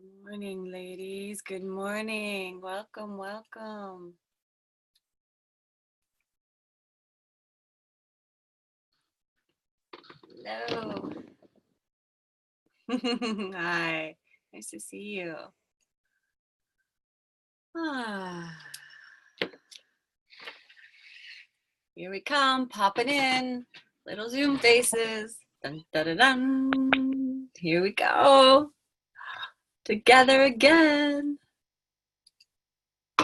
Good morning, ladies. Good morning. Welcome, welcome. Hello. Hi. Nice to see you. Here we come, popping in. Little Zoom faces. Dun, dun, dun, dun. Here we go. Together again.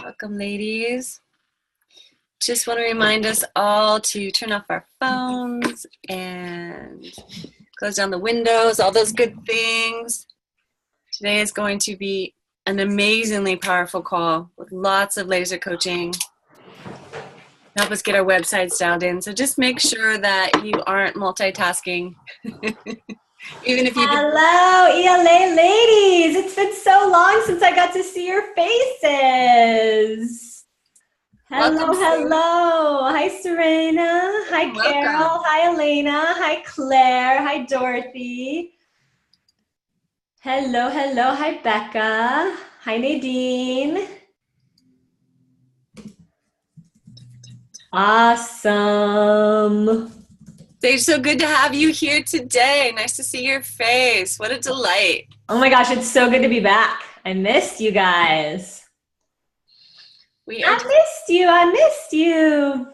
Welcome, ladies. Just want to remind us all to turn off our phones and close down the windows, all those good things. Today is going to be an amazingly powerful call with lots of laser coaching. Help us get our websites dialed in. So just make sure that you aren't multitasking. Even if you Hello, ELA ladies. It's been so long since I got to see your faces. Hello, hello. Hi, Serena. Hi, Carol. Hi, Elena. Hi, Claire. Hi, Dorothy. Hello, hello. Hi, Becca. Hi, Nadine. Awesome. It's so good to have you here today. Nice to see your face. What a delight. Oh my gosh, it's so good to be back. I missed you guys. I missed you.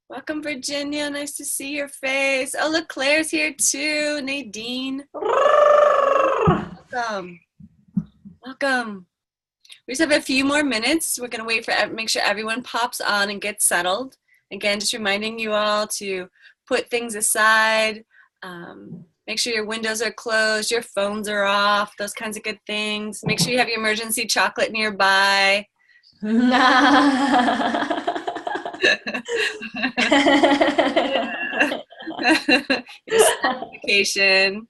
Welcome, Virginia. Nice to see your face. Oh, look, Claire's here too. Nadine. Welcome. Welcome. We just have a few more minutes. We're going to wait for make sure everyone pops on and gets settled. Again, just reminding you all to put things aside. Make sure your windows are closed, your phones are off, those kinds of good things. Make sure you have your emergency chocolate nearby. Vacation.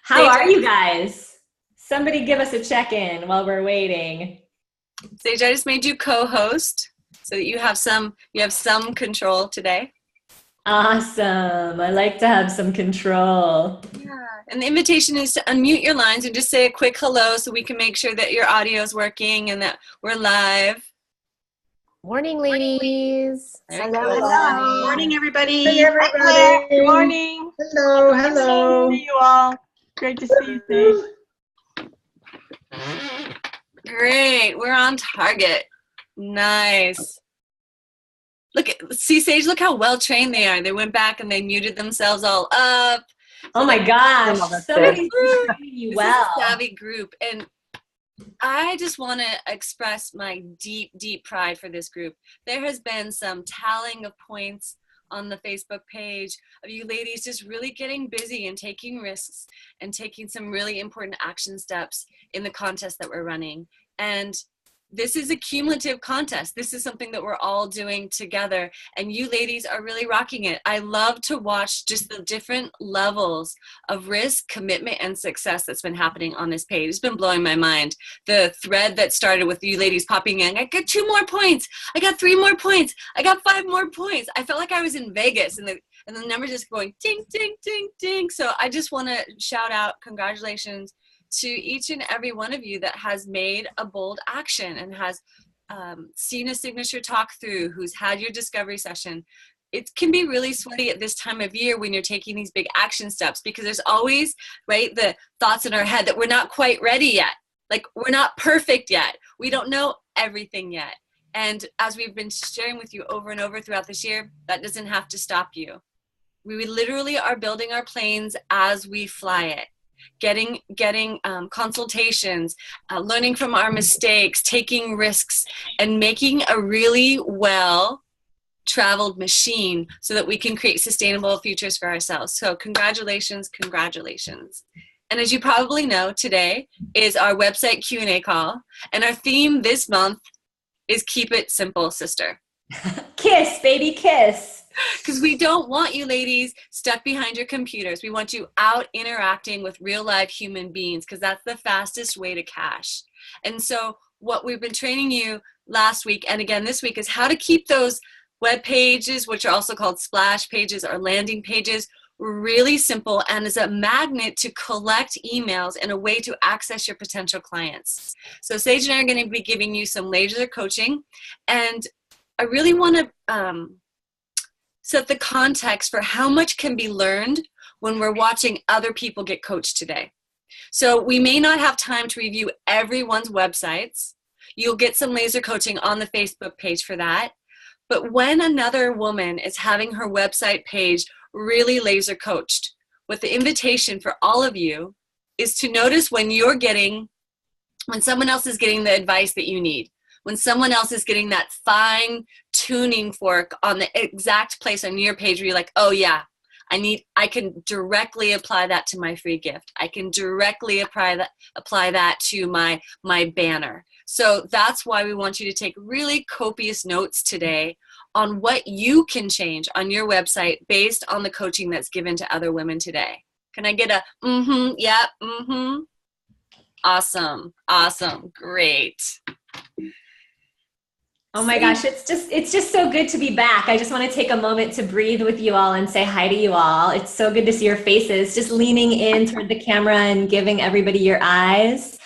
How are you guys? Somebody give us a check-in while we're waiting. Sage, I just made you co-host so that you have some control today. Awesome. I like to have some control. Yeah. And the invitation is to unmute your lines and just say a quick hello so we can make sure that your audio is working and that we're live. Morning, ladies. Hello. Morning, everybody. Hey, everybody. Good morning. Hello, hello. Good to see you all. Great to see you, Sage. Great. We're on target. Nice. See, Sage, look how well trained they are. They went back and they muted themselves all up. Oh my gosh. Somebody's doing you well. This is a savvy group. And I just want to express my deep, deep pride for this group. There has been some tallying of points on the Facebook page of you ladies just really getting busy and taking risks and taking some really important action steps in the contest that we're running. And this is a cumulative contest. This is something that we're all doing together, and you ladies are really rocking it. I love to watch just the different levels of risk, commitment, and success that's been happening on this page. It's been blowing my mind. The thread that started with you ladies popping in, I got 2 more points. I got 3 more points. I got 5 more points. I felt like I was in Vegas, and the numbers just going ding, ding, ding, ding. So I just want to shout out congratulations to each and every one of you that has made a bold action and has seen a signature talk through, who's had your discovery session. It can be really sweaty at this time of year when you're taking these big action steps, because there's always, right, the thoughts in our head that we're not quite ready yet. Like, we're not perfect yet. We don't know everything yet. And as we've been sharing with you over and over throughout this year, that doesn't have to stop you. We literally are building our planes as we fly it. Getting consultations, learning from our mistakes, taking risks, and making a really well-traveled machine so that we can create sustainable futures for ourselves. So congratulations, congratulations. And as you probably know, today is our website Q&A call, and our theme this month is Keep It Simple, Sister. Kiss, baby, kiss. Because we don't want you ladies stuck behind your computers. We want you out interacting with real live human beings, because that's the fastest way to cash. And so what we've been training you last week and again this week is how to keep those web pages, which are also called splash pages or landing pages, really simple and is a magnet to collect emails and a way to access your potential clients. So Sage and I are going to be giving you some laser coaching, and I really want to set the context for how much can be learned when we're watching other people get coached today. So we may not have time to review everyone's websites. You'll get some laser coaching on the Facebook page for that. But when another woman is having her website page really laser coached, what the invitation for all of you is to notice when someone else is getting the advice that you need, when someone else is getting that fine tuning fork on the exact place on your page where you're like, oh yeah, I can directly apply that to my free gift. I can directly apply that to my banner. So that's why we want you to take really copious notes today on what you can change on your website based on the coaching that's given to other women today. Can I get a mm-hmm, yeah, mm-hmm? Awesome, great. Oh my gosh, it's just so good to be back. I just want to take a moment to breathe with you all and say hi to you all. It's so good to see your faces, just leaning in toward the camera and giving everybody your eyes.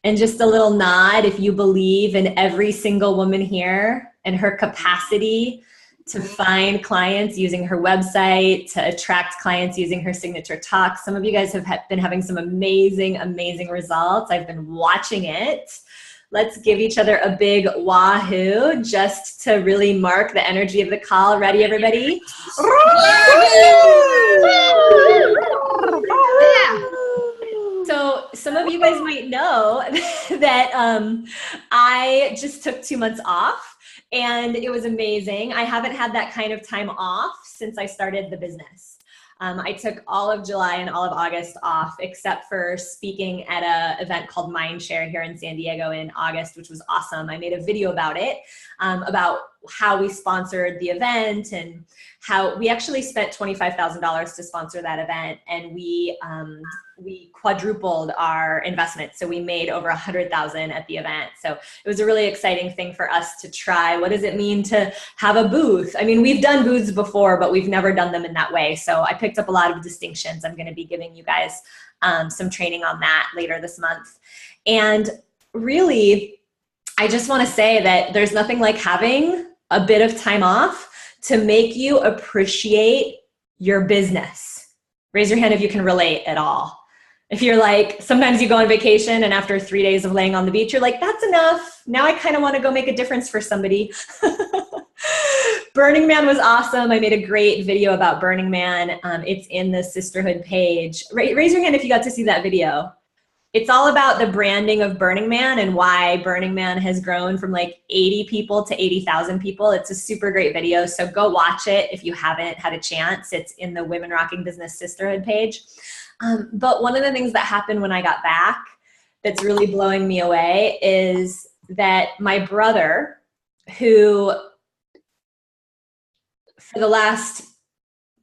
And just a little nod if you believe in every single woman here and her capacity to find clients using her website, to attract clients using her signature talk. Some of you guys have been having some amazing, amazing results. I've been watching it. Let's give each other a big wahoo just to really mark the energy of the call. Ready, everybody? So some of you guys might know that I just took 2 months off, and it was amazing. I haven't had that kind of time off since I started the business. I took all of July and all of August off, except for speaking at an event called Mindshare here in San Diego in August, which was awesome. I made a video about it, about how we sponsored the event and how we actually spent $25,000 to sponsor that event, and we quadrupled our investment. So we made over $100,000 at the event. So it was a really exciting thing for us to try. What does it mean to have a booth? I mean, we've done booths before, but we've never done them in that way. So I picked up a lot of distinctions. I'm going to be giving you guys some training on that later this month. And really, I just want to say that there's nothing like having a bit of time off to make you appreciate your business. Raise your hand if you can relate at all. If you're like, sometimes you go on vacation and after 3 days of laying on the beach, you're like, that's enough. Now I kind of want to go make a difference for somebody. Burning Man was awesome. I made a great video about Burning Man. It's in the sisterhood page. Raise your hand if you got to see that video. It's all about the branding of Burning Man and why Burning Man has grown from like 80 people to 80,000 people. It's a super great video. So go watch it if you haven't had a chance. It's in the Women Rocking Business Sisterhood page. But one of the things that happened when I got back that's really blowing me away is that my brother, who for the last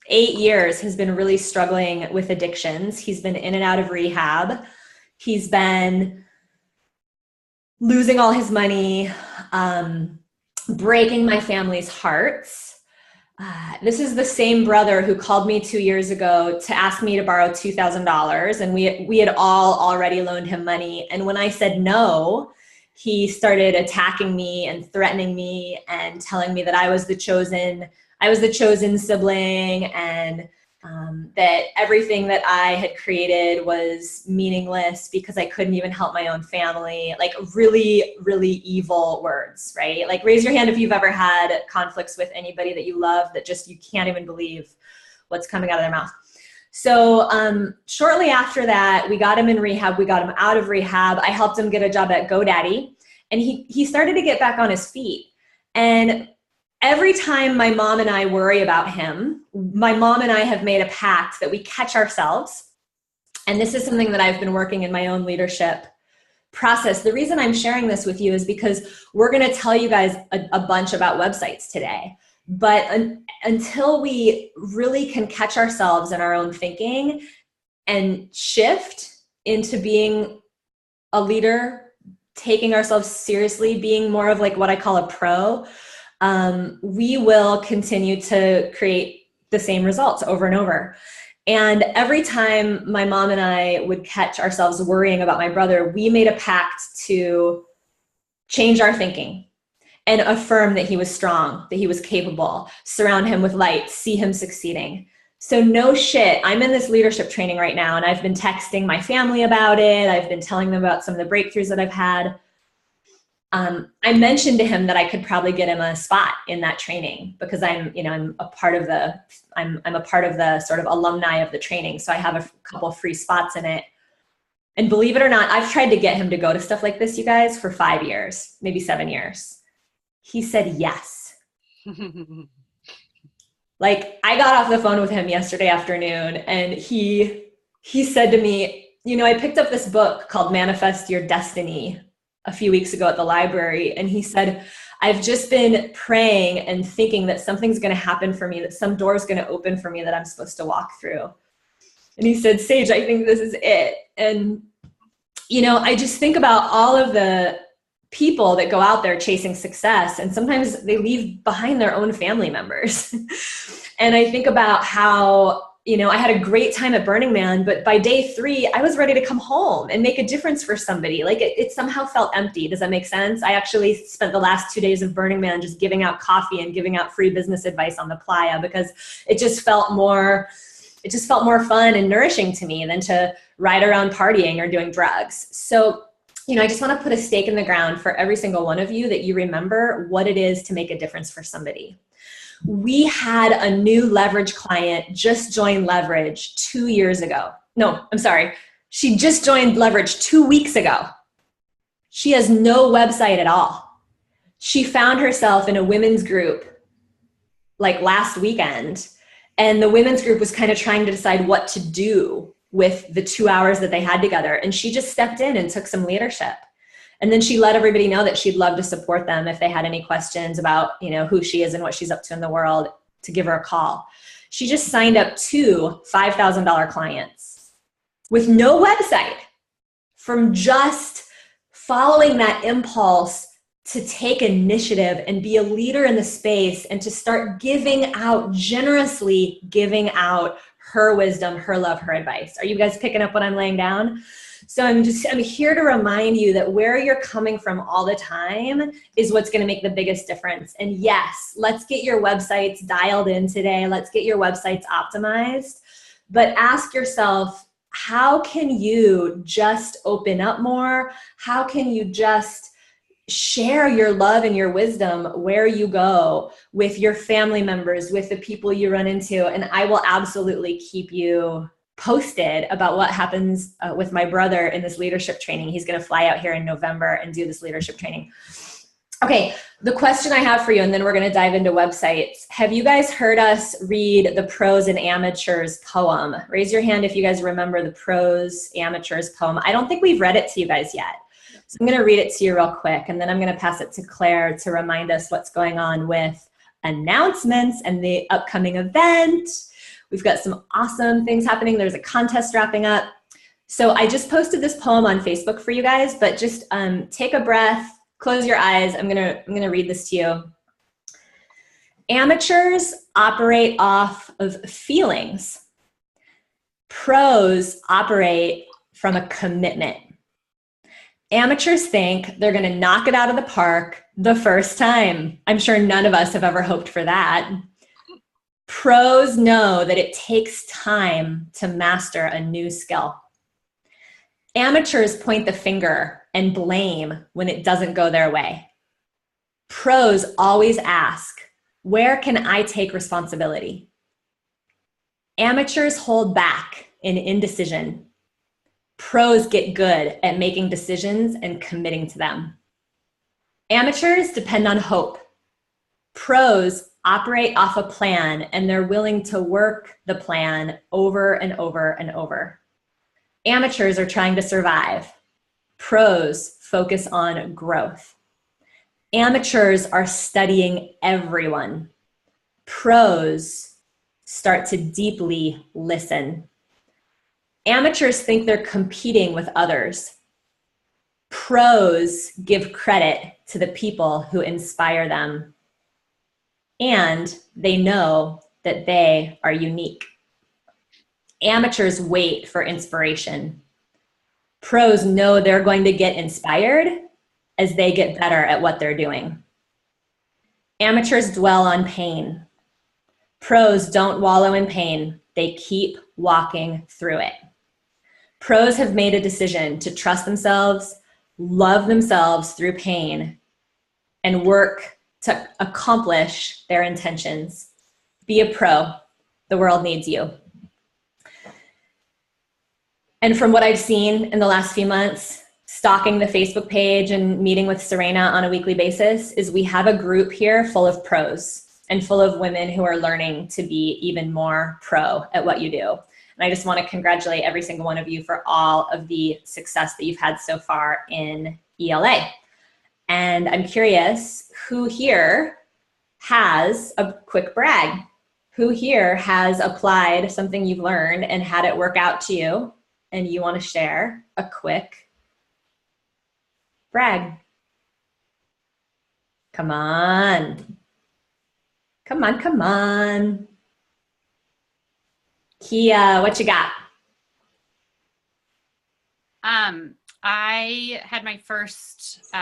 8 years has been really struggling with addictions. He's been in and out of rehab. He's been losing all his money, breaking my family's hearts. This is the same brother who called me 2 years ago to ask me to borrow $2,000, and we had all already loaned him money. And when I said no, he started attacking me and threatening me and telling me that I was the chosen sibling, and that everything that I had created was meaningless because I couldn't even help my own family. Like really, really evil words, right? Like raise your hand if you've ever had conflicts with anybody that you love that just you can't even believe what's coming out of their mouth. So shortly after that, we got him in rehab. We got him out of rehab. I helped him get a job at GoDaddy, and he started to get back on his feet. And every time my mom and I worry about him, my mom and I have made a pact that we catch ourselves. And this is something that I've been working in my own leadership process. The reason I'm sharing this with you is because we're going to tell you guys a bunch about websites today. But until we really can catch ourselves in our own thinking and shift into being a leader, taking ourselves seriously, being more of like what I call a pro, we will continue to create the same results over and over. And every time my mom and I would catch ourselves worrying about my brother, we made a pact to change our thinking and affirm that he was strong, that he was capable, surround him with light, see him succeeding. So no shit, I'm in this leadership training right now, and I've been texting my family about it. I've been telling them about some of the breakthroughs that I've had. I mentioned to him that I could probably get him a spot in that training because I'm a part of the sort of alumni of the training. So I have a couple free spots in it. And believe it or not, I've tried to get him to go to stuff like this, you guys, for 5 years, maybe 7 years. He said yes. Like, I got off the phone with him yesterday afternoon, and he said to me, I picked up this book called Manifest Your Destiny a few weeks ago at the library. And he said, I've just been praying and thinking that something's going to happen for me, that some door is going to open for me that I'm supposed to walk through. And he said, Sage, I think this is it. And, I just think about all of the people that go out there chasing success, and sometimes they leave behind their own family members. And I think about how, I had a great time at Burning Man, but by day 3, I was ready to come home and make a difference for somebody. Like it somehow felt empty. Does that make sense? I actually spent the last 2 days of Burning Man just giving out coffee and giving out free business advice on the playa because it just felt more fun and nourishing to me than to ride around partying or doing drugs. So, I just want to put a stake in the ground for every single one of you that you remember what it is to make a difference for somebody. We had a new Leverage client just join Leverage 2 years ago. No, I'm sorry. She just joined Leverage 2 weeks ago. She has no website at all. She found herself in a women's group like last weekend, and the women's group was kind of trying to decide what to do with the 2 hours that they had together. And she just stepped in and took some leadership. And then she let everybody know that she'd love to support them if they had any questions about, who she is and what she's up to in the world, to give her a call. She just signed up 2 $5,000 clients with no website from just following that impulse to take initiative and be a leader in the space and to start generously giving out her wisdom, her love, her advice. Are you guys picking up what I'm laying down? So I'm here to remind you that where you're coming from all the time is what's going to make the biggest difference. And yes, let's get your websites dialed in today. Let's get your websites optimized. But ask yourself, how can you just open up more? How can you just share your love and your wisdom where you go with your family members, with the people you run into? And I will absolutely keep you posted about what happens with my brother in this leadership training. He's going to fly out here in November and do this leadership training. Okay, the question I have for you, and then we're going to dive into websites. Have you guys heard us read the Pros and Amateurs poem? Raise your hand if you guys remember the Pros Amateurs poem. I don't think we've read it to you guys yet. So I'm going to read it to you real quick, and then I'm going to pass it to Claire to remind us what's going on with announcements and the upcoming event. We've got some awesome things happening. There's a contest wrapping up. So I just posted this poem on Facebook for you guys, but just take a breath, close your eyes. I'm gonna read this to you. Amateurs operate off of feelings. Pros operate from a commitment. Amateurs think they're gonna knock it out of the park the first time. I'm sure none of us have ever hoped for that. Pros know that it takes time to master a new skill. Amateurs point the finger and blame when it doesn't go their way. Pros always ask, where can I take responsibility? Amateurs hold back in indecision. Pros get good at making decisions and committing to them. Amateurs depend on hope. Pros operate off a plan, and they're willing to work the plan over and over and over. Amateurs are trying to survive. Pros focus on growth. Amateurs are studying everyone. Pros start to deeply listen. Amateurs think they're competing with others. Pros give credit to the people who inspire them. And they know that they are unique. Amateurs wait for inspiration. Pros know they're going to get inspired as they get better at what they're doing. Amateurs dwell on pain. Pros don't wallow in pain. They keep walking through it. Pros have made a decision to trust themselves, love themselves through pain, and work to accomplish their intentions. Be a pro. The world needs you. And from what I've seen in the last few months, stalking the Facebook page and meeting with Serena on a weekly basis, is we have a group here full of pros and full of women who are learning to be even more pro at what you do. And I just want to congratulate every single one of you for all of the success that you've had so far in ELA. And I'm curious, who here has a quick brag? Who here has applied something you've learned and had it work out to you, and you want to share a quick brag? Come on. Come on, come on. Kia, what you got? I had my first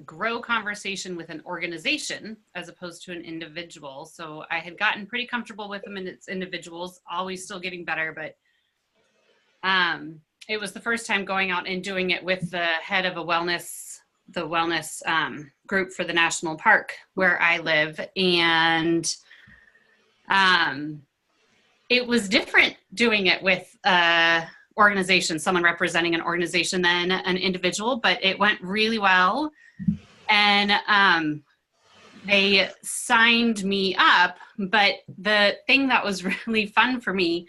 grow conversation with an organization as opposed to an individual. So I had gotten pretty comfortable with them and it's individuals, always still getting better, but it was the first time going out and doing it with the head of the wellness group for the national park where I live. And it was different doing it with organization, someone representing an organization than an individual, but it went really well. And they signed me up. But the thing that was really fun for me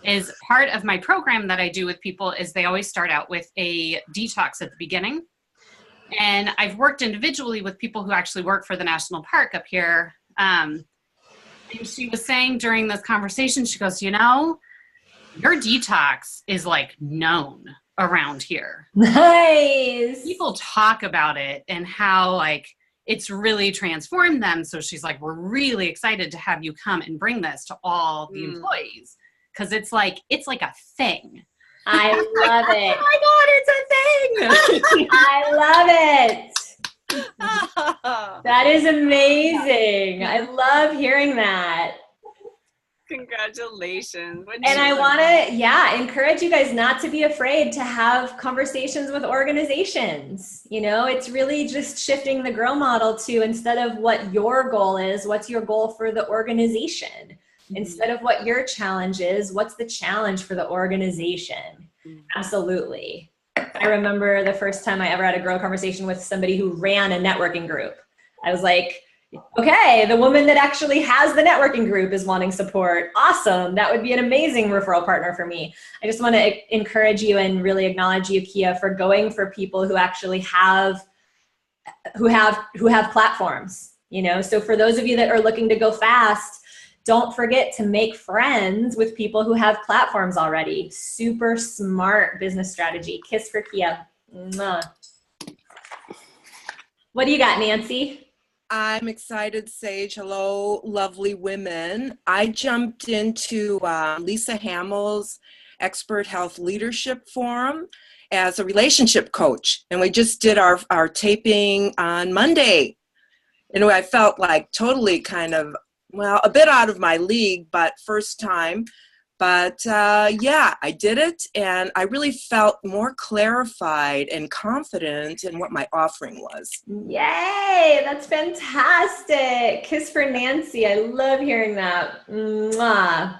is part of my program that I do with people is they always start out with a detox at the beginning. And I've worked individually with people who actually work for the national park up here. And she was saying during this conversation, she goes, you know, your detox is like known around here. Nice. People talk about it and how like it's really transformed them. So she's like, we're really excited to have you come and bring this to all the employees. Cause it's like a thing. I love it. Oh my God, it's a thing. I love it. That is amazing. I love hearing that. Congratulations. And I want to, encourage you guys not to be afraid to have conversations with organizations. You know, it's really just shifting the grow model to, instead of what your goal is, what's your goal for the organization? Mm-hmm. Instead of what your challenge is, what's the challenge for the organization? Mm-hmm. Absolutely. I remember the first time I ever had a grow conversation with somebody who ran a networking group. I was like, okay, the woman that actually has the networking group is wanting support. Awesome. That would be an amazing referral partner for me. I just want to encourage you and really acknowledge you, Kia, for going for people who actually have platforms, you know? So for those of you that are looking to go fast, don't forget to make friends with people who have platforms already. Super smart business strategy. Kiss for Kia. Mwah. What do you got, Nancy? I'm excited, Sage. Hello, lovely women. I jumped into Lisa Hamill's Expert Health Leadership Forum as a relationship coach. And we just did our taping on Monday. And I felt like totally kind of, well, a bit out of my league, but first time. But I did it, and I really felt more clarified and confident in what my offering was. Yay, that's fantastic. Kiss for Nancy. I love hearing that. Mwah.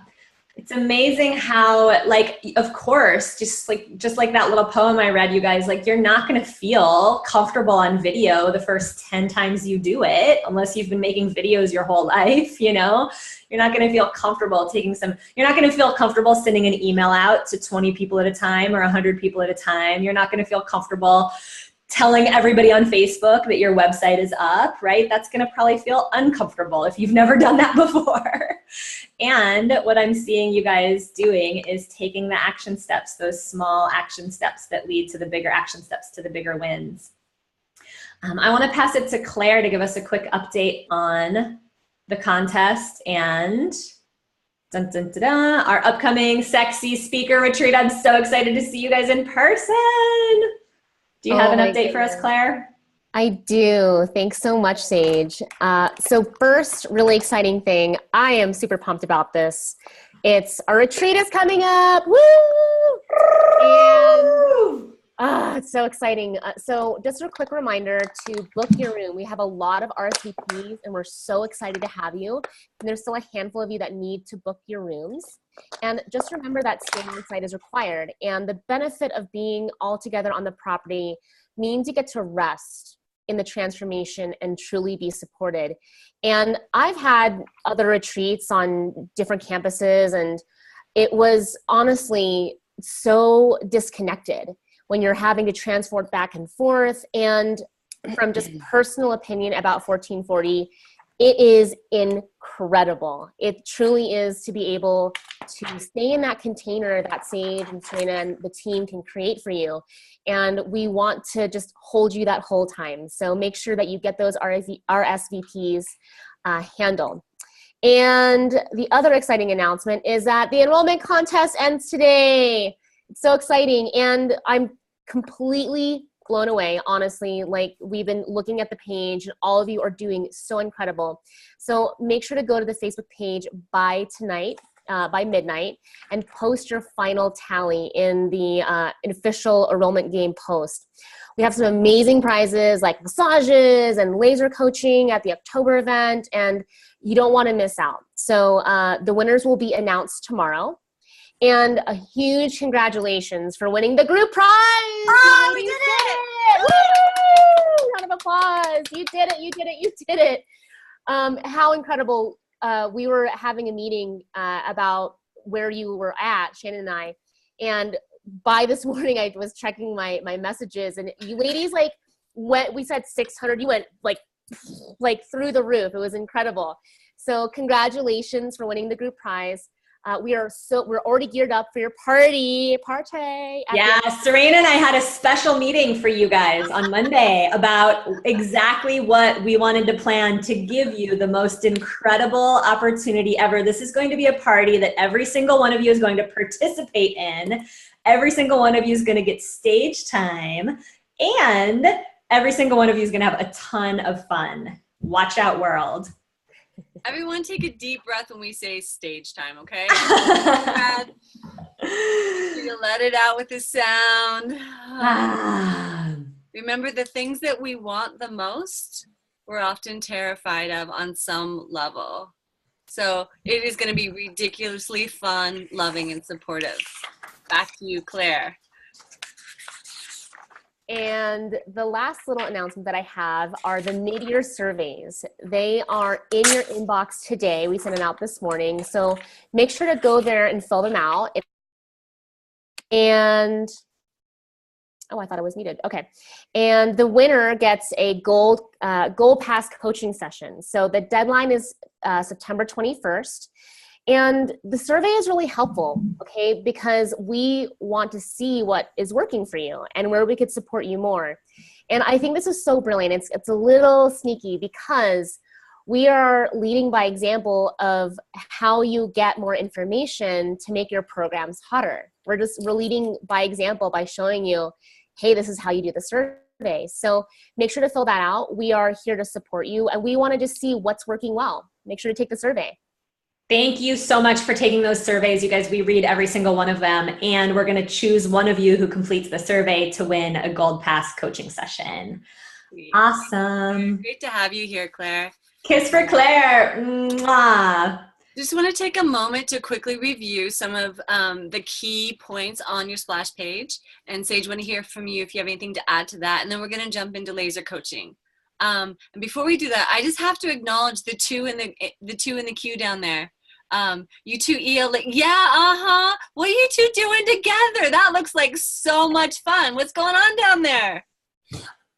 It's amazing how, like, of course, just like that little poem I read, you guys, like, you're not going to feel comfortable on video the first 10 times you do it, unless you've been making videos your whole life, you know? You're not going to feel comfortable you're not going to feel comfortable sending an email out to 20 people at a time or 100 people at a time. You're not going to feel comfortable telling everybody on Facebook that your website is up, right? That's going to probably feel uncomfortable if you've never done that before. And what I'm seeing you guys doing is taking the action steps, those small action steps that lead to the bigger action steps, to the bigger wins. I want to pass it to Claire to give us a quick update on the contest and Dun, dun, dun, dun. Our upcoming sexy speaker retreat. I'm so excited to see you guys in person. Do you have an my update for us, goodness. Claire? I do. Thanks so much, Sage. So first, really exciting thing. I am super pumped about this. It's our retreat is coming up. Woo! And it's so exciting. So just a quick reminder to book your room. We have a lot of RSVPs and we're so excited to have you. And there's still a handful of you that need to book your rooms. And just remember that staying on site is required. And the benefit of being all together on the property means you get to rest in the transformation and truly be supported. And I've had other retreats on different campuses, and it was honestly so disconnected when you're having to transport back and forth. And from just personal opinion about 1440, it is incredible. It truly is to be able to stay in that container that Sage and Serena and the team can create for you. And we want to just hold you that whole time. So make sure that you get those RSVPs handled. And the other exciting announcement is that the enrollment contest ends today. It's so exciting. And I'm completely blown away, honestly. Like, we've been looking at the page and all of you are doing so incredible. So make sure to go to the Facebook page by tonight, by midnight, and post your final tally in the official enrollment game post. We have some amazing prizes like massages and laser coaching at the October event, and you don't want to miss out. So the winners will be announced tomorrow. And a huge congratulations for winning the group prize. Oh, we did it! Woo! Round of applause. You did it, you did it, you did it. How incredible. We were having a meeting about where you were at, Shannon and I. And by this morning, I was checking my messages, and you ladies, like, we said 600, you went like through the roof. It was incredible. So congratulations for winning the group prize. We're already geared up for your party. Yeah, Serena and I had a special meeting for you guys on Monday about exactly what we wanted to plan to give you the most incredible opportunity ever. This is going to be a party that every single one of you is going to participate in. Every single one of you is going to get stage time, and every single one of you is going to have a ton of fun. Watch out, world. Everyone take a deep breath when we say stage time, okay? You let it out with a sound. Remember, the things that we want the most, we're often terrified of on some level. So it is going to be ridiculously fun, loving, and supportive. Back to you, Claire. And the last little announcement that I have are the mid-year surveys. They are in your inbox today. We sent it out this morning. So make sure to go there and fill them out. And, oh, I thought it was muted. Okay. And the winner gets a gold pass coaching session. So the deadline is September 21st. And the survey is really helpful, okay, because we want to see what is working for you and where we could support you more. And I think this is so brilliant. It's a little sneaky because we are leading by example of how you get more information to make your programs hotter. We're leading by example by showing you, hey, this is how you do the survey. So make sure to fill that out. We are here to support you, and we want to just see what's working well. Make sure to take the survey. Thank you so much for taking those surveys. You guys, we read every single one of them, and we're going to choose one of you who completes the survey to win a Gold Pass coaching session. Awesome. Great to have you here, Claire. Kiss for Claire. Mwah. Just want to take a moment to quickly review some of the key points on your splash page. And Sage, want to hear from you if you have anything to add to that. And then we're going to jump into laser coaching. And before we do that, I just have to acknowledge the two in the queue down there. You two ELA, yeah, what are you two doing together? That looks like so much fun. What's going on down there?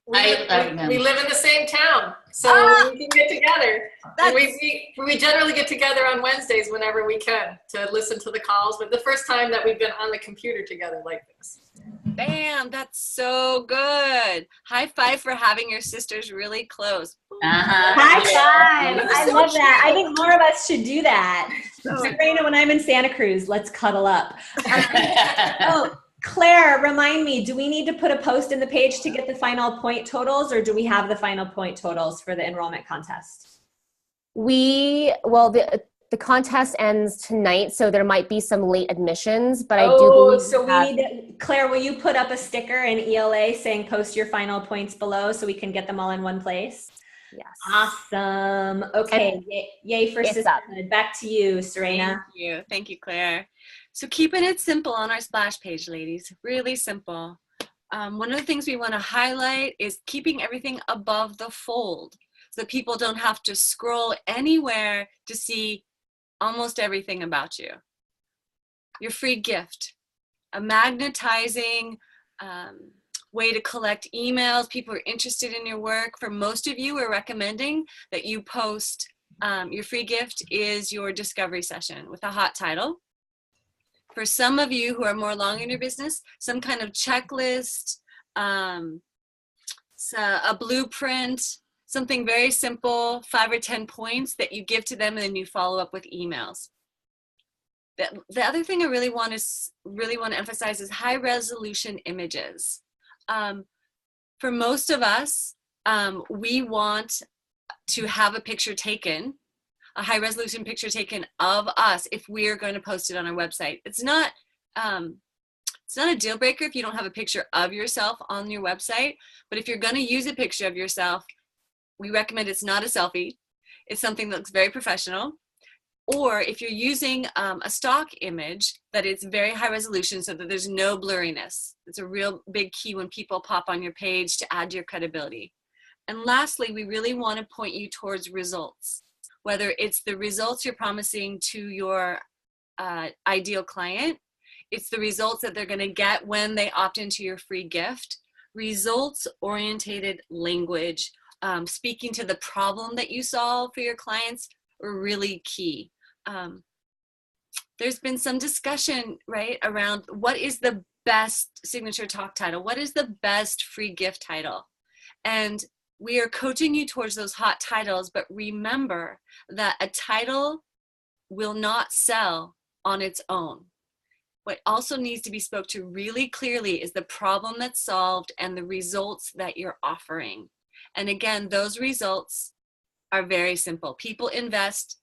We live in the same town, so we can get together. And we generally get together on Wednesdays whenever we can to listen to the calls, but the first time that we've been on the computer together like this. Bam, that's so good. High five for having your sisters really close. High five. I love that. I think more of us should do that. Serena, when I'm in Santa Cruz, let's cuddle up. Oh, Claire, remind me, do we need to put a post in the page to get the final point totals, or do we have the final point totals for the enrollment contest? The contest ends tonight, so there might be some late admissions, but I do believe so we need to, Claire, will you put up a sticker in ELA saying post your final points below so we can get them all in one place? Yes. Awesome. Okay. Yay for sisterhood. Back to you, Serena. Thank you, Claire. So keeping it simple on our splash page, ladies, really simple. One of the things we want to highlight is keeping everything above the fold so that people don't have to scroll anywhere to see almost everything about you. Your free gift, a magnetizing way to collect emails. People are interested in your work. For most of you, we're recommending that you post your free gift is your discovery session with a hot title. For some of you who are more long in your business, some kind of checklist, a blueprint, something very simple, 5 or 10 points that you give to them, and then you follow up with emails. The other thing I really want to emphasize is high resolution images. For most of us, we want to have a picture taken, a high resolution picture taken of us if we're going to post it on our website. It's not a deal breaker if you don't have a picture of yourself on your website, but if you're going to use a picture of yourself, we recommend it's not a selfie. It's something that looks very professional. Or if you're using a stock image, that it's very high resolution so that there's no blurriness. It's a real big key when people pop on your page to add to your credibility. And lastly, we really want to point you towards results, whether it's the results you're promising to your ideal client, it's the results that they're going to get when they opt into your free gift, results-oriented language, speaking to the problem that you solve for your clients are really key. There's been some discussion, right, around what is the best signature talk title? What is the best free gift title? And we are coaching you towards those hot titles, but remember that a title will not sell on its own. What also needs to be spoke to really clearly is the problem that's solved and the results that you're offering. And again, those results are very simple. People invest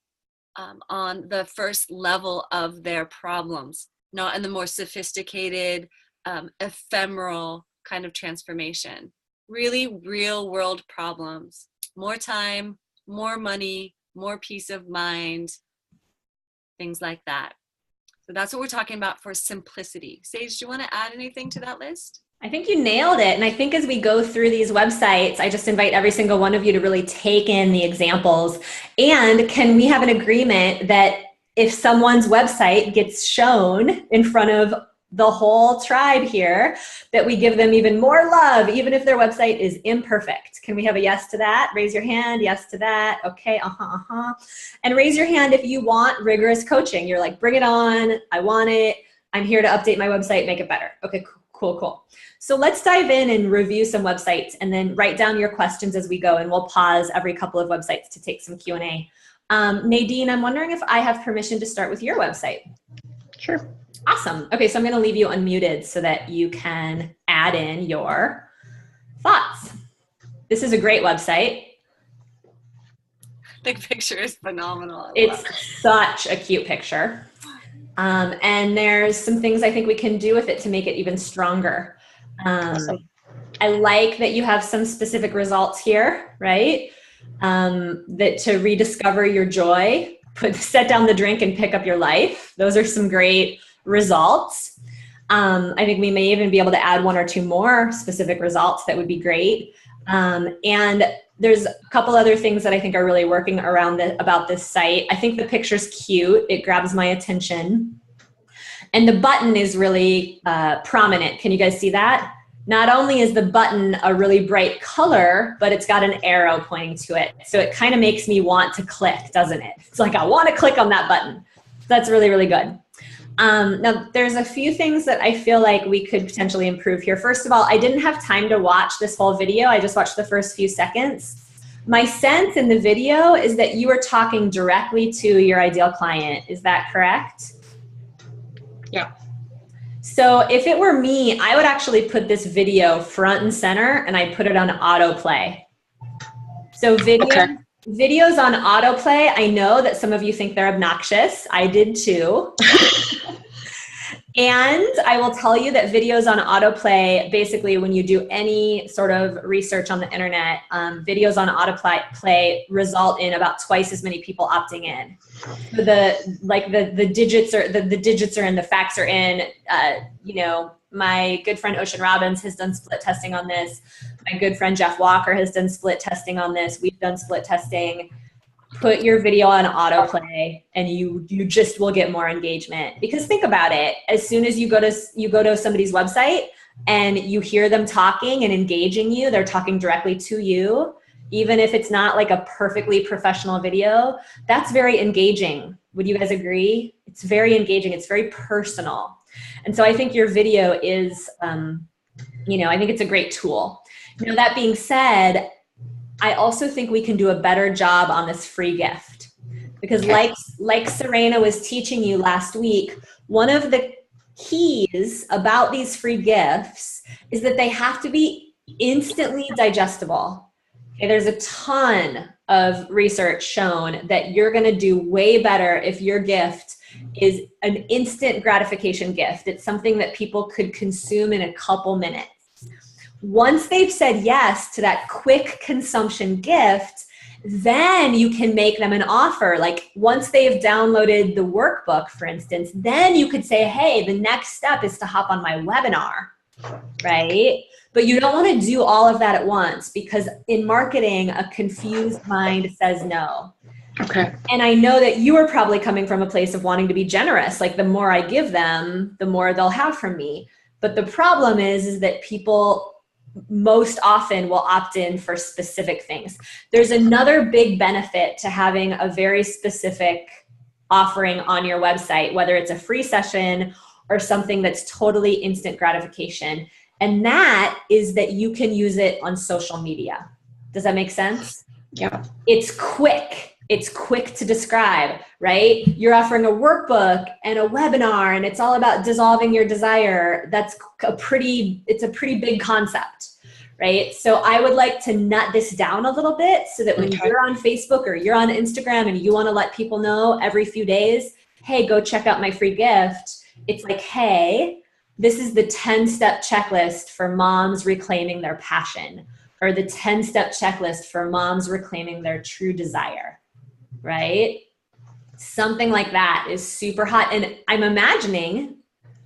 on the first level of their problems, not in the more sophisticated, ephemeral kind of transformation. Really real world problems. More time, more money, more peace of mind, things like that. So that's what we're talking about for simplicity. Sage, do you want to add anything to that list? I think you nailed it. And I think as we go through these websites, I just invite every single one of you to really take in the examples. And can we have an agreement that if someone's website gets shown in front of the whole tribe here, that we give them even more love, even if their website is imperfect? Can we have a yes to that? Raise your hand, yes to that. Okay, And raise your hand if you want rigorous coaching. You're like, bring it on, I want it. I'm here to update my website, make it better. Okay, cool. So let's dive in and review some websites and then write down your questions as we go, and we'll pause every couple of websites to take some Q&A. Nadine, I'm wondering if I have permission to start with your website. Sure. Awesome. Okay, so I'm going to leave you unmuted so that you can add in your thoughts. This is a great website. The picture is phenomenal. It's such a cute picture. And there's some things I think we can do with it to make it even stronger. Awesome. I like that you have some specific results here, right? That to rediscover your joy, set down the drink and pick up your life. Those are some great results. I think we may even be able to add 1 or 2 more specific results that would be great. And there's a couple other things that I think are really working about this site. I think the picture's cute. It grabs my attention. And the button is really prominent. Can you guys see that? Not only is the button a really bright color, but it's got an arrow pointing to it. So it kind of makes me want to click, doesn't it? It's like, I want to click on that button. That's really, really good. Now, there's a few things that I feel like we could potentially improve here. First of all, I didn't have time to watch this whole video. I just watched the first few seconds. My sense in the video is that you were talking directly to your ideal client. Is that correct? Yeah. So if it were me, I would actually put this video front and center and I'd put it on autoplay. So videos on autoplay, I know that some of you think they're obnoxious. I did too. And I will tell you that videos on autoplay, basically when you do any sort of research on the internet, videos on autoplay result in about twice as many people opting in. So the digits are in, the facts are in. You know, my good friend Ocean Robbins has done split testing on this. My good friend Jeff Walker has done split testing on this. We've done split testing. Put your video on autoplay and you just will get more engagement. Because think about it, as soon as you go to somebody's website and you hear them talking and engaging you, they're talking directly to you, even if it's not like a perfectly professional video, that's very engaging. Would you guys agree? It's very engaging, it's very personal. And so I think your video is, you know, I think it's a great tool. You know, that being said, I also think we can do a better job on this free gift, because like Serena was teaching you last week, one of the keys about these free gifts is that they have to be instantly digestible. Okay, there's a ton of research shown that you're going to do way better if your gift is an instant gratification gift. It's something that people could consume in a couple minutes. Once they've said yes to that quick consumption gift, then you can make them an offer. Like once they've downloaded the workbook, for instance, then you could say, hey, the next step is to hop on my webinar, right? But you don't want to do all of that at once, because in marketing, a confused mind says no. Okay. And I know that you are probably coming from a place of wanting to be generous. Like the more I give them, the more they'll have from me. But the problem is that people most often will opt in for specific things. There's another big benefit to having a very specific offering on your website, whether it's a free session or something that's totally instant gratification. And that is that you can use it on social media. Does that make sense? Yeah. It's quick. It's quick to describe, right? You're offering a workbook and a webinar, and it's all about dissolving your desire. It's a pretty big concept, right? So I would like to nut this down a little bit so that when you're on Facebook or you're on Instagram and you want to let people know every few days, hey, go check out my free gift. It's like, hey, this is the 10-step checklist for moms reclaiming their passion, or the 10-step checklist for moms reclaiming their true desire. Right? Something like that is super hot. And I'm imagining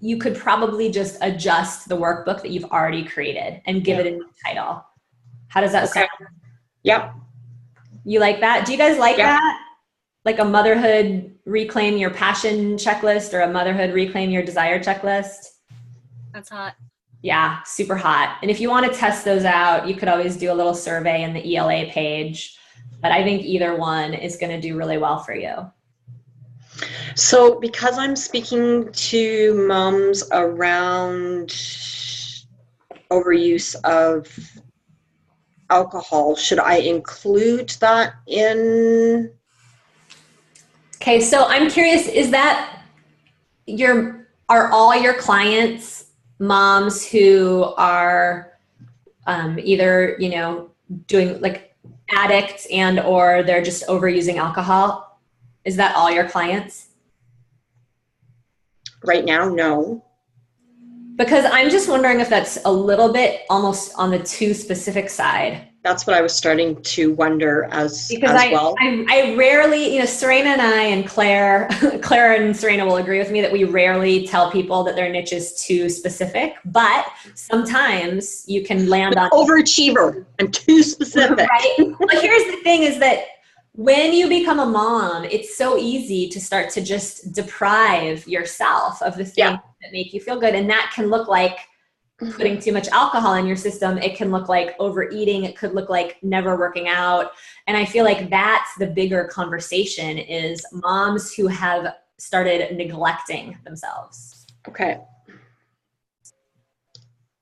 you could probably just adjust the workbook that you've already created and give it a new title. How does that sound? Yep. You like that? Do you guys like that? Like a motherhood reclaim your passion checklist or a motherhood reclaim your desire checklist? That's hot. Yeah, super hot. And if you want to test those out, you could always do a little survey in the ELA page. But I think either one is going to do really well for you. So because I'm speaking to moms around overuse of alcohol, should I include that in? Okay, so I'm curious, is that are all your clients moms who are either, you know, doing like addicts and or they're just overusing alcohol? Is that all your clients? Right now, no. Because I'm just wondering if that's a little bit almost on the too specific side. That's what I was starting to wonder as well. I rarely, you know, Serena and I and Claire and Serena will agree with me that we rarely tell people that their niche is too specific, but sometimes you can land on overachiever. I'm too specific. Right? But here's the thing is that when you become a mom, it's so easy to start to just deprive yourself of the things that make you feel good. And that can look like putting too much alcohol in your system. It can look like overeating. It could look like never working out. And I feel like that's the bigger conversation is moms who have started neglecting themselves. Okay.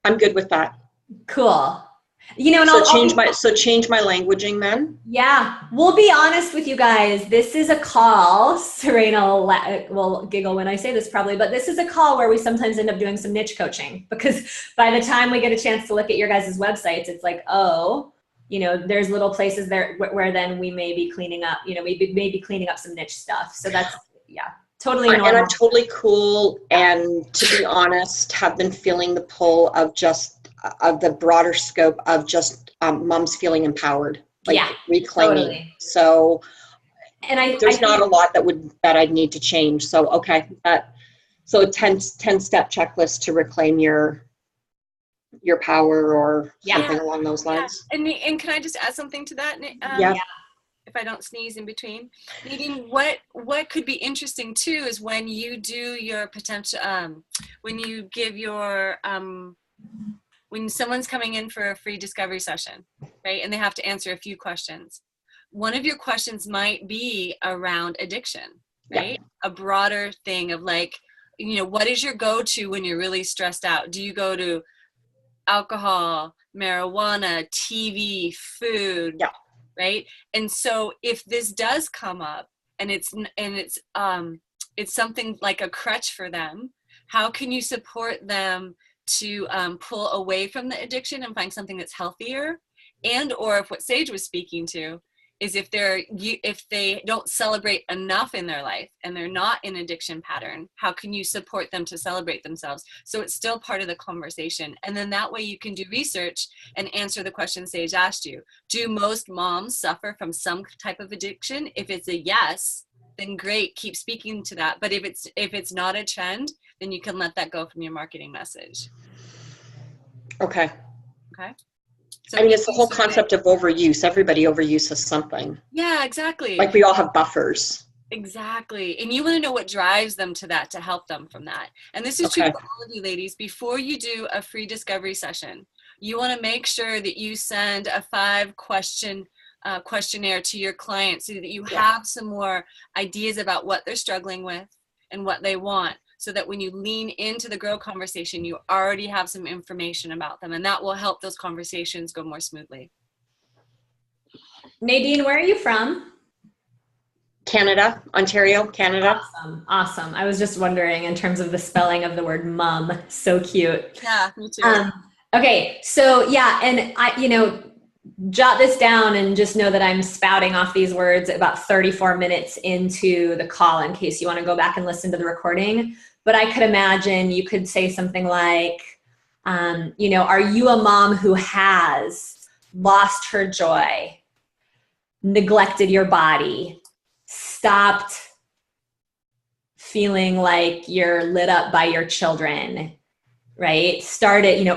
I'm good with that. Cool. You know, and change my languaging then. Yeah, we'll be honest with you guys. This is a call. Serena will giggle when I say this probably, but this is a call where we sometimes end up doing some niche coaching, because by the time we get a chance to look at your guys' websites, it's like, oh, you know, there's little places there where then we may be cleaning up, you know, we may be cleaning up some niche stuff. So that's, yeah, totally normal. And I'm totally cool. And to be honest, have been feeling the pull of the broader scope of just moms feeling empowered, like reclaiming. Totally. So, and there's not a lot that I'd need to change. So, okay, so a 10-step checklist to reclaim your power or something along those lines. Yeah. And can I just add something to that? If I don't sneeze in between. Nadine, what could be interesting too is when you do your potential, when you give your, when someone's coming in for a free discovery session, right, and they have to answer a few questions, one of your questions might be around addiction, right? A broader thing of like, you know, what is your go-to when you're really stressed out? Do you go to alcohol, marijuana, TV, food, right? And so if this does come up and it's something like a crutch for them, how can you support them to pull away from the addiction and find something that's healthier? And or if what Sage was speaking to is if they don't celebrate enough in their life and they're not in addiction pattern, how can you support them to celebrate themselves? So it's still part of the conversation. And then that way you can do research and answer the question Sage asked you. Do most moms suffer from some type of addiction? If it's a yes, then great, keep speaking to that. But if it's not a trend, then you can let that go from your marketing message. Okay. So I mean, it's the whole concept of overuse. Everybody overuses something. Yeah, exactly. Like we all have buffers. Exactly. And you want to know what drives them to that, to help them from that. And this is true for all of you ladies. Before you do a free discovery session, you want to make sure that you send a 5-question questionnaire to your clients so that you have some more ideas about what they're struggling with and what they want, so that when you lean into the grow conversation, you already have some information about them, and that will help those conversations go more smoothly. Nadine, where are you from? Canada, Ontario, Canada. Awesome. I was just wondering in terms of the spelling of the word mum. So cute. Yeah, me too. Okay, so and I, jot this down and just know that I'm spouting off these words about 34 minutes into the call in case you want to go back and listen to the recording. But I could imagine you could say something like, are you a mom who has lost her joy, neglected your body, stopped feeling like you're lit up by your children, right? Started,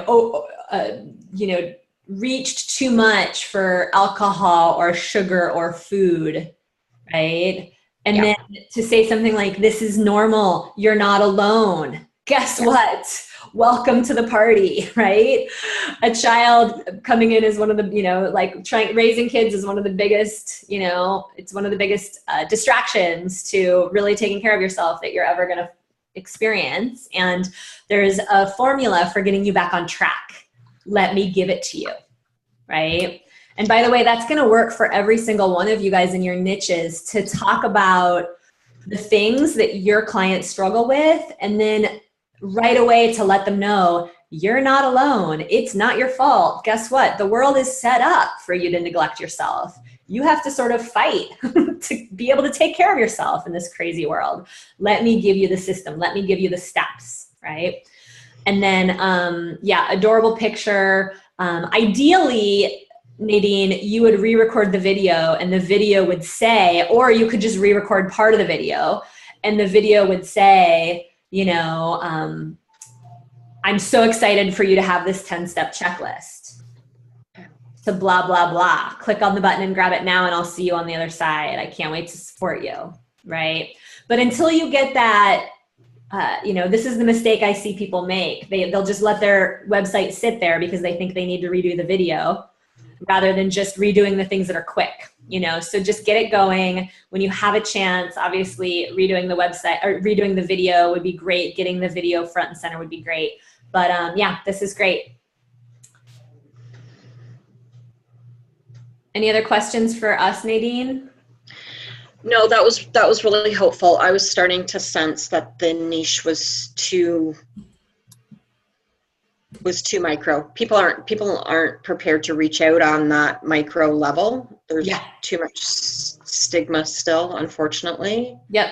reached too much for alcohol or sugar or food, right? And then to say something like, this is normal, you're not alone. Guess what? Welcome to the party, right? A child coming in is one of the, raising kids is one of the biggest, it's one of the biggest distractions to really taking care of yourself that you're ever going to experience. And there's a formula for getting you back on track. Let me give it to you, right? And by the way, that's going to work for every single one of you guys in your niches, to talk about the things that your clients struggle with, and then right away to let them know you're not alone. It's not your fault. Guess what? The world is set up for you to neglect yourself. You have to sort of fight to be able to take care of yourself in this crazy world. Let me give you the system. Let me give you the steps, right? And then, adorable picture. Ideally, Nadine, you would re-record the video, and the video would say, or you could just re-record part of the video, and the video would say, I'm so excited for you to have this 10-step checklist. To blah, blah, blah. Click on the button and grab it now, and I'll see you on the other side. I can't wait to support you, right? But until you get that, this is the mistake I see people make. They'll just let their website sit there because they think they need to redo the video rather than just redoing the things that are quick, so just get it going. When you have a chance, obviously redoing the website or redoing the video would be great. Getting the video front and center would be great. But this is great. Any other questions for us, Nadine? No, that was really helpful. I was starting to sense that the niche was too micro. People aren't prepared to reach out on that micro level. There's too much stigma still, unfortunately. Yep.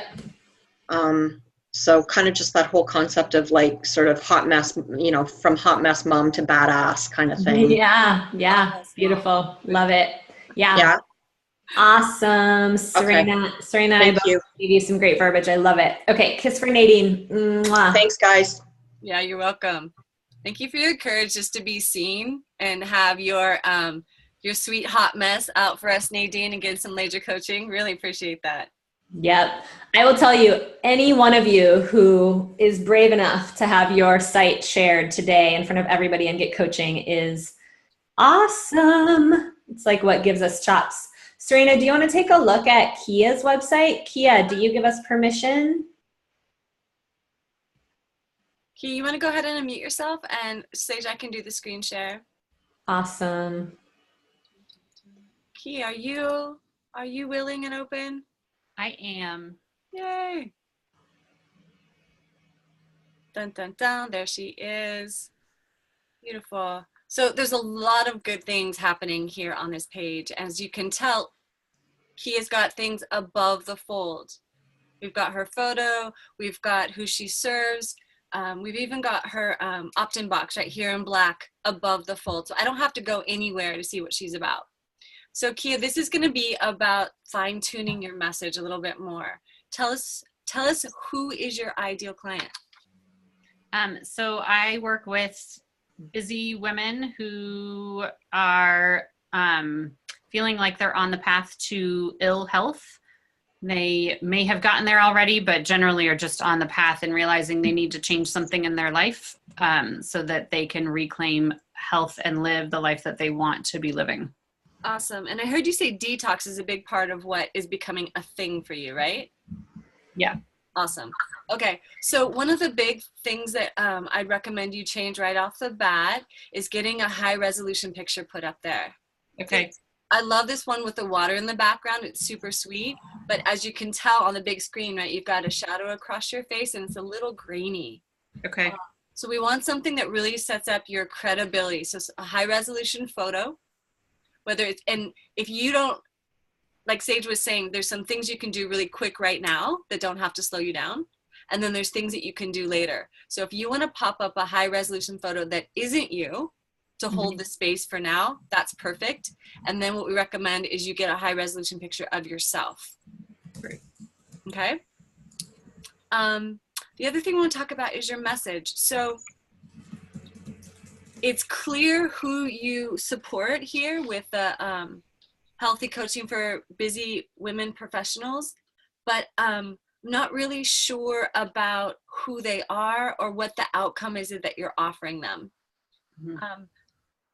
So kind of just that whole concept of like sort of hot mess, you know, from hot mess mom to badass kind of thing. Yeah. Beautiful. Love it. Yeah. Awesome. Serena, I both gave you some great verbiage. I love it. Okay. Kiss for Nadine. Mwah. Thanks, guys. Yeah, you're welcome. Thank you for your courage just to be seen and have your sweet hot mess out for us, Nadine, and get some laser coaching. Really appreciate that. Yep. I will tell you, any one of you who is brave enough to have your site shared today in front of everybody and get coaching is awesome. It's like what gives us chops. Serena, do you want to take a look at Kia's website? Kia, do you give us permission? Kia, you want to go ahead and unmute yourself, and Sage, I can do the screen share. Awesome. Kia, are you willing and open? I am. Yay. Dun, dun, dun. There she is. Beautiful. So there's a lot of good things happening here on this page. As you can tell, Kia's got things above the fold. We've got her photo. We've got who she serves. We've even got her opt-in box right here in black above the fold. So I don't have to go anywhere to see what she's about. So Kia, this is going to be about fine-tuning your message a little bit more. Tell us who is your ideal client? So I work with busy women who are feeling like they're on the path to ill health. They may have gotten there already, but generally are just on the path and realizing they need to change something in their life so that they can reclaim health and live the life that they want to be living. Awesome. And I heard you say detox is a big part of what is becoming a thing for you, right? Yeah. Awesome. Okay. So one of the big things that I'd recommend you change right off the bat is getting a high resolution picture put up there. Okay. I love this one with the water in the background. It's super sweet. But as you can tell on the big screen, right, you've got a shadow across your face and it's a little grainy. Okay. So we want something that really sets up your credibility. So a high resolution photo. Whether it's, and if you don't, like Sage was saying, there's some things you can do really quick right now that don't have to slow you down. And then there's things that you can do later. So if you want to pop up a high resolution photo that isn't you to hold the space for now, that's perfect. And then what we recommend is you get a high resolution picture of yourself. Great. Okay. The other thing we want to talk about is your message. So it's clear who you support here with the healthy coaching for busy women professionals, but not really sure about who they are or what the outcome is that you're offering them. Mm-hmm.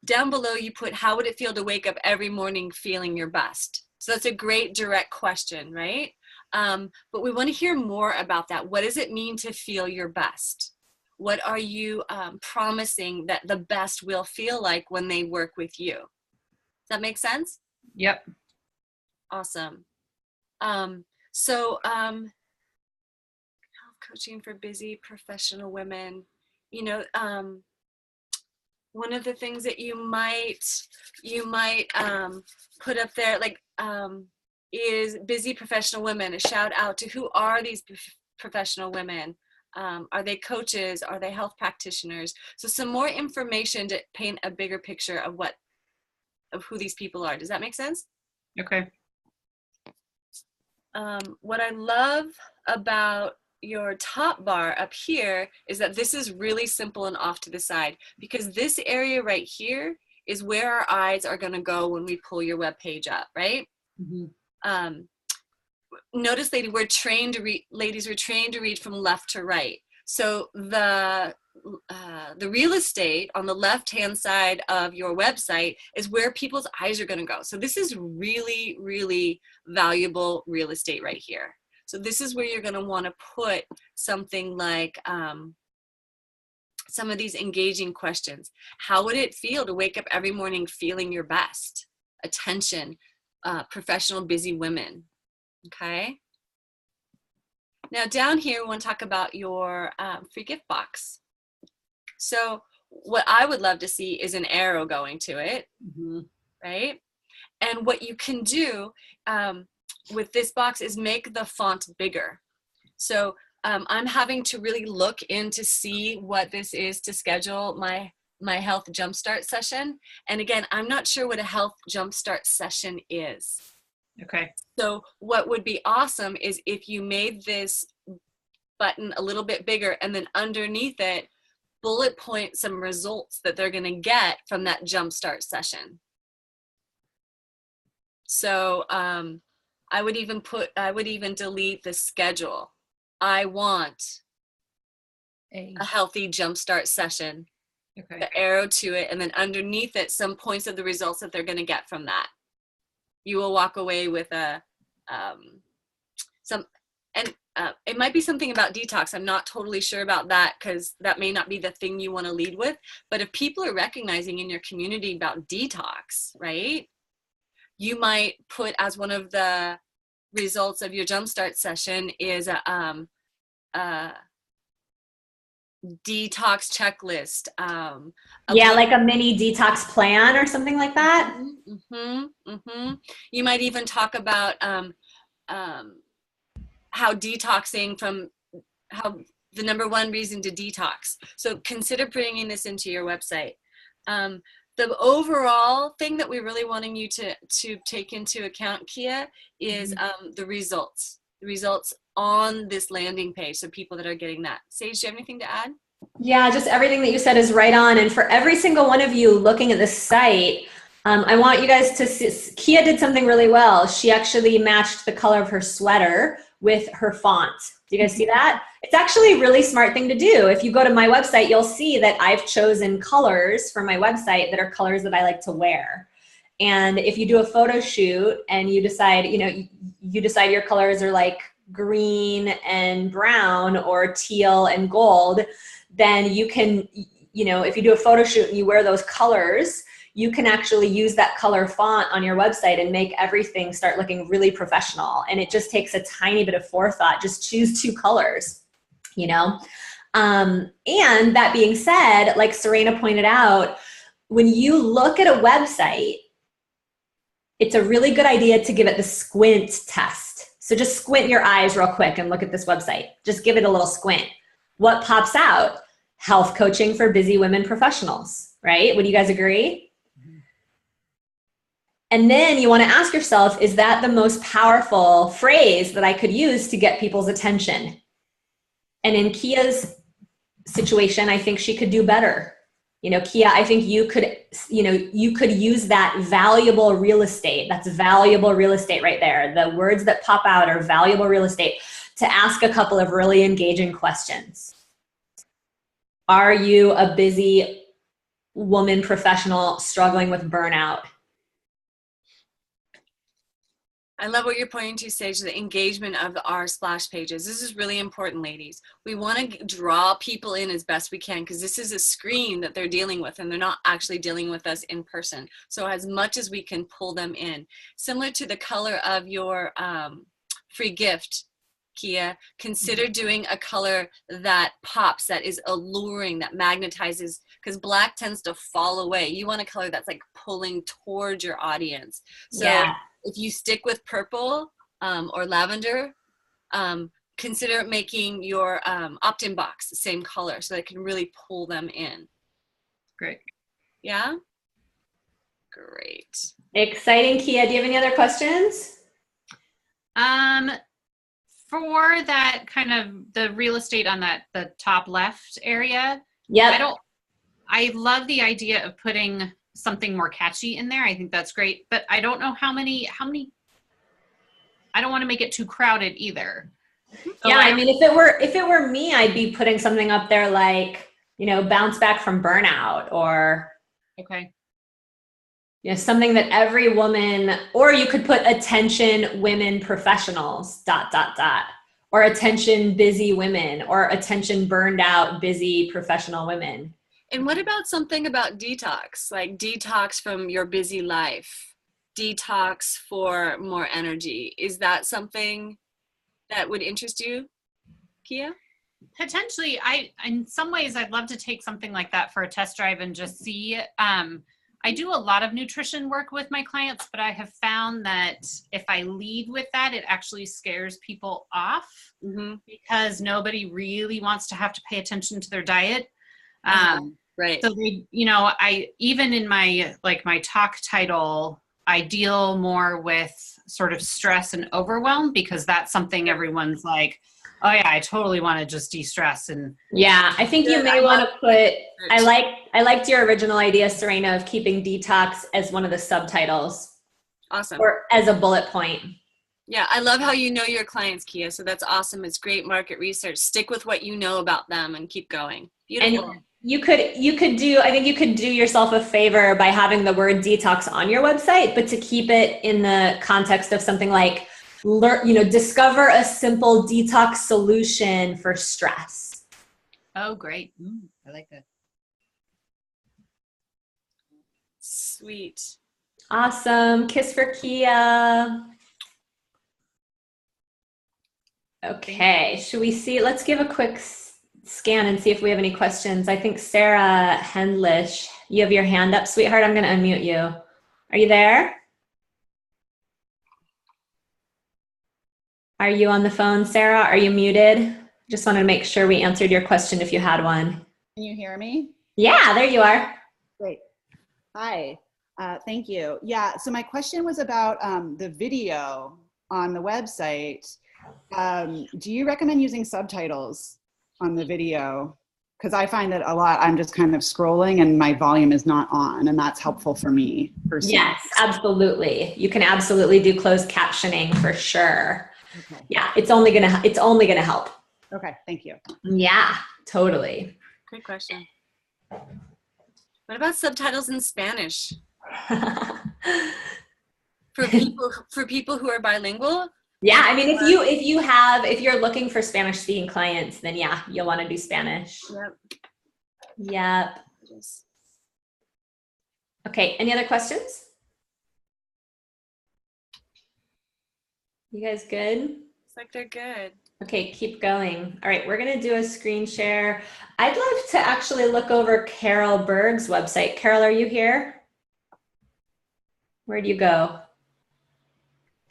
Down below you put, how would it feel to wake up every morning feeling your best? So that's a great direct question, right? But we want to hear more about that. What does it mean to feel your best? What are you promising that the best will feel like when they work with you? Does that make sense? Yep. Awesome. Coaching for busy professional women, you know, one of the things that you might put up there, like, is busy professional women. A shout out to who are these professional women? Are they coaches? Are they health practitioners? So some more information to paint a bigger picture of who these people are. Does that make sense? Okay. What I love about your top bar up here is that this is really simple and off to the side, because this area right here is where our eyes are going to go when we pull your web page up, right? Mm-hmm. Notice, ladies, we're trained to read from left to right. So the real estate on the left-hand side of your website is where people's eyes are going to go. So this is really, really valuable real estate right here. So this is where you're going to want to put something like some of these engaging questions. How would it feel to wake up every morning feeling your best? attention, professional busy women. Okay. Now down here, we want to talk about your free gift box. So what I would love to see is an arrow going to it, right? And what you can do with this box is make the font bigger. So I'm having to really look in to see what this is to schedule my health jumpstart session. And again, I'm not sure what a health jumpstart session is. Okay. So what would be awesome is if you made this button a little bit bigger and then underneath it, bullet point some results that they're going to get from that jumpstart session. So I would even delete the schedule. I want a healthy jumpstart session. Okay. The arrow to it, and then underneath it, some points of the results that they're going to get from that. You will walk away with it might be something about detox. I'm not totally sure about that because that may not be the thing you want to lead with. But if people are recognizing in your community about detox, right, you might put as one of the results of your jumpstart session is a detox checklist. Like a mini detox plan or something like that. You might even talk about how detoxing how the #1 reason to detox. So consider bringing this into your website. The overall thing that we're really wanting you to take into account, Kia, is the results on this landing page. So people that are getting that. Sage, do you have anything to add? Yeah, just everything that you said is right on. And for every single one of you looking at this site, I want you guys to see, Kia did something really well. She actually matched the color of her sweater with her font. Do you guys see that? It's actually a really smart thing to do. If you go to my website, you'll see that I've chosen colors for my website that are colors that I like to wear. And if you do a photo shoot and you decide, you decide your colors are like green and brown or teal and gold, then you can, if you do a photo shoot and you wear those colors, you can actually use that color font on your website and make everything start looking really professional. And it just takes a tiny bit of forethought. Just choose 2 colors, And that being said, like Serena pointed out, when you look at a website, it's a really good idea to give it the squint test. So just squint your eyes real quick and look at this website. Just give it a little squint. What pops out? Health coaching for busy women professionals, right? Would you guys agree? And then you want to ask yourself, is that the most powerful phrase that I could use to get people's attention? And in Kia's situation, I think she could do better. Kia, I think you could use that valuable real estate. That's valuable real estate right there. The words that pop out are valuable real estate to ask a couple of really engaging questions. Are you a busy woman professional struggling with burnout? I love what you're pointing to, Sage, the engagement of our splash pages. This is really important, ladies. We want to draw people in as best we can because this is a screen that they're dealing with and they're not actually dealing with us in person. So as much as we can pull them in. Similar to the color of your free gift, Kia, consider doing a color that pops, that is alluring, that magnetizes, because black tends to fall away. You want a color that's like pulling towards your audience. So yeah. If you stick with purple or lavender, consider making your opt-in box the same color so that it can really pull them in. Great. Yeah? Great. Exciting, Kia. Do you have any other questions? For that kind of the real estate on the top left area, yeah, I love the idea of putting something more catchy in there. I think that's great, but I don't know how many, I don't want to make it too crowded either. So yeah, I mean, if it were me, I'd be putting something up there like, bounce back from burnout or okay. Something that every woman, or you could put attention women professionals, ... or attention busy women, or attention burned out busy professional women. And what about something about detox, like detox from your busy life? detox for more energy. Is that something that would interest you, Kia? Potentially. In some ways, I'd love to take something like that for a test drive and just see. I do a lot of nutrition work with my clients, but I have found that if I lead with that, it actually scares people off because nobody really wants to have to pay attention to their diet. Right. So they, I, even in my talk title, I deal more with sort of stress and overwhelm because that's something everyone's like, oh yeah, I totally want to just de-stress. And yeah, I think you may want to put, I liked your original idea, Serena, of keeping detox as one of the subtitles. Awesome. Or as a bullet point. Yeah, I love how you know your clients, Kia. So that's awesome. It's great market research. Stick with what you know about them and keep going. Beautiful. And you could do yourself a favor by having the word detox on your website, but to keep it in the context of something like, discover a simple detox solution for stress. Oh, great. I like that. Sweet. Awesome. Kiss for Kia. Okay. Should we see? Let's give a quick scan and see if we have any questions. I think Sarah Hendlish, you have your hand up, sweetheart. I'm going to unmute you. Are you there? Are you on the phone, Sarah? Are you muted? Just wanted to make sure we answered your question if you had one. Can you hear me? Yeah, there you are. Great. Hi. Thank you. Yeah, so my question was about the video on the website. Do you recommend using subtitles on the video? Because I find that a lot, I'm just kind of scrolling and my volume is not on, and that's helpful for me personally. Yes, absolutely. You can absolutely do closed captioning for sure. Okay. Yeah, it's only gonna help. Okay, thank you. Yeah, totally. Great question. What about subtitles in Spanish? For people who are bilingual? Yeah, I mean, if you're looking for Spanish speaking clients, then yeah, you'll want to do Spanish. Yep. Okay, any other questions? You guys good? It's like they're good. Okay, keep going. All right, we're gonna do a screen share. I'd love to actually look over Carol Berg's website. Carol, are you here? Where'd you go?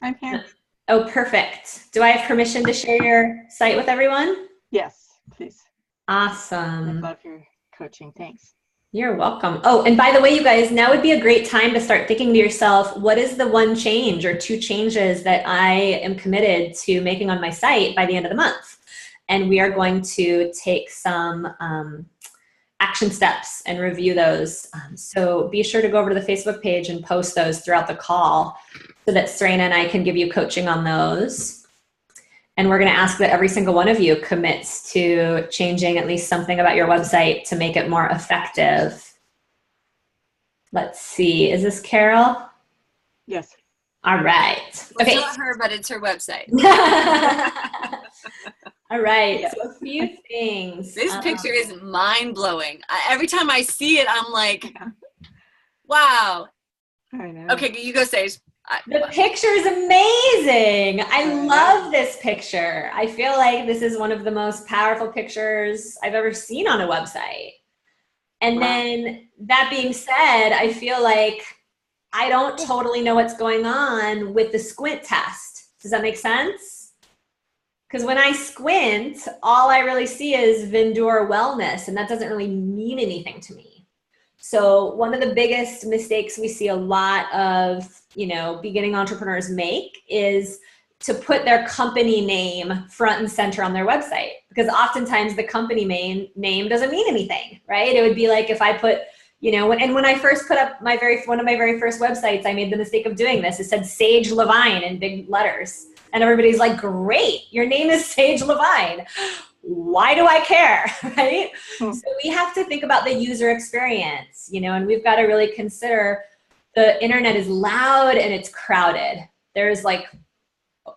I'm here. Oh, perfect. Do I have permission to share your site with everyone? Yes, please. Awesome. I love your coaching. Thanks. You're welcome. Oh, and by the way, you guys, now would be a great time to start thinking to yourself, what is the one change or two changes that I am committed to making on my site by the end of the month? And we are going to take some action steps and review those. So be sure to go over to the Facebook page and post those throughout the call so that Serena and I can give you coaching on those. And we're going to ask that every single one of you commits to changing at least something about your website to make it more effective. Let's see. Is this Carol? Yes. All right. Okay. It's not her, but it's her website. All right. Yes. So a few things. This picture is mind-blowing. Every time I see it, I'm like, wow. I know. Okay, you go, Sage. The picture is amazing. I love this picture. I feel like this is one of the most powerful pictures I've ever seen on a website. And then that being said, I feel like I don't totally know what's going on with the squint test. Does that make sense? Because when I squint, all I really see is Vendor Wellness, and that doesn't really mean anything to me. So one of the biggest mistakes we see a lot of, beginning entrepreneurs make is to put their company name front and center on their website, because oftentimes the company name doesn't mean anything, right? It would be like if I put, when I first put up one of my very first websites, I made the mistake of doing this. It said Sage Levine in big letters. And everybody's like, great, your name is Sage Levine. Why do I care, right? So we have to think about the user experience, and we've got to really consider the internet is loud and it's crowded. There's like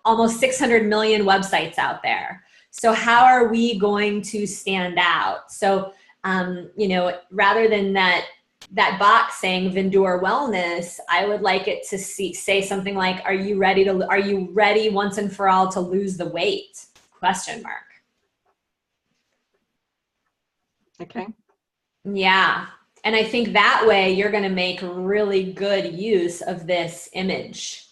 almost 600 million websites out there. So how are we going to stand out? So, rather than that that box saying Vendor Wellness, I would like it to say something like, are you ready once and for all to lose the weight? ? Okay. Yeah. And I think that way you're going to make really good use of this image.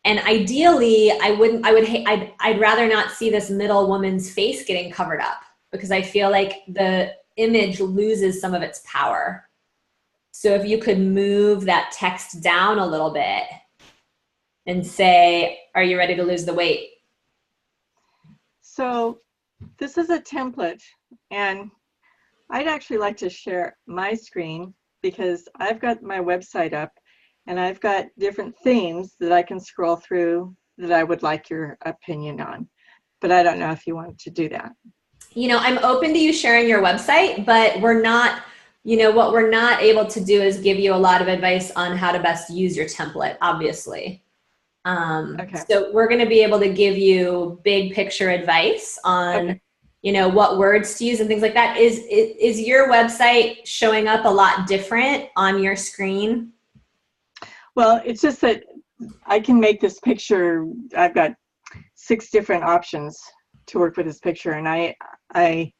And ideally, I'd rather not see this middle woman's face getting covered up, because I feel like the image loses some of its power. So if you could move that text down a little bit and say, are you ready to lose the weight? So this is a template, and I'd actually like to share my screen because I've got my website up and I've got different themes that I can scroll through that I would like your opinion on. But I don't know if you want to do that. You know, I'm open to you sharing your website, but we're not, you know, what we're not able to do is give you a lot of advice on how to best use your template, obviously. Okay. So we're going to be able to give you big picture advice on, okay. you know, what words to use and things like that. Is your website showing up a lot different on your screen? Well, it's just that I can make this picture. I've got 6 different options to work with this picture, and I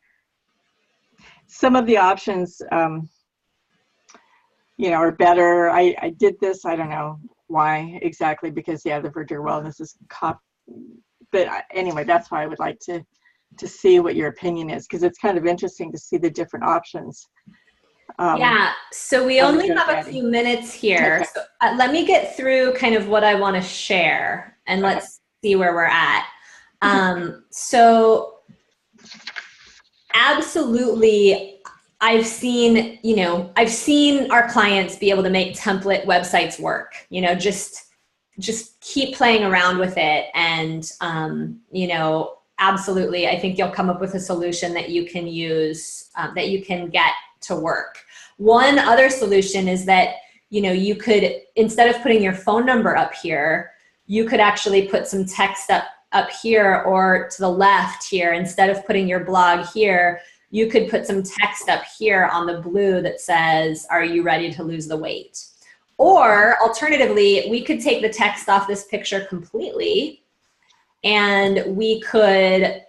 some of the options, you know, are better. I did this. I don't know why exactly, because yeah, the Verdure Wellness is but anyway, that's why I would like to see what your opinion is, because it's kind of interesting to see the different options. Yeah, so we only have a few minutes here. Okay. So, let me get through kind of what I want to share, and let's see where we're at. So absolutely, I've seen our clients be able to make template websites work, you know, just keep playing around with it. And, you know, absolutely, I think you'll come up with a solution that you can use, that you can get to work. One other solution is that, you know, you could, instead of putting your phone number up here, you could actually put some text up here, or to the left here. Instead of putting your blog here, you could put some text up here on the blue that says, are you ready to lose the weight? Or alternatively, we could take the text off this picture completely, and we could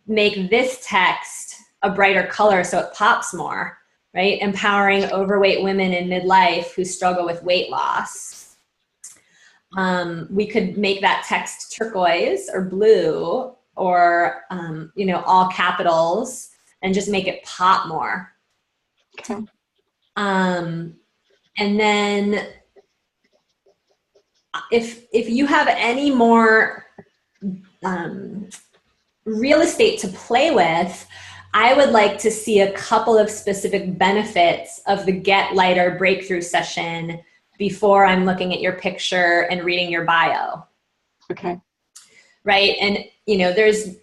make this text a brighter color so it pops more, right? Empowering overweight women in midlife who struggle with weight loss. We could make that text turquoise or blue, or you know, all capitals, and just make it pop more. Okay. And then if you have any more real estate to play with, I would like to see a couple of specific benefits of the Get Lighter breakthrough session before I'm looking at your picture and reading your bio. Okay. Right. And, you know, there's,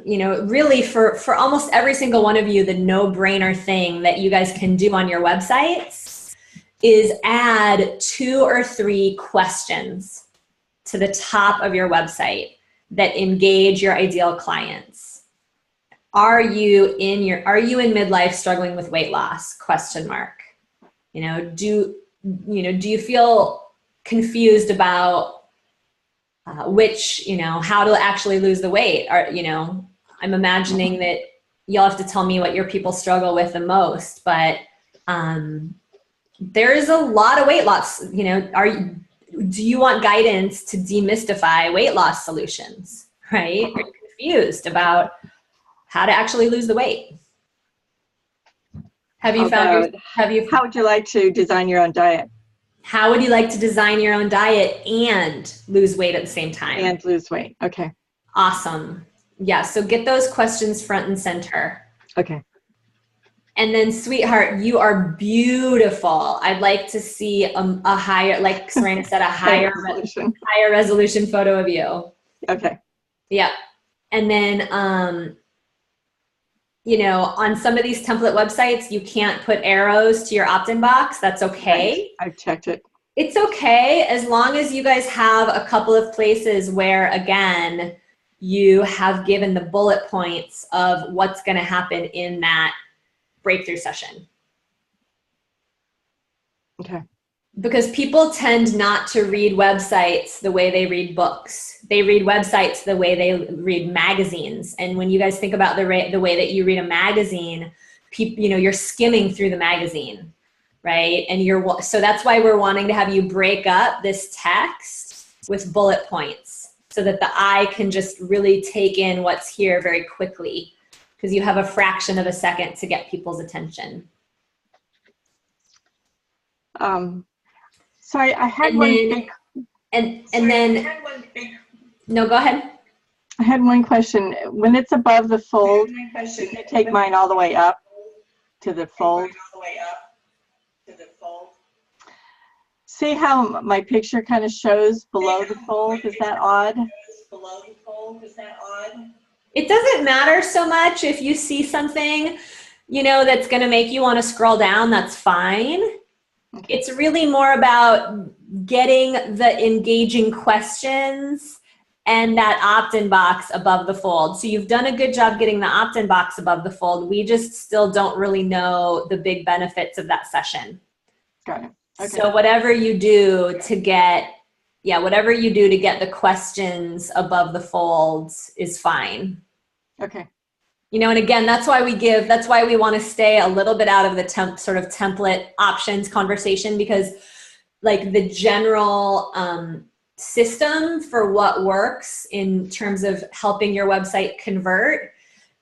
you know, really for almost every single one of you, the no-brainer thing that you guys can do on your websites is add 2 or 3 questions to the top of your website that engage your ideal clients. Are you in midlife struggling with weight loss? ? You know, do you feel confused about which, you know, how to actually lose the weight? Or, you know, I'm imagining that you'll have to tell me what your people struggle with the most, but there is a lot of weight loss, you know, do you want guidance to demystify weight loss solutions, right? Are you confused about how to actually lose the weight? How would you like to design your own diet? How would you like to design your own diet and lose weight at the same time? And lose weight. Okay. Awesome. Yeah. So get those questions front and center. Okay. And then, sweetheart, you are beautiful. I'd like to see a higher, like Serena said, a higher resolution photo of you. Okay. Yeah. And then, you know, on some of these template websites, you can't put arrows to your opt-in box. That's okay. I've checked it. It's okay, as long as you guys have a couple of places where, again, you have given the bullet points of what's going to happen in that breakthrough session. Okay. Because people tend not to read websites the way they read books. They read websites the way they read magazines. And when you guys think about the way that you read a magazine, you're skimming through the magazine, right? And so that's why we're wanting to have you break up this text with bullet points so that the eye can just really take in what's here very quickly, because you have a fraction of a second to get people's attention. So I had No, go ahead. I had one question. When it's above the fold, you take mine all the way up to the fold. See how my picture kind of shows below the fold? Is that odd? It doesn't matter so much if you see something, that's going to make you want to scroll down, that's fine. Okay. It's really more about getting the engaging questions and that opt-in box above the fold. So you've done a good job getting the opt-in box above the fold. We just still don't really know the big benefits of that session. Got it. Okay. So whatever you do to get the questions above the folds is fine. Okay. And again, that's why we want to stay a little bit out of the template options conversation, because like the general system for what works in terms of helping your website convert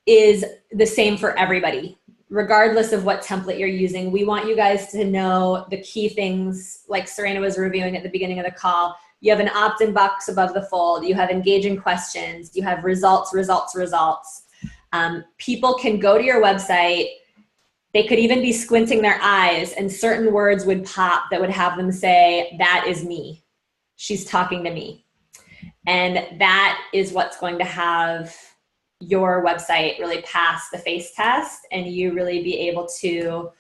is the same for everybody, regardless of what template you're using. We want you guys to know the key things, like Serena was reviewing at the beginning of the call. You have an opt-in box above the fold. You have engaging questions. You have results. People can go to your website. They could even be squinting their eyes, and certain words would pop that would have them say, "That is me. She's talking to me." And that is what's going to have your website really pass the face test, and you really be able to,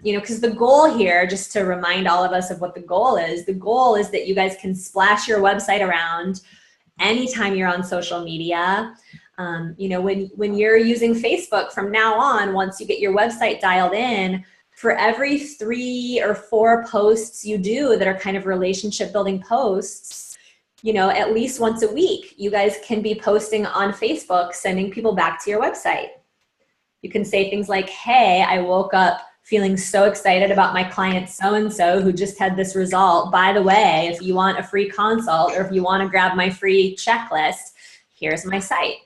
because the goal here, just to remind all of us of what the goal is that you guys can splash your website around anytime you're on social media. When you're using Facebook from now on, once you get your website dialed in, for every 3 or 4 posts you do that are kind of relationship building posts, at least once a week, you guys can be posting on Facebook, sending people back to your website. You can say things like, "Hey, I woke up feeling so excited about my client so-and-so who just had this result. By the way, if you want a free consult or if you want to grab my free checklist, here's my site."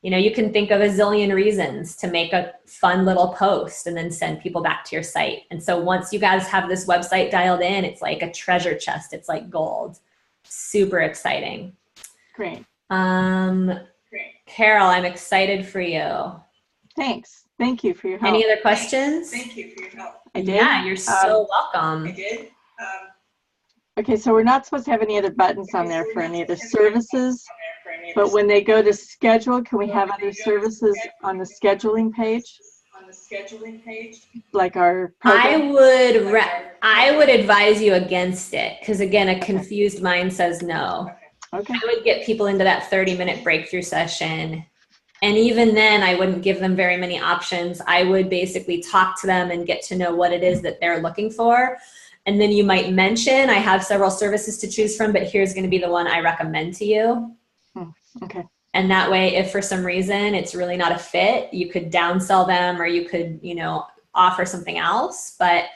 You can think of a zillion reasons to make a fun little post and then send people back to your site. And so once you guys have this website dialed in, it's like a treasure chest. It's like gold. Super exciting. Great. Carol, I'm excited for you. Thanks. Thank you for your help. Any other questions? Thank you for your help. I did. Yeah, you're so welcome. I did. Okay, so we're not supposed to have any other buttons on there for any other services, but when they go to schedule, can we have other services on the scheduling page? Like our program? I would advise you against it, because again, a confused mind says no. Okay. I would get people into that 30-minute breakthrough session. And even then, I wouldn't give them very many options. I would basically talk to them and get to know what it is that they're looking for. And then you might mention, I have several services to choose from, but here's going to be the one I recommend to you. Okay. And that way, if for some reason it's really not a fit, you could downsell them, or you could, offer something else. But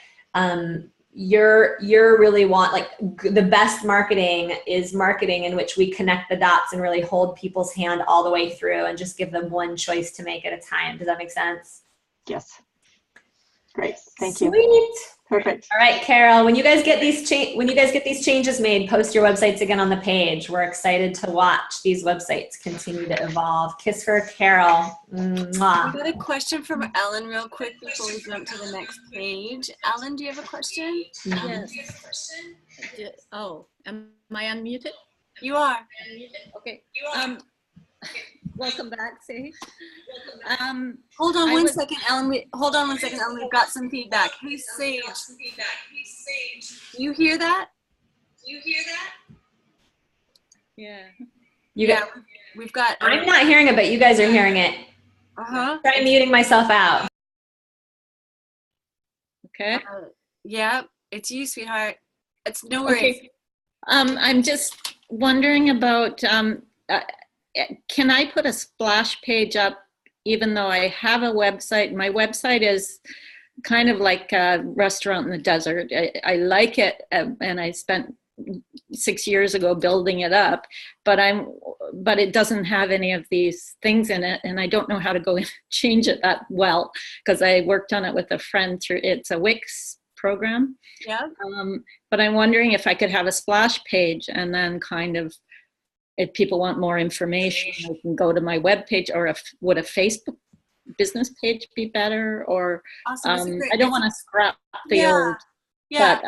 you're really the best marketing is marketing in which we connect the dots and really hold people's hand all the way through and just give them one choice to make at a time. Does that make sense? Yes. Great. Thank you. Sweet. Perfect. All right, Carol, when you guys get these changes made, post your websites again on the page. We're excited to watch these websites continue to evolve. Kiss for Carol. Mwah. We got a question from Ellen real quick before we jump to the next page. Ellen, do you have a question? Yes. Oh, am I unmuted? You are. Okay. Welcome back, Sage. Hold on one second, Ellen. We've got some feedback. Hey, Sage. You hear that? Yeah. We've got. I'm not hearing it, but you guys are hearing it. Uh-huh. Try muting myself out. Okay. Yeah, it's you, sweetheart. It's no worries. Okay. I'm just wondering about, can I put a splash page up even though I have a website? My website is kind of like a restaurant in the desert. I like it, and I spent 6 years ago building it up, but it doesn't have any of these things in it, and I don't know how to go and change it that well, because I worked on it with a friend through, it's a Wix program. Yeah. But I'm wondering if I could have a splash page, and then kind of, if people want more information, they can go to my webpage, or would a Facebook business page be better? Or Awesome. I don't want to scrap the old, but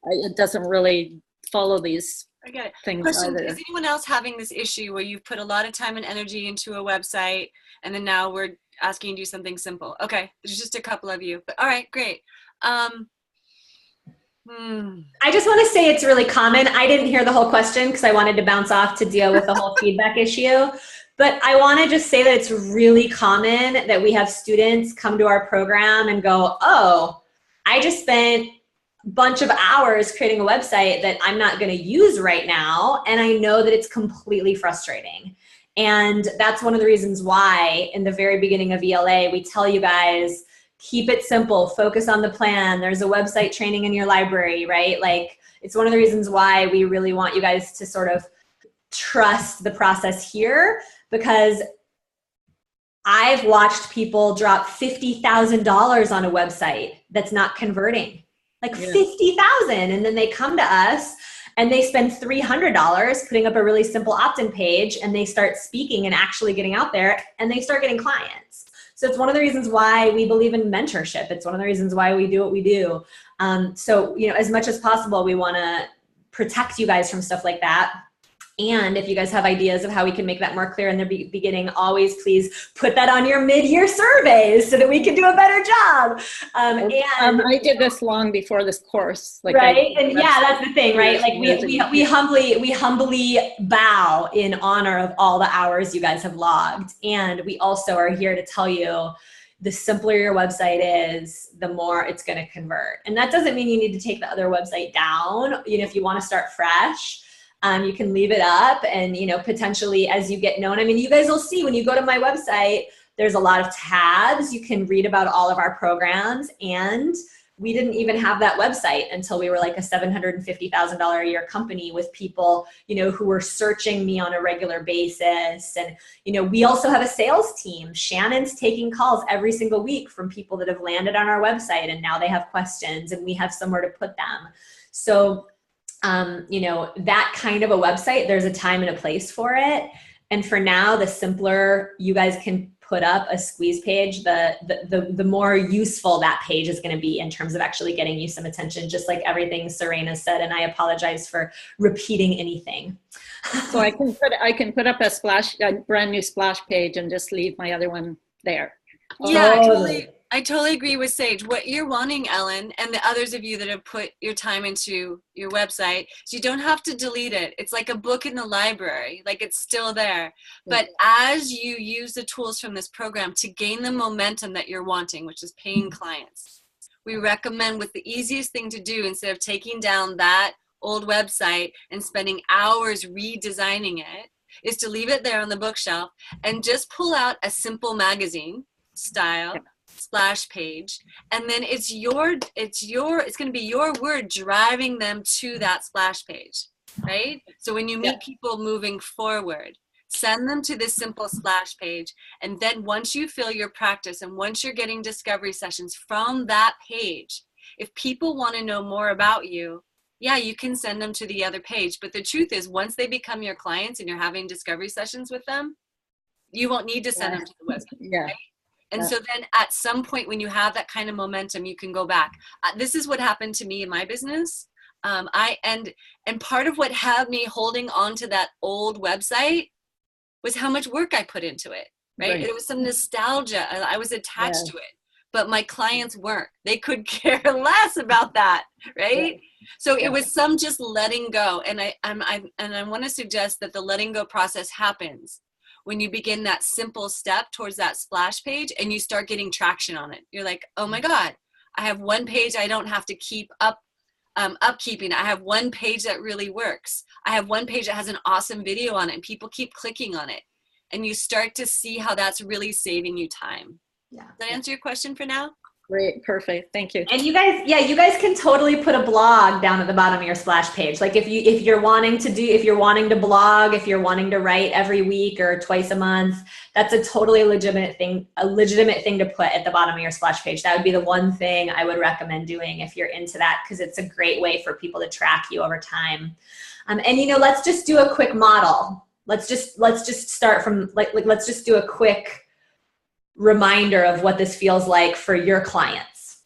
it doesn't really follow these I get it. things Question, either. is anyone else having this issue where you've put a lot of time and energy into a website and then now we're asking you to do something simple? Okay, there's just a couple of you, but all right, great. I just want to say it's really common. I didn't hear the whole question because I wanted to bounce off to deal with the whole feedback issue. But I want to just say that it's really common that we have students come to our program and go, oh, I just spent a bunch of hours creating a website that I'm not going to use right now. And I know that it's completely frustrating. And that's one of the reasons why in the very beginning of ELA, we tell you guys, keep it simple, focus on the plan. There's a website training in your library, right? Like, it's one of the reasons why we really want you guys to sort of trust the process here, because I've watched people drop $50,000 on a website that's not converting, like $50,000. And then they come to us and they spend $300 putting up a really simple opt-in page, and they start speaking and actually getting out there, and they start getting clients. So it's one of the reasons why we believe in mentorship. It's one of the reasons why we do what we do. So, you know, as much as possible, we want to protect you guys from stuff like that. And if you guys have ideas of how we can make that more clear in the beginning, always please put that on your mid-year surveys so that we can do a better job. I did this long before this course. Like, right? And yeah, that's the thing, right? Like we humbly bow in honor of all the hours you guys have logged. And we also are here to tell you, the simpler your website is, the more it's going to convert. And that doesn't mean you need to take the other website down. You know, if you want to start fresh, you can leave it up, and, you know, potentially as you get known, I mean, you guys will see when you go to my website, there's a lot of tabs. You can read about all of our programs, and we didn't even have that website until we were like a $750,000 a year company with people, you know, who were searching me on a regular basis. And, you know, we also have a sales team. Shannon's taking calls every single week from people that have landed on our website, and now they have questions, and we have somewhere to put them. So, you know, that kind of a website, there's a time and a place for it. And for now, the simpler you guys can put up a squeeze page, the more useful that page is going to be in terms of actually getting you some attention, just like everything Serena said. And I apologize for repeating anything. So I can put up a brand new splash page and just leave my other one there. Yeah, I totally agree with Sage. What you're wanting, Ellen, and the others of you that have put your time into your website, so you don't have to delete it. It's like a book in the library, like it's still there. But as you use the tools from this program to gain the momentum that you're wanting, which is paying clients, we recommend with the easiest thing to do, instead of taking down that old website and spending hours redesigning it, is to leave it there on the bookshelf and just pull out a simple magazine style splash page, and then it's going to be your word driving them to that splash page, right? So when you meet people moving forward, send them to this simple splash page, and then once you fill your practice and once you're getting discovery sessions from that page, if people want to know more about you, yeah, you can send them to the other page. But the truth is, once they become your clients and you're having discovery sessions with them, you won't need to send them to the website. Right? And so then at some point when you have that kind of momentum, you can go back. This is what happened to me in my business. And part of what had me holding on to that old website was how much work I put into it, right? It was some nostalgia. I was attached to it, but my clients weren't. They could care less about that, right? So it was some just letting go. And I want to suggest that the letting go process happens when you begin that simple step towards that splash page and you start getting traction on it. You're like, oh my God, I have one page I don't have to keep upkeeping. I have one page that really works. I have one page that has an awesome video on it and people keep clicking on it. And you start to see how that's really saving you time. Yeah. Does that answer your question for now? Great, perfect, thank you. And you guys can totally put a blog down at the bottom of your splash page. Like if you're wanting to blog, if you're wanting to write every week or twice a month, that's a totally legitimate thing to put at the bottom of your splash page. That would be the one thing I would recommend doing if you're into that, because it's a great way for people to track you over time. And let's just do a quick model. Let's just start from let's just do a quick reminder of what this feels like for your clients.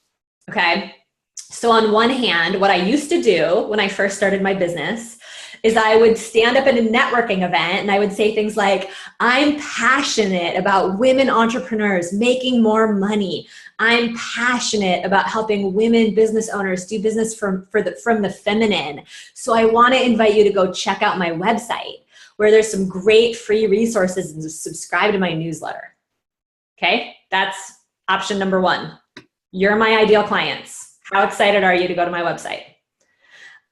Okay. So on one hand, what I used to do when I first started my business is I would stand up at a networking event and I would say things like, I'm passionate about women entrepreneurs making more money. I'm passionate about helping women business owners do business from the feminine. So I want to invite you to go check out my website where there's some great free resources and subscribe to my newsletter. Okay, that's option number one. You're my ideal clients. How excited are you to go to my website?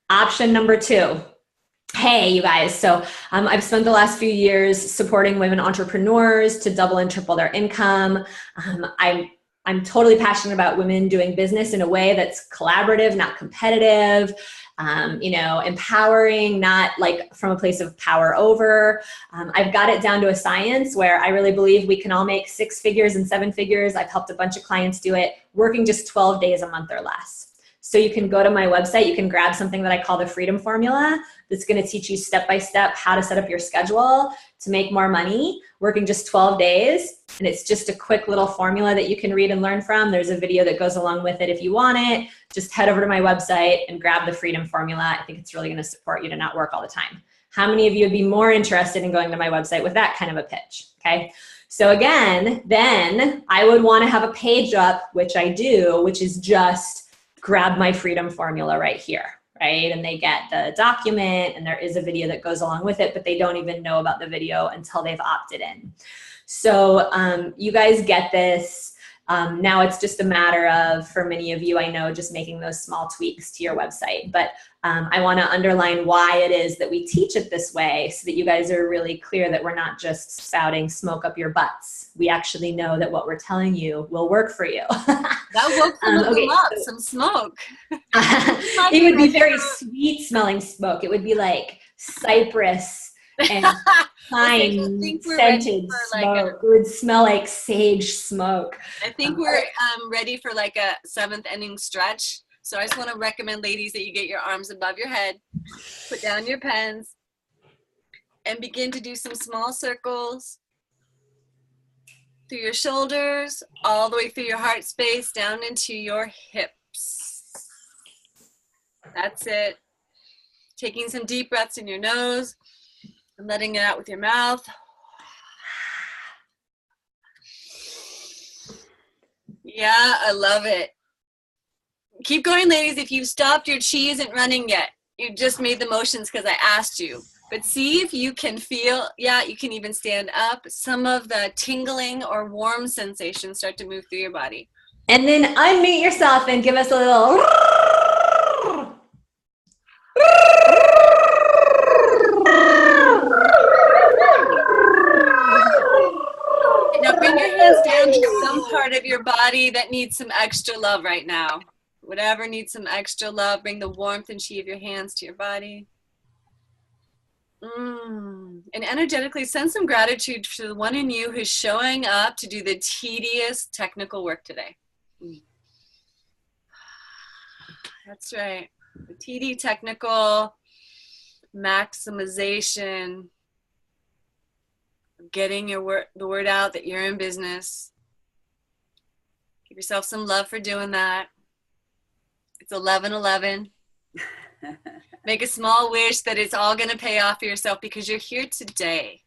Option number two. Hey, you guys. So I've spent the last few years supporting women entrepreneurs to double and triple their income. I'm totally passionate about women doing business in a way that's collaborative, not competitive. Empowering, not like from a place of power over. I've got it down to a science where I really believe we can all make 6 figures and 7 figures. I've helped a bunch of clients do it working just 12 days a month or less. So you can go to my website, you can grab something that I call the Freedom Formula that's going to teach you step-by-step how to set up your schedule to make more money working just 12 days. And it's just a quick little formula that you can read and learn from. There's a video that goes along with it if you want it. Just head over to my website and grab the Freedom Formula. I think it's really going to support you to not work all the time. How many of you would be more interested in going to my website with that kind of a pitch? Okay. So again, then I would want to have a page up, which I do, which is just grab my Freedom Formula right here, right? And they get the document and there is a video that goes along with it, but they don't even know about the video until they've opted in. So you guys get this. Now it's just a matter of, for many of you, I know, just making those small tweaks to your website. But I want to underline why it is that we teach it this way so that you guys are really clear that we're not just spouting smoke up your butts. We actually know that what we're telling you will work for you. That woke some of them up, some smoke. It would be very sweet smelling smoke. It would be like cypress and pine scented smoke. It would smell like sage smoke. I think we're ready for like a 7th inning stretch. So I just want to recommend, ladies, that you get your arms above your head, put down your pens, and begin to do some small circles through your shoulders, all the way through your heart space, down into your hips. That's it. Taking some deep breaths in your nose and letting it out with your mouth. Yeah, I love it. Keep going, ladies. If you've stopped, your chi isn't running yet. You just made the motions because I asked you. But see if you can feel, you can even stand up. Some of the tingling or warm sensations start to move through your body. And then unmute yourself and give us a little. Now bring your hands down to some part of your body that needs some extra love right now. Whatever needs some extra love, bring the warmth and chi of your hands to your body. And energetically send some gratitude to the one in you who's showing up to do the tedious technical work today. That's right. The TD technical maximization, getting the word out that you're in business. Give yourself some love for doing that. It's 11/11. Make a small wish that it's all going to pay off for yourself because you're here today.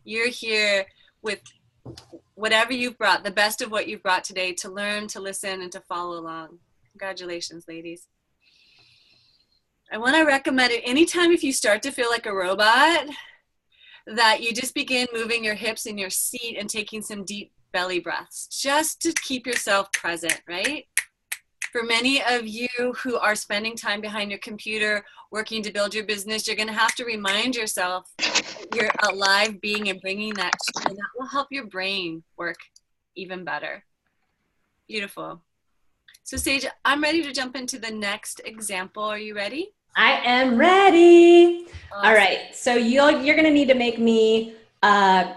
You're here with whatever you've brought, the best of what you've brought today, to learn, to listen, and to follow along. Congratulations, ladies. I want to recommend it anytime if you start to feel like a robot, that you just begin moving your hips in your seat and taking some deep belly breaths just to keep yourself present, right? For many of you who are spending time behind your computer working to build your business, you're going to have to remind yourself that you're a live being and bringing that to you, and that will help your brain work even better. Beautiful. So Sage, I'm ready to jump into the next example. Are you ready? I am ready. Awesome. All right. So you're going to need to make me a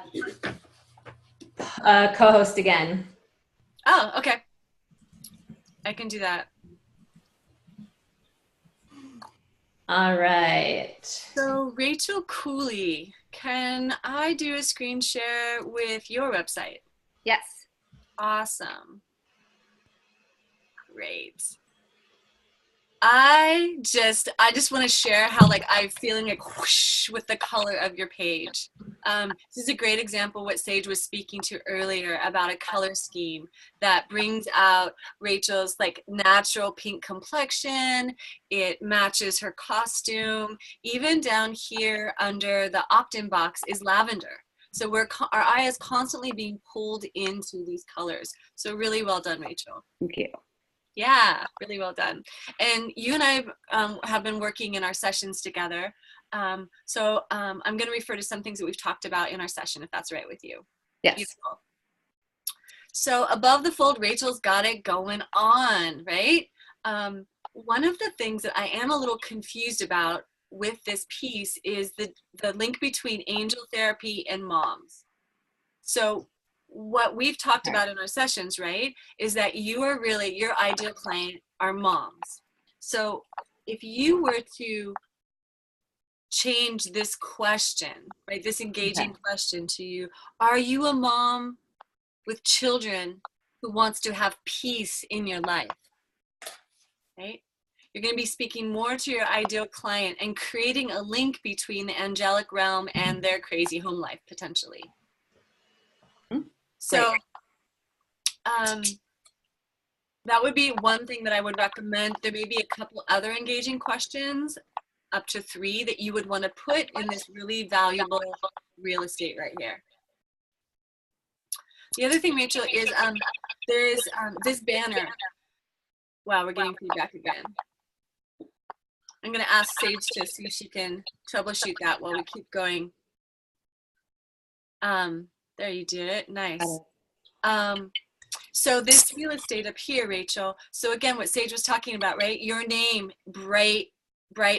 co-host again. Oh, okay. I can do that. All right. So Rachel Cooley, can I do a screen share with your website? Yes. Awesome. Great. I just want to share how like I'm feeling like whoosh with the color of your page. This is a great example of what Sage was speaking to earlier about a color scheme that brings out Rachel's like natural pink complexion. It matches her costume. Even down here under the opt-in box is lavender. So our eye is constantly being pulled into these colors. So really well done, Rachel. Thank you. Yeah, really well done. And you and I have been working in our sessions together. So I'm going to refer to some things that we've talked about in our session, if that's right with you. Yes. Beautiful. So above the fold, Rachel's got it going on, right? One of the things that I am a little confused about with this piece is the link between angel therapy and moms. So what we've talked about in our sessions, right, is that you are really, your ideal client are moms. So if you were to change this question, right, this engaging question to you, are you a mom with children who wants to have peace in your life, right? You're going to be speaking more to your ideal client and creating a link between the angelic realm and their crazy home life, potentially. So that would be one thing that I would recommend. There may be a couple other engaging questions, up to 3, that you would want to put in this really valuable real estate right here. The other thing, Rachel, is there's this banner. Wow, we're getting feedback again. I'm going to ask Sage to see if she can troubleshoot that while we keep going. There, you did it. Nice. So this real estate up here, Rachel, so again, what Sage was talking about, right? Your name, bright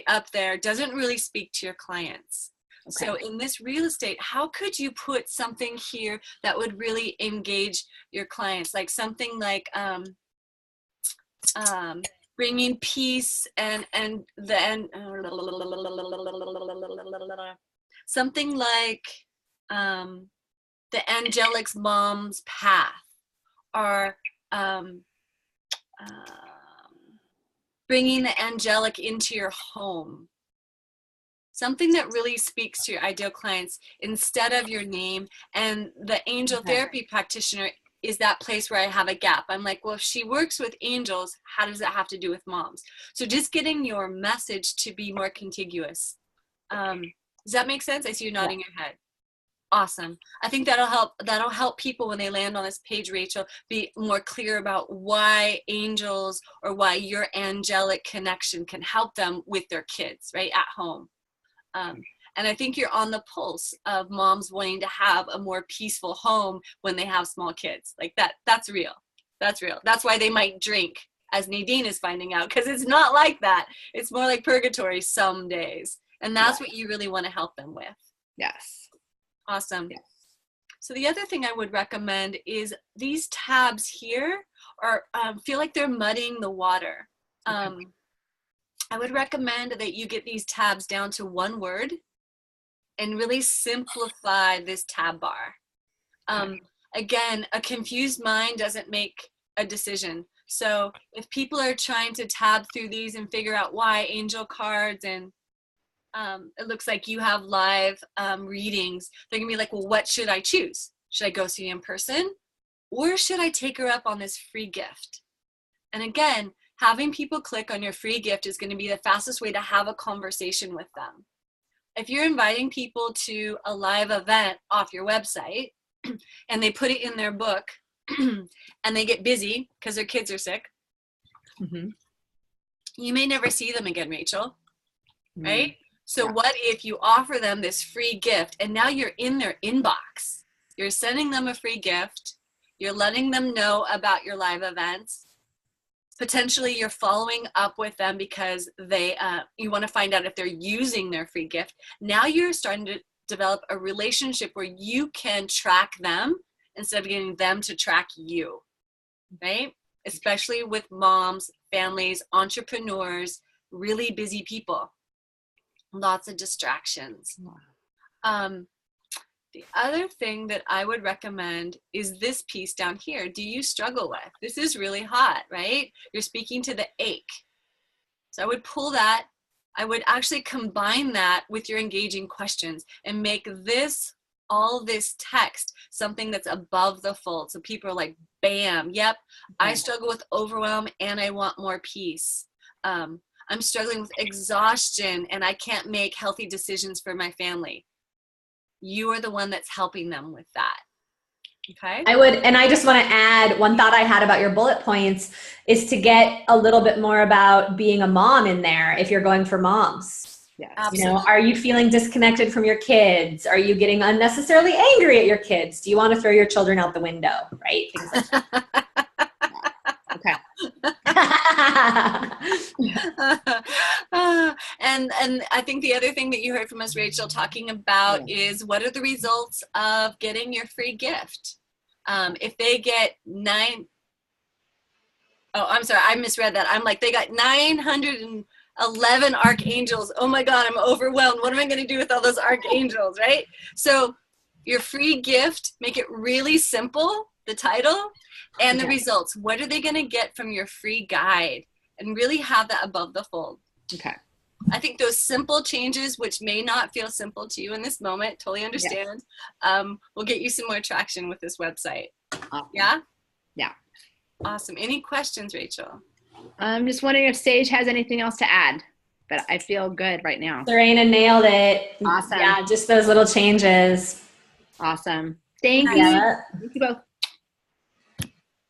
up there, doesn't really speak to your clients. Okay. So in this real estate, how could you put something here that would really engage your clients? Like something like bringing peace and something like the angelic's mom's path, or bringing the angelic into your home. Something that really speaks to your ideal clients instead of your name. And the angel therapy practitioner is that place where I have a gap. I'm like, well, if she works with angels, how does that have to do with moms? So just getting your message to be more contiguous. Does that make sense? I see you nodding your head. Awesome. I think that'll help people when they land on this page, Rachel, be more clear about why angels or why your angelic connection can help them with their kids, right, at home. And I think you're on the pulse of moms wanting to have a more peaceful home when they have small kids. Like that's real. That's real. That's why they might drink, as Nadine is finding out, because it's not like that. It's more like purgatory some days. And that's what you really want to help them with. Yes. Awesome. Yes. So the other thing I would recommend is these tabs here are feel like they're muddying the water. I would recommend that you get these tabs down to one word and really simplify this tab bar. Again, a confused mind doesn't make a decision. So if people are trying to tab through these and figure out why angel cards and it looks like you have live readings, they're gonna be like, well, what should I choose? Should I go see in person, or should I take her up on this free gift? And again, having people click on your free gift is going to be the fastest way to have a conversation with them. If you're inviting people to a live event off your website and they put it in their book and they get busy because their kids are sick, Mm-hmm. You may never see them again, Rachel, right? So what if you offer them this free gift and now you're in their inbox? You're sending them a free gift. You're letting them know about your live events. Potentially you're following up with them because you want to find out if they're using their free gift. Now you're starting to develop a relationship where you can track them instead of getting them to track you, right? Especially with moms, families, entrepreneurs, really busy people. Lots of distractions. The other thing that I would recommend is this piece down here. Do you struggle with? This is really hot, right? You're speaking to the ache. So I would pull that. I would actually combine that with your engaging questions and make all this text something that's above the fold. So people are like, bam, yep, I struggle with overwhelm and I want more peace. I'm struggling with exhaustion and I can't make healthy decisions for my family. You are the one that's helping them with that. Okay. I just want to add one thought I had about your bullet points is to get a little bit more about being a mom in there if you're going for moms. Yes. You know, are you feeling disconnected from your kids? Are you getting unnecessarily angry at your kids? Do you want to throw your children out the window? Right? Things like that. Okay. And I think the other thing that you heard from us, Rachel, talking about is what are the results of getting your free gift? If they get I'm sorry, I misread that. I'm like, they got 911 archangels. Oh my God, I'm overwhelmed. What am I going to do with all those archangels, right? So your free gift, make it really simple, the title, and the results. What are they going to get from your free guide? And really have that above the fold. Okay. I think those simple changes, which may not feel simple to you in this moment, totally understand, will get you some more traction with this website. Awesome. Yeah? Yeah. Awesome. Any questions, Rachel? I'm just wondering if Sage has anything else to add, but I feel good right now. Serena nailed it. Awesome. Yeah, just those little changes. Awesome. Thank you. Thank you both.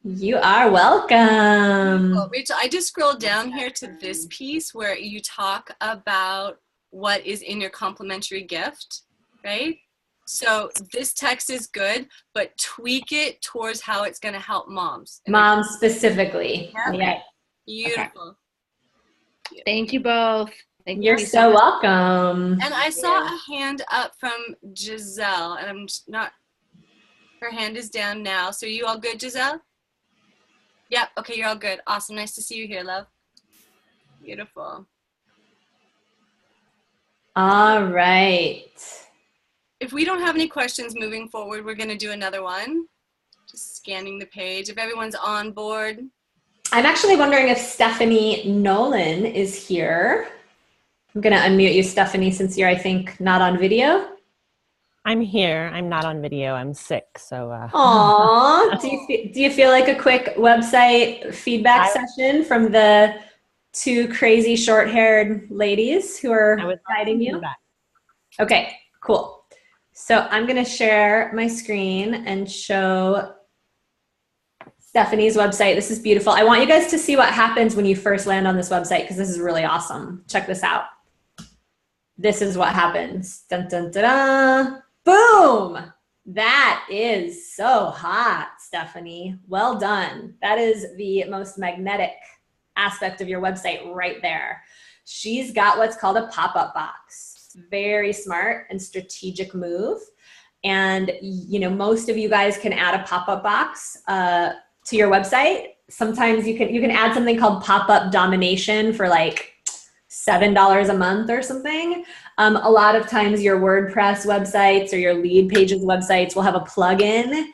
You are welcome. Well, Rachel, I just scrolled down here to this piece where you talk about what is in your complimentary gift, right? So this text is good, but tweak it towards how it's going to help moms. Moms specifically. Yeah. Beautiful. Okay. Thank you both. You're so welcome. And I saw a hand up from Giselle, and I'm not, her hand is down now. So are you all good, Giselle? Yep. Okay, you're all good. Awesome. Nice to see you here, love. Beautiful. All right. If we don't have any questions moving forward, we're going to do another one. Just scanning the page. If everyone's on board. I'm actually wondering if Stephanie Nolan is here. I'm going to unmute you, Stephanie, since you're, I think, not on video. I'm here. I'm not on video. I'm sick, so. Aww. Do you feel like a quick website feedback session from the two crazy short-haired ladies who are guiding you? Okay, cool. So I'm going to share my screen and show Stephanie's website. This is beautiful. I want you guys to see what happens when you first land on this website because this is really awesome. Check this out. This is what happens. Dun, dun, dun, dun. Boom! That is so hot, Stephanie. Well done. That is the most magnetic aspect of your website right there. She's got what's called a pop-up box. Very smart and strategic move. And you know, most of you guys can add a pop-up box to your website. Sometimes you can add something called pop-up domination for like $7 a month or something. A lot of times your WordPress websites or your lead pages websites will have a plugin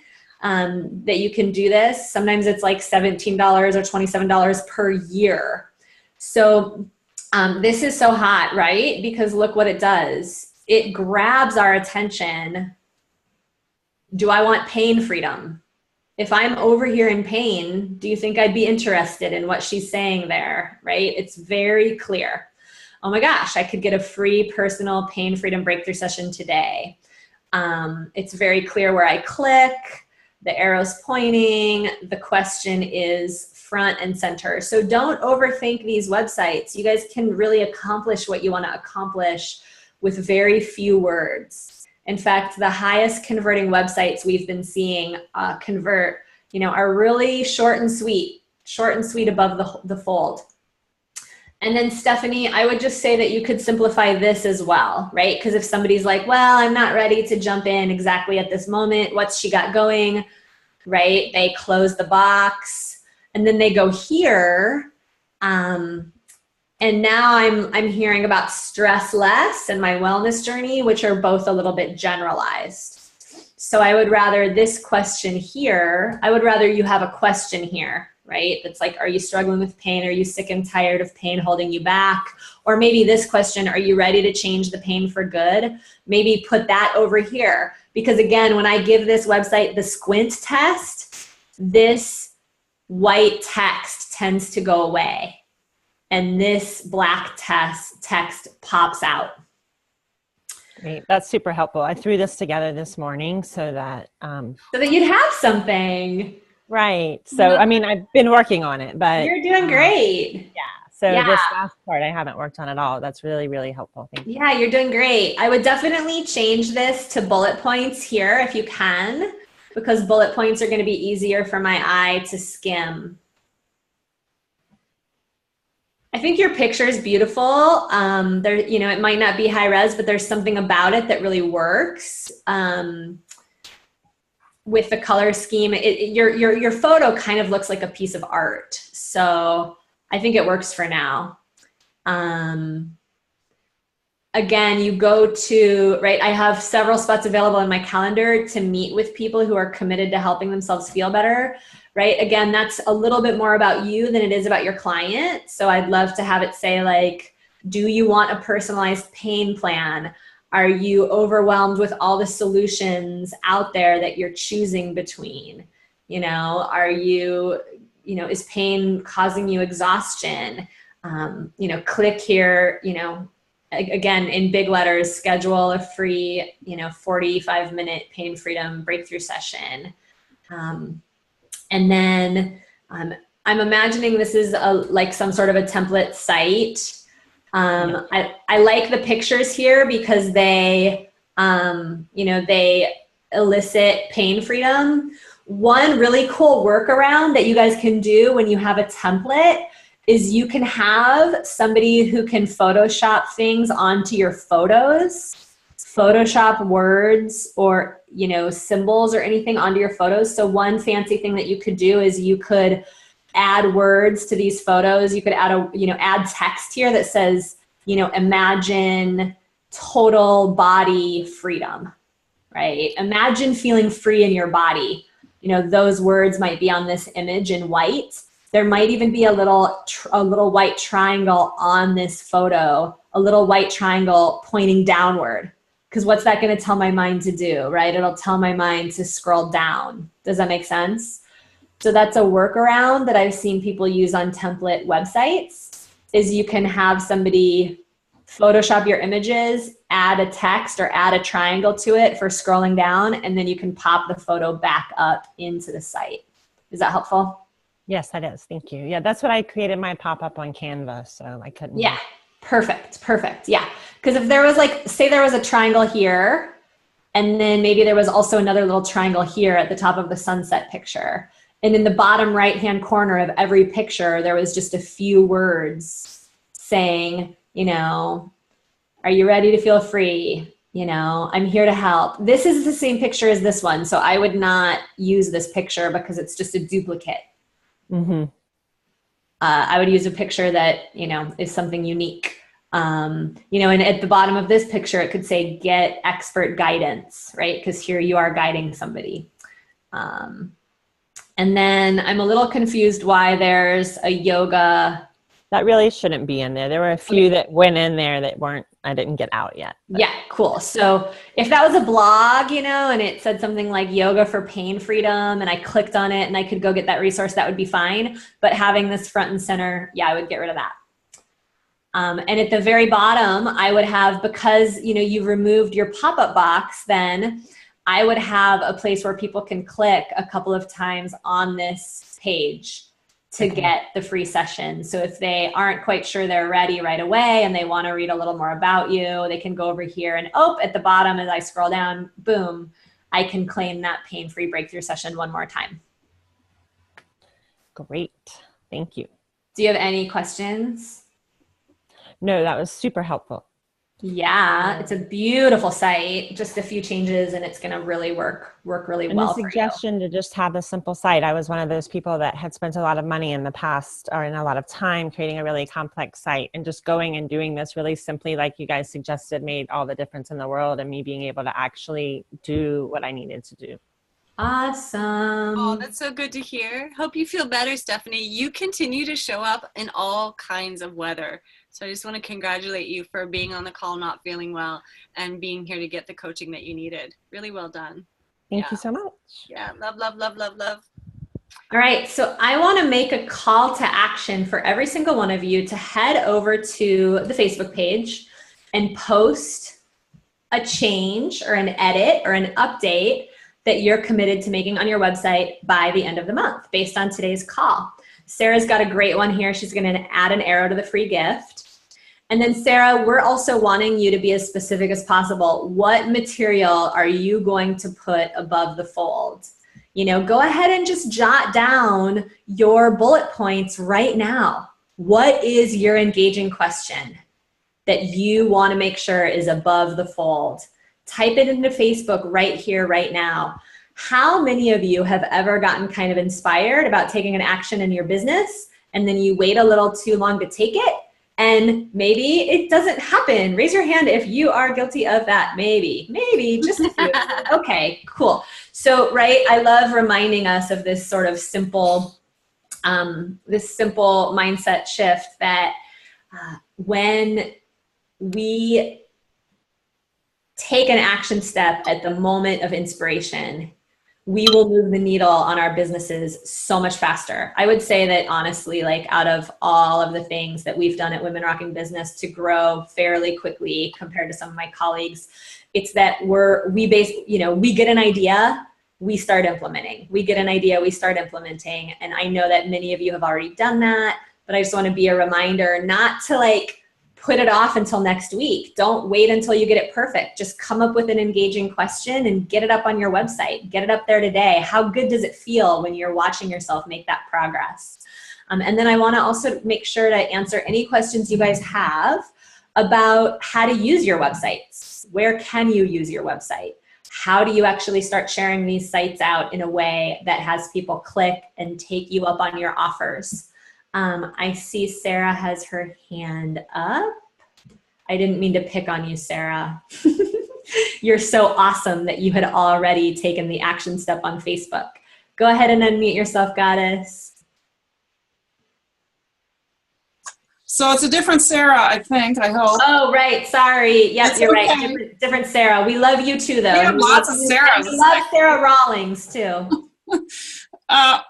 that you can do this. Sometimes it's like $17 or $27 per year. So this is so hot, right? Because look what it does. It grabs our attention. Do I want pain freedom? If I'm over here in pain, do you think I'd be interested in what she's saying there, right? It's very clear. Oh my gosh, I could get a free personal pain freedom breakthrough session today. It's very clear where I click, the arrow's pointing, the question is front and center. So don't overthink these websites. You guys can really accomplish what you want to accomplish with very few words. In fact, the highest converting websites we've been seeing convert, are really short and sweet above the fold. And then Stephanie, I would just say that you could simplify this as well, right? Because if somebody's like, well, I'm not ready to jump in exactly at this moment, what's she got going, right? They close the box and then they go here. And now I'm hearing about stress less and my wellness journey, which are both a little bit generalized. So I would rather this question here, I would rather you have a question here, right? That's like, are you struggling with pain? Are you sick and tired of pain holding you back? Or maybe this question, are you ready to change the pain for good? Maybe put that over here. Because again, when I give this website the squint test, this white text tends to go away. And this black text pops out. Great. That's super helpful. I threw this together this morning so that you'd have something. Right. So, I mean, I've been working on it, but you're doing great. Yeah. So this last part I haven't worked on at all. That's really, really helpful. Thank you. Yeah, you're doing great. I would definitely change this to bullet points here if you can, because bullet points are going to be easier for my eye to skim. I think your picture is beautiful. There, it might not be high res, but there's something about it that really works. With the color scheme, your photo kind of looks like a piece of art. So I think it works for now. Again, you go to, right, I have several spots available in my calendar to meet with people who are committed to helping themselves feel better, right? Again, that's a little bit more about you than it is about your client. So I'd love to have it say like, do you want a personalized pain plan? Are you overwhelmed with all the solutions out there that you're choosing between? Are you, is pain causing you exhaustion? Click here, again, in big letters, schedule a free, 45-minute pain freedom breakthrough session. And then I'm imagining this is like some sort of a template site. I like the pictures here because they, they elicit pain freedom. One really cool workaround that you guys can do when you have a template is you can have somebody who can Photoshop things onto your photos, Photoshop words or, symbols or anything onto your photos. So one fancy thing that you could do is you could add words to these photos. You could add add text here that says, imagine total body freedom, right? Imagine feeling free in your body. Those words might be on this image in white. There might even be a little white triangle on this photo, a little white triangle pointing downward. Because what's that going to tell my mind to do, right? It'll tell my mind to scroll down. Does that make sense? So that's a workaround that I've seen people use on template websites, is you can have somebody Photoshop your images, add a text or add a triangle to it for scrolling down, and then you can pop the photo back up into the site. Is that helpful? Yes, that is. Thank you. Yeah, that's what I created my pop-up on Canva, so I couldn't. Yeah, perfect. Yeah, because if there was say there was a triangle here, and then maybe there was also another little triangle here at the top of the sunset picture. And in the bottom right-hand corner of every picture, there was just a few words saying, are you ready to feel free? I'm here to help. This is the same picture as this one. So I would not use this picture because it's just a duplicate. Mm-hmm. I would use a picture that, is something unique. And at the bottom of this picture, it could say, get expert guidance, right? Because here you are guiding somebody. And then I'm a little confused why there's a yoga. That really shouldn't be in there. There were a few that went in there that I didn't get out yet. But. Yeah, cool. So if that was a blog, and it said something like yoga for pain freedom, and I clicked on it and I could go get that resource, that would be fine. But having this front and center, I would get rid of that. And at the very bottom, I would have, because, you've removed your pop-up box, then I would have a place where people can click a couple of times on this page. to get the free session. So if they aren't quite sure they're ready right away and they want to read a little more about you, they can go over here and at the bottom as I scroll down, boom, I can claim that pain-free breakthrough session one more time. Great. Thank you. Do you have any questions? No, that was super helpful. Yeah, it's a beautiful site. Just a few changes and it's going to really work really and well. And the suggestion to just have a simple site. I was one of those people that had spent a lot of money in the past or in a lot of time creating a really complex site, and just going and doing this really simply like you guys suggested made all the difference in the world, and me being able to actually do what I needed to do. Awesome. Oh, that's so good to hear. Hope you feel better, Stephanie. You continue to show up in all kinds of weather. So I just want to congratulate you for being on the call, not feeling well, and being here to get the coaching that you needed. Really well done. Thank you so much. Yeah, love, love, love, love, love. All right, so I want to make a call to action for every single one of you to head over to the Facebook page and post a change or an edit or an update that you're committed to making on your website by the end of the month based on today's call. Sarah's got a great one here. She's going to add an arrow to the free gift. And then Sarah, we're also wanting you to be as specific as possible. What material are you going to put above the fold? You know, go ahead and just jot down your bullet points right now. What is your engaging question that you want to make sure is above the fold? Type it into Facebook right here, right now. How many of you have ever gotten kind of inspired about taking an action in your business and then you wait a little too long to take it and maybe it doesn't happen? Raise your hand if you are guilty of that. Maybe, just a few. Okay, cool. So, right, I love reminding us of this sort of simple, mindset shift that when we take an action step at the moment of inspiration, we will move the needle on our businesses so much faster. I would say that honestly, like out of all of the things that we've done at Women Rocking Business to grow fairly quickly compared to some of my colleagues, it's that we get an idea, we start implementing. We get an idea, we start implementing. And I know that many of you have already done that, but I just want to be a reminder not to put it off until next week. Don't wait until you get it perfect. Just come up with an engaging question and get it up on your website. Get it up there today. How good does it feel when you're watching yourself make that progress? And then I want to also make sure to answer any questions you guys have about how to use your websites. Where can you use your website? How do you actually start sharing these sites out in a way that has people click and take you up on your offers? I see Sarah has her hand up. I didn't mean to pick on you, Sarah. You're so awesome that you had already taken the action step on Facebook. Go ahead and unmute yourself, Goddess. So it's a different Sarah, I think, I hope. Oh, right. Sorry. Yep, It's you're okay. right. Different Sarah. We love you too, though. We have lots of Sarahs. We love Sarah Rawlings too.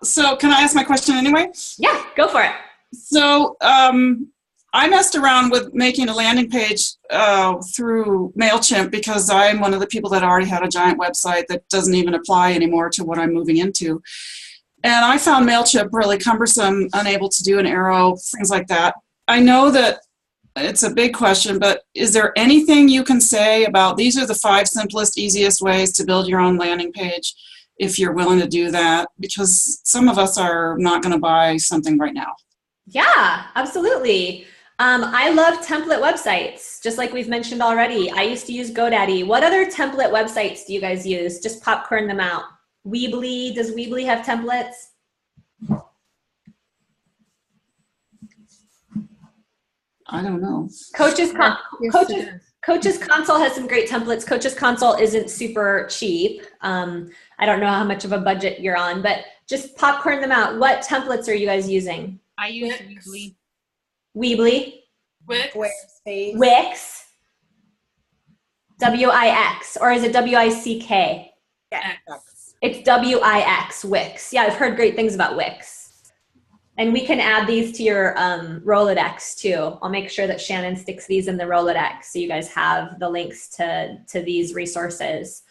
So can I ask my question anyway? Yeah, go for it. So I messed around with making a landing page through MailChimp because I'm one of the people that already had a giant website that doesn't even apply anymore to what I'm moving into. And I found MailChimp really cumbersome, unable to do an arrow, things like that. I know that it's a big question, but is there anything you can say about these are the 5 simplest, easiest ways to build your own landing page if you're willing to do that? Because some of us are not going to buy something right now. Yeah, absolutely. I love template websites, just like we've mentioned already. I used to use GoDaddy. What other template websites do you guys use? Just popcorn them out. Weebly, does Weebly have templates? I don't know. Coaches Console has some great templates. Coaches Console isn't super cheap. I don't know how much of a budget you're on, but just popcorn them out. What templates are you guys using? I use Weebly. Weebly? Wix. Wix? W-I-X, or is it W-I-C-K? X. It's W-I-X, Wix. Yeah, I've heard great things about Wix. And we can add these to your Rolodex too. I'll make sure that Shannon sticks these in the Rolodex so you guys have the links to these resources.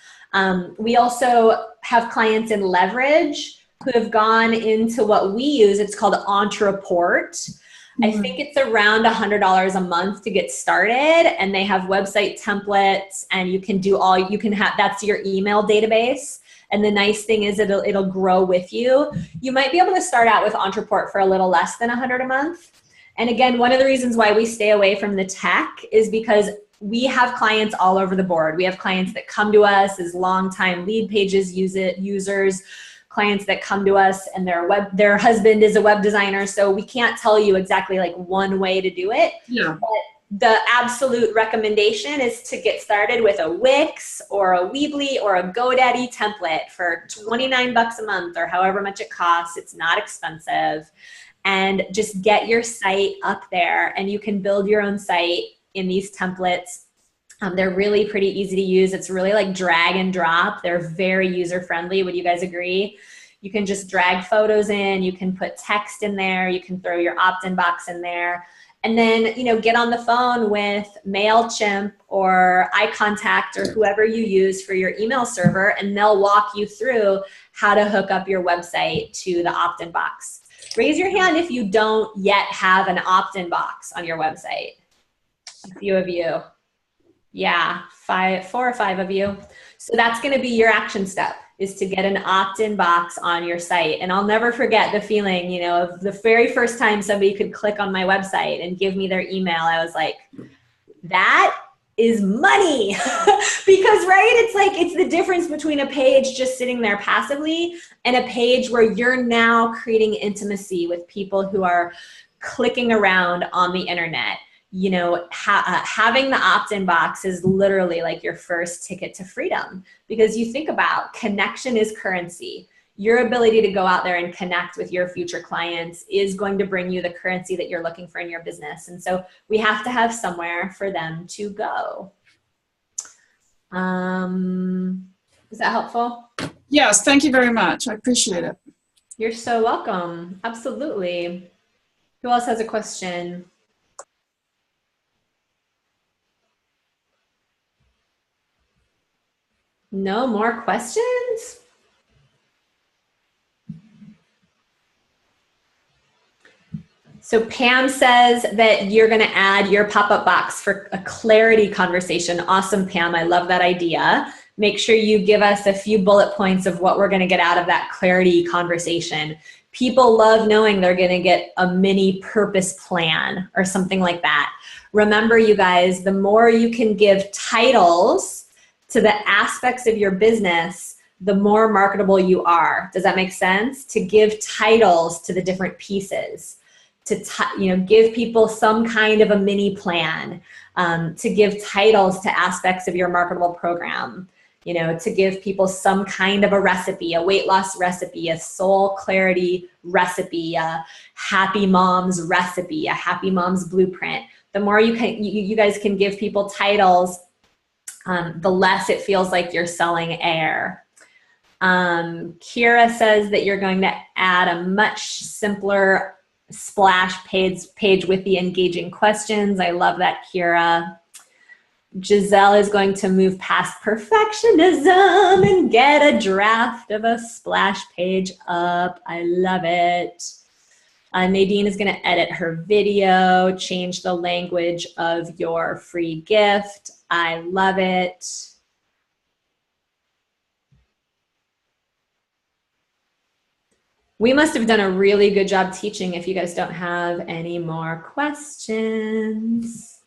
We also have clients in Leverage, who have gone into what we use. It's called Entreport. I think it's around $100 a month to get started, and they have website templates, and you can do that's your email database. And the nice thing is it'll grow with you. You might be able to start out with Entreport for a little less than $100 a month. And again, one of the reasons why we stay away from the tech is because we have clients all over the board. We have clients that come to us as longtime lead pages users, clients that come to us and their husband is a web designer. So we can't tell you exactly like one way to do it. Yeah. But the absolute recommendation is to get started with a Wix or a Weebly or a GoDaddy template for $29 a month or however much it costs. It's not expensive. And just get your site up there, and you can build your own site in these templates. They're really pretty easy to use. It's really like drag and drop. They're very user friendly. Would you guys agree? You can just drag photos in, you can put text in there, you can throw your opt-in box in there, and then, get on the phone with MailChimp or iContact or whoever you use for your email server, and they'll walk you through how to hook up your website to the opt-in box. Raise your hand if you don't yet have an opt-in box on your website. A few of you. Yeah, 4 or 5 of you. So that's going to be your action step, is to get an opt-in box on your site. And I'll never forget the feeling, of the very first time somebody could click on my website and give me their email. I was like, that is money. Because, right, it's the difference between a page just sitting there passively and a page where you're now creating intimacy with people who are clicking around on the internet. Having the opt-in box is literally like your first ticket to freedom, because you think about connection is currency. Your ability to go out there and connect with your future clients is going to bring you the currency that you're looking for in your business. And so we have to have somewhere for them to go. Is that helpful? Yes, thank you very much. I appreciate it. You're so welcome. Absolutely. Who else has a question? No more questions? So Pam says that you're going to add your pop-up box for a clarity conversation. Awesome, Pam. I love that idea. Make sure you give us a few bullet points of what we're going to get out of that clarity conversation. People love knowing they're going to get a mini purpose plan or something like that. Remember, you guys, the more you can give titles to the aspects of your business, the more marketable you are. Does that make sense? To give titles to the different pieces, to give people some kind of a mini plan, to give titles to aspects of your marketable program, to give people some kind of a recipe, a weight loss recipe, a soul clarity recipe, a happy mom's recipe, a happy mom's blueprint. The more you guys can give people titles, the less it feels like you're selling air. Kira says that you're going to add a much simpler splash page with the engaging questions. I love that, Kira. Giselle is going to move past perfectionism and get a draft of a splash page up. I love it. Nadine is going to edit her video, change the language of your free gift. I love it. We must have done a really good job teaching if you guys don't have any more questions.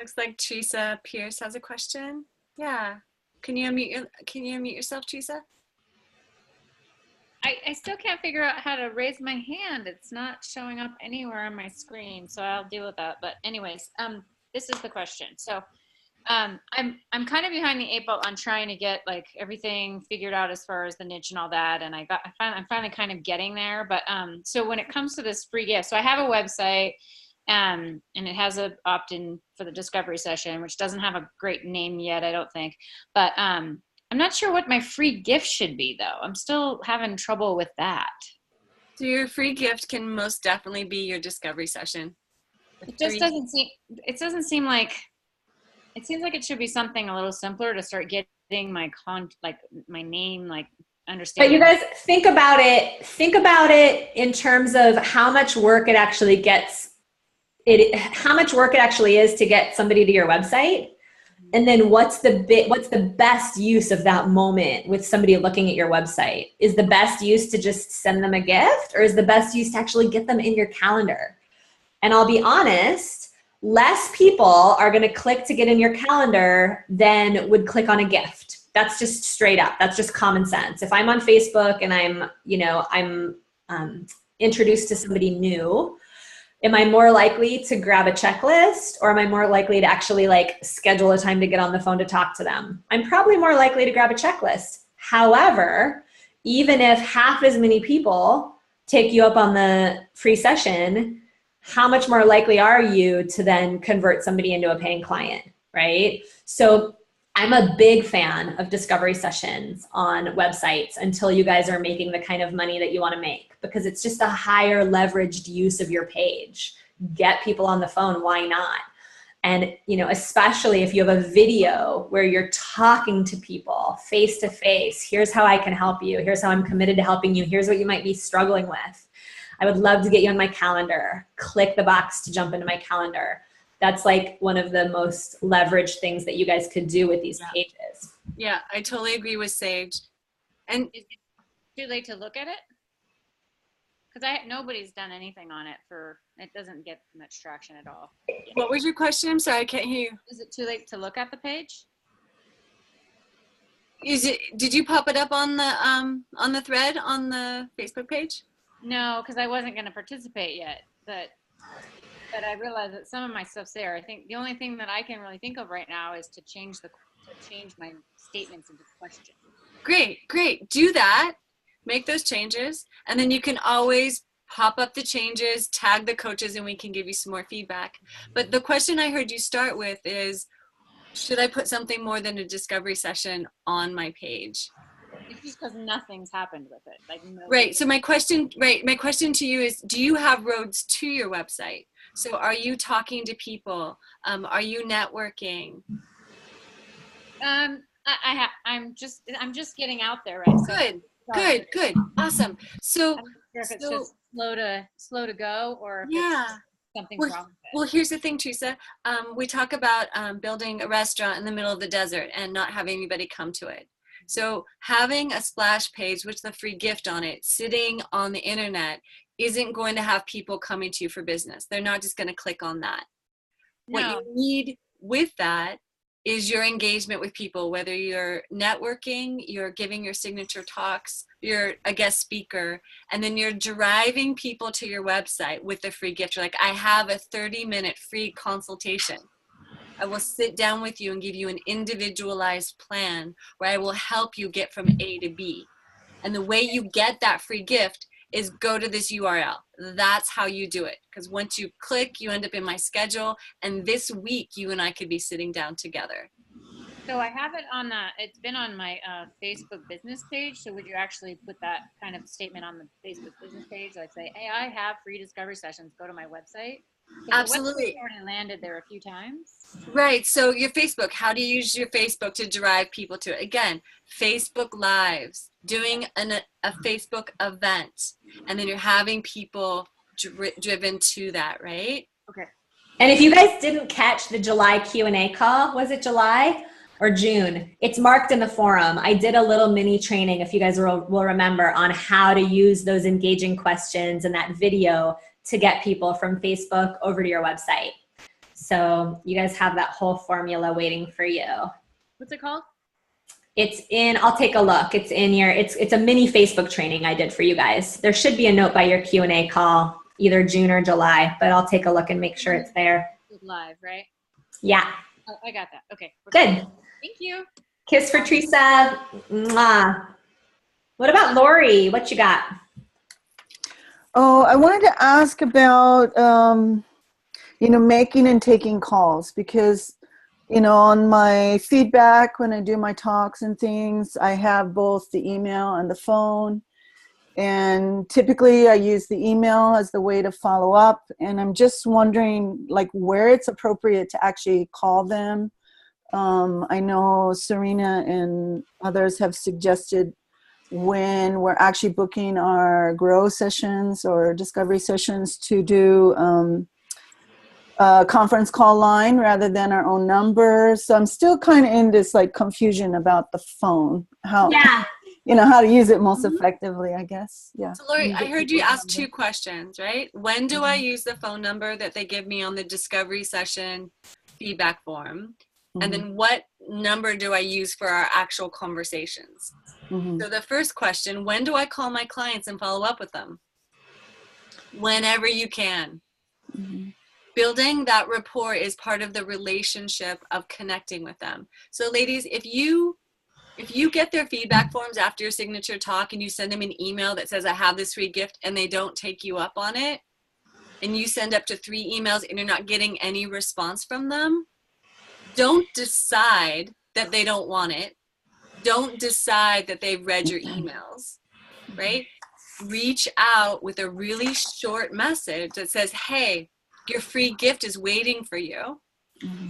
Looks like Teresa Pierce has a question. Yeah. Can you unmute yourself, Teresa? I still can't figure out how to raise my hand. It's not showing up anywhere on my screen, so I'll deal with that. But anyways, this is the question. So I'm kind of behind the 8 ball on trying to get like everything figured out as far as the niche and all that, and I'm finally kind of getting there. But so when it comes to this free gift, so I have a website, and it has an opt-in for the discovery session, which doesn't have a great name yet, I don't think. But I'm not sure what my free gift should be, though. I'm still having trouble with that. So your free gift can most definitely be your discovery session. It doesn't seem like, it seems like it should be something a little simpler to start getting my my name, like But understanding. you guys think about it in terms of how much work it actually how much work it actually is to get somebody to your website. And then what's the best use of that moment with somebody looking at your website? Is the best use to just send them a gift, or is the best use to actually get them in your calendar? And I'll be honest, less people are going to click to get in your calendar than would click on a gift. That's just straight up. That's just common sense. If I'm on Facebook and I'm introduced to somebody new, am I more likely to grab a checklist, or am I more likely to actually schedule a time to get on the phone to talk to them? I'm probably more likely to grab a checklist. However, even if half as many people take you up on the free session, how much more likely are you to then convert somebody into a paying client, right? So I'm a big fan of discovery sessions on websites until you guys are making the kind of money that you want to make, because it's just a higher leveraged use of your page. Get people on the phone, why not? And especially if you have a video where you're talking to people face to face, here's how I can help you, here's how I'm committed to helping you, here's what you might be struggling with. I would love to get you on my calendar. Click the box to jump into my calendar. That's one of the most leveraged things that you guys could do with these pages. Yeah, I totally agree with Sage. And is it too late to look at it? Because nobody's done anything on it it doesn't get much traction at all. What was your question? I'm sorry, I can't hear you. Is it too late to look at the page? Did you pop it up on the thread on the Facebook page? No, because I wasn't going to participate yet, but I realized that some of my stuff's there. I think the only thing that I can really think of right now is to change my statements into questions. Great. Do that. Make those changes, and then you can always pop up the changes, tag the coaches, and we can give you some more feedback. But the question I heard you start with is, should I put something more than a discovery session on my page? It's just because nothing's happened with it. Right. So my question to you is, do you have roads to your website? So are you talking to people? Are you networking? I'm just getting out there, right? Good. Awesome. So I'm not sure if it's just slow to go, or if it's something's wrong with it. Well, here's the thing, Teresa. We talk about building a restaurant in the middle of the desert and not having anybody come to it. So having a splash page with a free gift on it sitting on the internet isn't going to have people coming to you for business. They're not just going to click on that. No. What you need with that is your engagement with people, whether you're networking, you're giving your signature talks, you're a guest speaker, and then you're driving people to your website with a free gift. You're like, I have a 30-minute free consultation. I will sit down with you and give you an individualized plan where I will help you get from A to B. And the way you get that free gift is go to this URL. That's how you do it. Because once you click, you end up in my schedule. And this week, you and I could be sitting down together. So I have it on it's been on my Facebook business page. So would you actually put that kind of statement on the Facebook business page? Like say, hey, I have free discovery sessions. Go to my website. Absolutely. The website already landed there a few times. Right. So your Facebook, how do you use your Facebook to drive people to it? Again, Facebook Lives, doing a Facebook event, and then you're having people driven to that, right? Okay. And if you guys didn't catch the July Q&A call, was it July or June? It's marked in the forum. I did a little mini training, if you guys will remember, on how to use those engaging questions in that video to get people from Facebook over to your website. So you guys have that whole formula waiting for you. What's it called? It's in, I'll take a look. It's in your, it's a mini Facebook training I did for you guys. There should be a note by your Q&A call, either June or July, but I'll take a look and make sure it's there. Live, right? Yeah. Oh, I got that. Okay. Good. Thank you. Kiss for Teresa. Mwah. What about Lori? What you got? Oh, I wanted to ask about, making and taking calls, because, on my feedback, when I do my talks and things, I have both the email and the phone. And typically I use the email as the way to follow up. And I'm just wondering, where it's appropriate to actually call them I know Serena and others have suggested when we're actually booking our grow sessions or discovery sessions to do a conference call line rather than our own number. So I'm still kind of in this like confusion about the phone, how to use it most effectively, I guess. Yeah. So Lori, I heard you ask 2 questions, right? When do I use the phone number that they give me on the discovery session feedback form? And then what number do I use for our actual conversations? So the first question, when do I call my clients and follow up with them? Whenever you can. Building that rapport is part of the relationship of connecting with them. So ladies, if you get their feedback forms after your signature talk and you send them an email that says, I have this free gift, and they don't take you up on it, and you send up to 3 emails and you're not getting any response from them, don't decide that they don't want it. Don't decide that they've read your emails, right? Reach out with a really short message that says, hey, your free gift is waiting for you.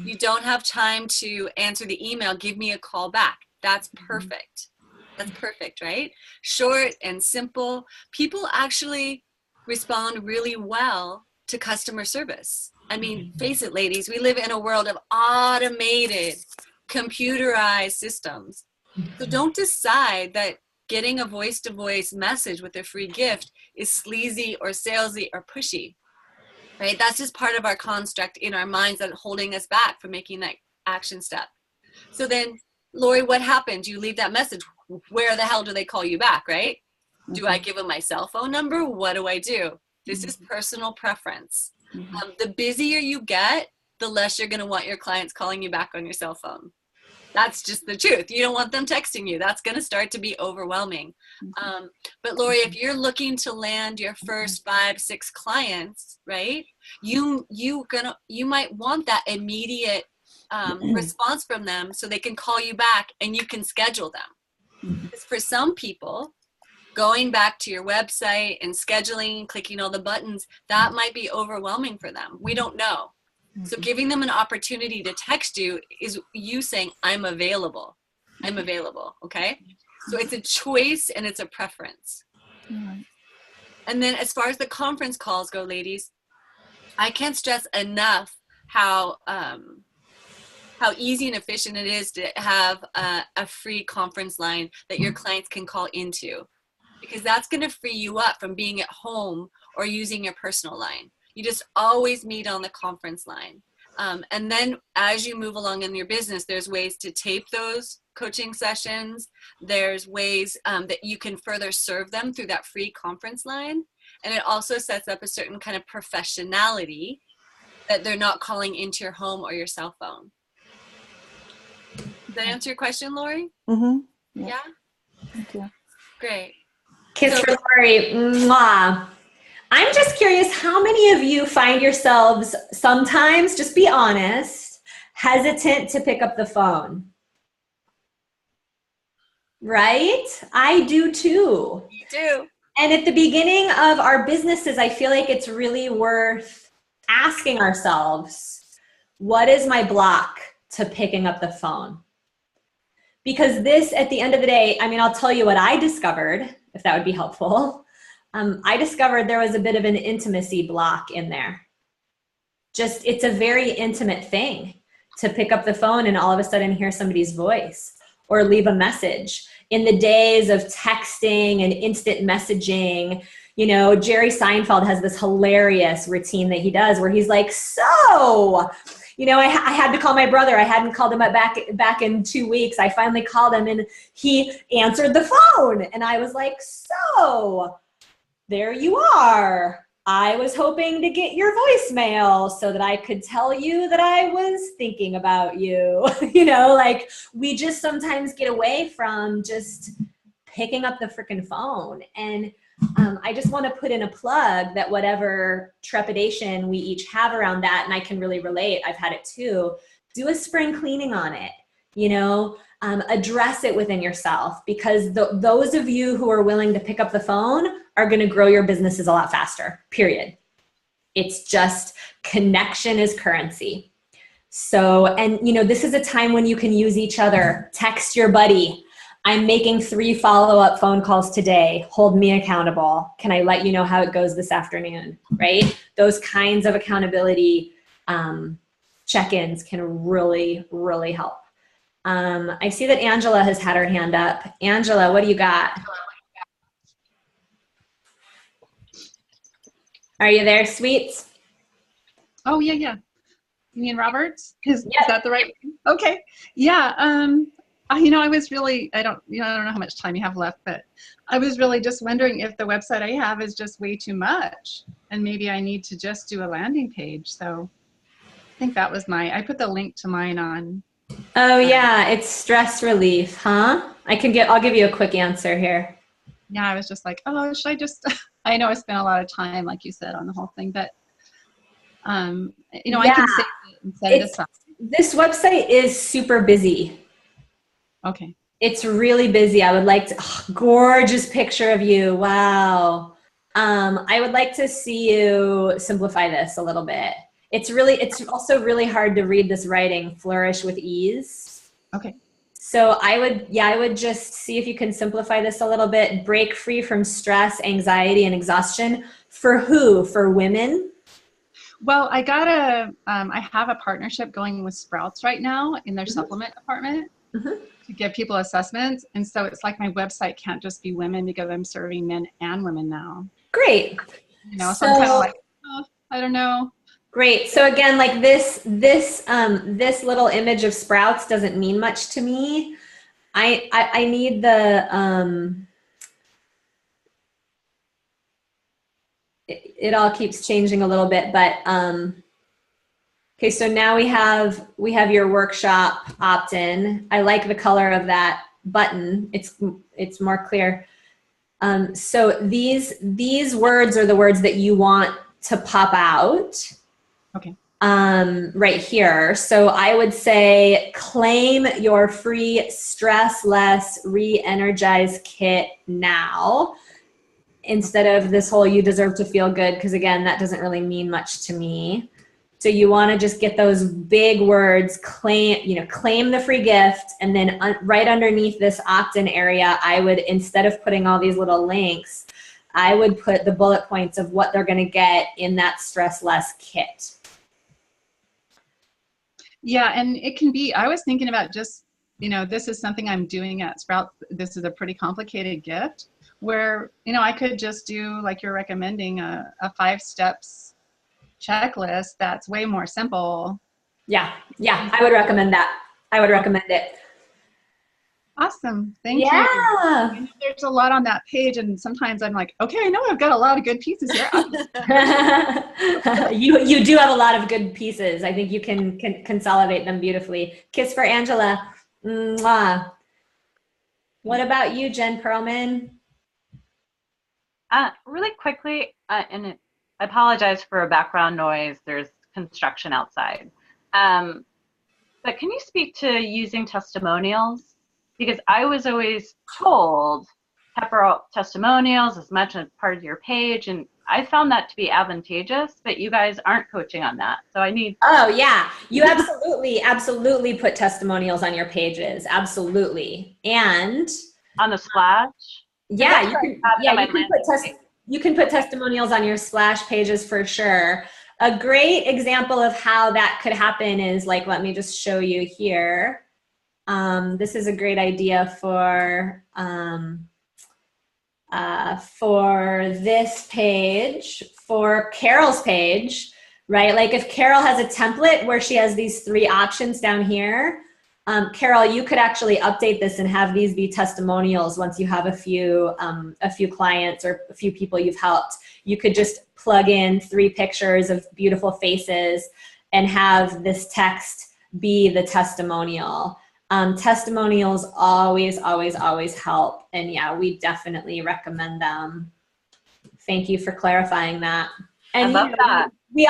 You don't have time to answer the email. Give me a call back. That's perfect. That's perfect, right? Short and simple. People actually respond really well to customer service. I mean, face it, ladies, we live in a world of automated, computerized systems. So don't decide that getting a voice-to-voice message with a free gift is sleazy or salesy or pushy, right? That's just part of our construct in our minds that's holding us back from making that action step. So then, Lori, what happens? You leave that message. Where the hell do they call you back, right? Do I give them my cell phone number? What do I do? This is personal preference. The busier you get, the less you're going to want your clients calling you back on your cell phone. That's just the truth. You don't want them texting you. That's going to start to be overwhelming. But Lori, if you're looking to land your first 5, 6 clients, right? You might want that immediate response from them so they can call you back and you can schedule them. Because for some people, going back to your website and scheduling, clicking all the buttons, that might be overwhelming for them. We don't know. So giving them an opportunity to text you is you saying, I'm available. I'm available, okay? So it's a choice and it's a preference. And then as far as the conference calls go, ladies, I can't stress enough how easy and efficient it is to have a free conference line that your clients can call into, because that's going to free you up from being at home or using your personal line. You just always meet on the conference line. And then as you move along in your business, there's ways to tape those coaching sessions. There's ways that you can further serve them through that free conference line. And it also sets up a certain kind of professionality that they're not calling into your home or your cell phone. Does that answer your question, Lori? Yeah? Thank you. Great. Kiss for Lori. Mwah. I'm just curious, how many of you find yourselves sometimes, just be honest, hesitant to pick up the phone? Right? I do too. You do. And at the beginning of our businesses, I feel like it's really worth asking ourselves, what is my block to picking up the phone? Because this, at the end of the day, I mean, I'll tell you what I discovered, if that would be helpful. I discovered there was a bit of an intimacy block in there. Just, it's a very intimate thing to pick up the phone and all of a sudden hear somebody's voice or leave a message. In the days of texting and instant messaging, you know, Jerry Seinfeld has this hilarious routine that he does where he's like, so, you know, I had to call my brother. I hadn't called him back in 2 weeks. I finally called him and he answered the phone. And I was like, so there you are. I was hoping to get your voicemail so that I could tell you that I was thinking about you. You know, like we just sometimes get away from just picking up the freaking phone. And I just want to put in a plug that whatever trepidation we each have around that, and I can really relate, I've had it too, do a spring cleaning on it, you know, address it within yourself, because those of you who are willing to pick up the phone are going to grow your businesses a lot faster, period. It's just connection is currency. So, and you know, this is a time when you can use each other. Text your buddy. I'm making 3 follow-up phone calls today. Hold me accountable. Can I let you know how it goes this afternoon? Right? Those kinds of accountability check-ins can really, really help. I see that Angela has had her hand up. Angela, what do you got? Are you there, sweets? Oh, yeah, yeah. You mean Roberts? Is that the right? Okay. Yeah. You know, I was really, I don't know how much time you have left, but I was really just wondering if the website I have is just way too much, and maybe I need to just do a landing page. So I think that was I put the link to mine on. Oh yeah, it's stress relief, huh? I'll give you a quick answer here. Yeah, I was just like, oh, should I just, I know I spent a lot of time, like you said, on the whole thing, but you know, I can save it and set it aside. This website is super busy. Okay. It's really busy. I would like to, gorgeous picture of you. Wow. I would like to see you simplify this a little bit. It's also really hard to read this writing, flourish with ease. Okay. So I would just see if you can simplify this a little bit, break free from stress, anxiety, and exhaustion. For who? For women? Well, I have a partnership going with Sprouts right now in their supplement department to give people assessments. And so it's like my website can't just be women because I'm serving men and women now. Great. You know, so I'm kind of like, oh, I don't know. Great. So again, like this little image of Sprouts doesn't mean much to me. I need the, it all keeps changing a little bit, but, okay, so now we have your workshop opt-in. I like the color of that button. It's more clear. So these words are the words that you want to pop out. Okay. Right here. So I would say claim your free stress less re-energize kit now, instead of this whole you deserve to feel good, because again, that doesn't really mean much to me. So you want to just get those big words, claim the free gift, and then right underneath this opt-in area, I would, instead of putting all these little links, I would put the bullet points of what they're going to get in that stress less kit. Yeah, and it can be, I was thinking about just, you know, this is something I'm doing at Sprout. This is a pretty complicated gift where, you know, I could just do, like you're recommending, a 5 steps checklist that's way more simple. Yeah, I would recommend that. I would recommend it. Awesome. Thank you. I know there's a lot on that page, and sometimes I'm like, okay, I know I've got a lot of good pieces here. You do have a lot of good pieces. I think you can consolidate them beautifully. Kiss for Angela. Mwah. What about you, Jen Perlman? Really quickly, and I apologize for a background noise. There's construction outside. But can you speak to using testimonials? Because I was always told pepper testimonials as much as part of your page, and I found that to be advantageous, but you guys aren't coaching on that. So I need. Oh yeah, you absolutely put testimonials on your pages. Absolutely. And on the splash? Yeah, you can put testimonials on your splash pages for sure. A great example of how that could happen is, like, let me just show you here. This is a great idea for this page, for Carol's page, right? Like if Carol has a template where she has these 3 options down here, Carol, you could actually update this and have these be testimonials once you have a few clients or a few people you've helped. You could just plug in 3 pictures of beautiful faces and have this text be the testimonial. Testimonials always help. And yeah, we definitely recommend them. Thank you for clarifying that. And I love that. We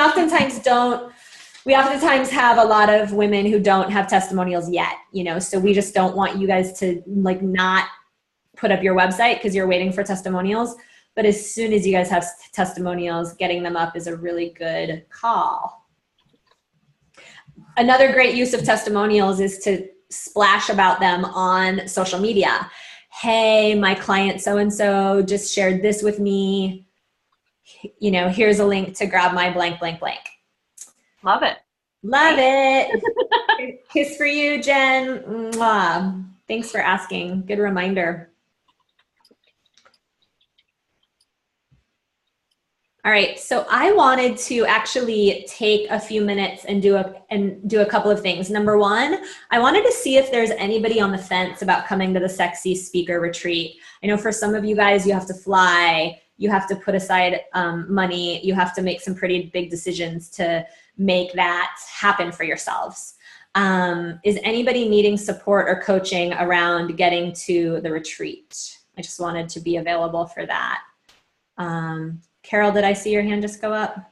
oftentimes have a lot of women who don't have testimonials yet, you know, so we just don't want you guys to like not put up your website because you're waiting for testimonials. But as soon as you guys have testimonials, getting them up is a really good call. Another great use of testimonials is to splash about them on social media. Hey, my client so-and-so just shared this with me. You know, here's a link to grab my blank, blank, blank. Love it. Love it. Kiss for you, Jen. Mwah. Thanks for asking. Good reminder. All right, so I wanted to actually take a few minutes and do a couple of things. Number one, I wanted to see if there's anybody on the fence about coming to the Sexy Speaker Retreat. I know for some of you guys, you have to fly, you have to put aside money, you have to make some pretty big decisions to make that happen for yourselves. Is anybody needing support or coaching around getting to the retreat? I just wanted to be available for that. Carol, did I see your hand just go up?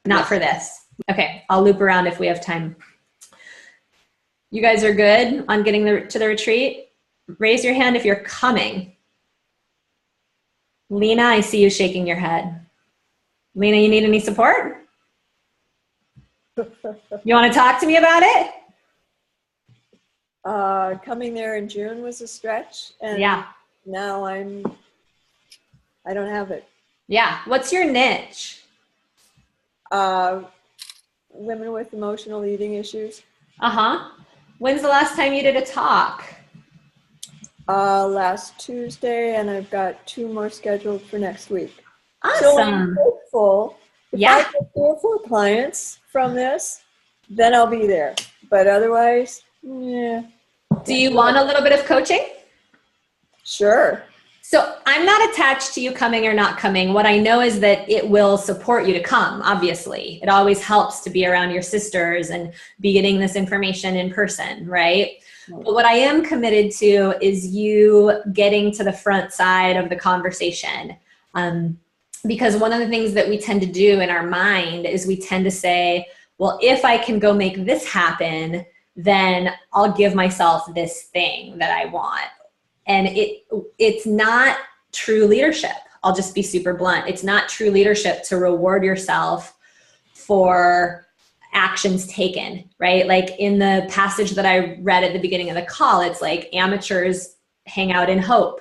Not for this. Okay, I'll loop around if we have time. You guys are good on getting to the retreat? Raise your hand if you're coming. Lena, I see you shaking your head. Lena, you need any support? You want to talk to me about it? Coming there in June was a stretch, and yeah, now I don't have it. Yeah. What's your niche? Women with emotional eating issues. Uh-huh. When's the last time you did a talk? Last Tuesday, and I've got 2 more scheduled for next week. Awesome. So I'm hopeful. If I get 3 or 4 clients from this, then I'll be there. But otherwise, yeah. Do you want a little bit of coaching? Sure. So I'm not attached to you coming or not coming. What I know is that it will support you to come, obviously. It always helps to be around your sisters and be getting this information in person, right? But what I am committed to is you getting to the front side of the conversation. Because one of the things that we tend to do in our mind is we tend to say, well, if I can go make this happen, then I'll give myself this thing that I want. And it's not true leadership. I'll just be super blunt. It's not true leadership to reward yourself for actions taken, right? Like in the passage that I read at the beginning of the call, it's like amateurs hang out in hope.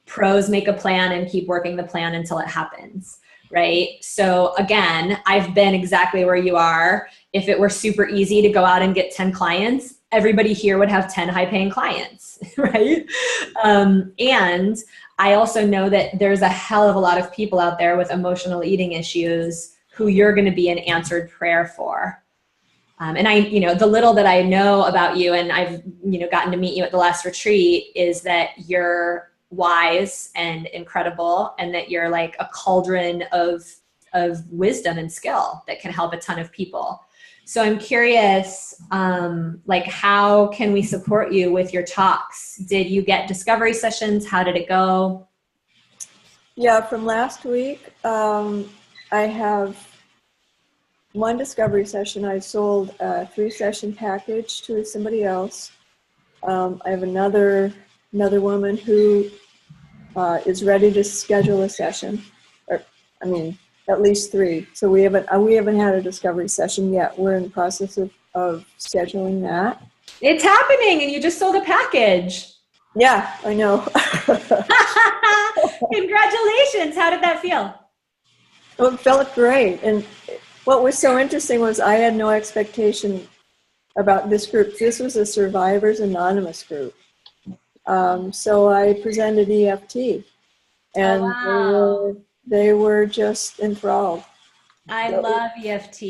Pros make a plan and keep working the plan until it happens, right? So again, I've been exactly where you are. If it were super easy to go out and get 10 clients, everybody here would have 10 high-paying clients, right? And I also know that there's a hell of a lot of people out there with emotional eating issues who you're going to be an answered prayer for. And I, the little that I know about you, and I've, gotten to meet you at the last retreat, is that you're wise and incredible, and that you're like a cauldron of wisdom and skill that can help a ton of people. So I'm curious, how can we support you with your talks? Did you get discovery sessions? How did it go? Yeah, from last week, I have 1 discovery session. I sold a 3-session package to somebody else. I have another woman who is ready to schedule a session, at least 3. So we haven't had a discovery session yet. We're in the process of scheduling that. It's happening, and you just sold a package. Yeah, I know. Congratulations. How did that feel? Well, it felt great. And what was so interesting was I had no expectation about this group. This was a Survivors Anonymous group. So I presented EFT, and they were just enthralled. I love EFT.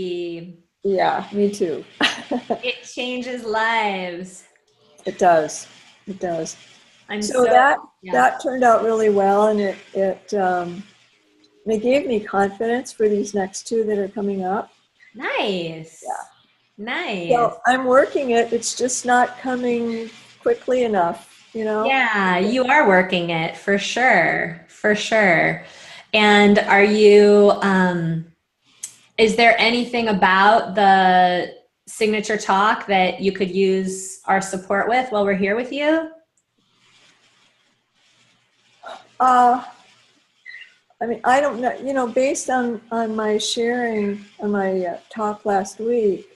Yeah, me too. It changes lives. It does. It does. So that turned out really well, and it gave me confidence for these next 2 that are coming up. Nice. Yeah. Nice. So I'm working it. It's just not coming quickly enough, Yeah, you are working it for sure. For sure. And are you, is there anything about the signature talk that you could use our support with while we're here with you? I don't know, based on my sharing on my talk last week,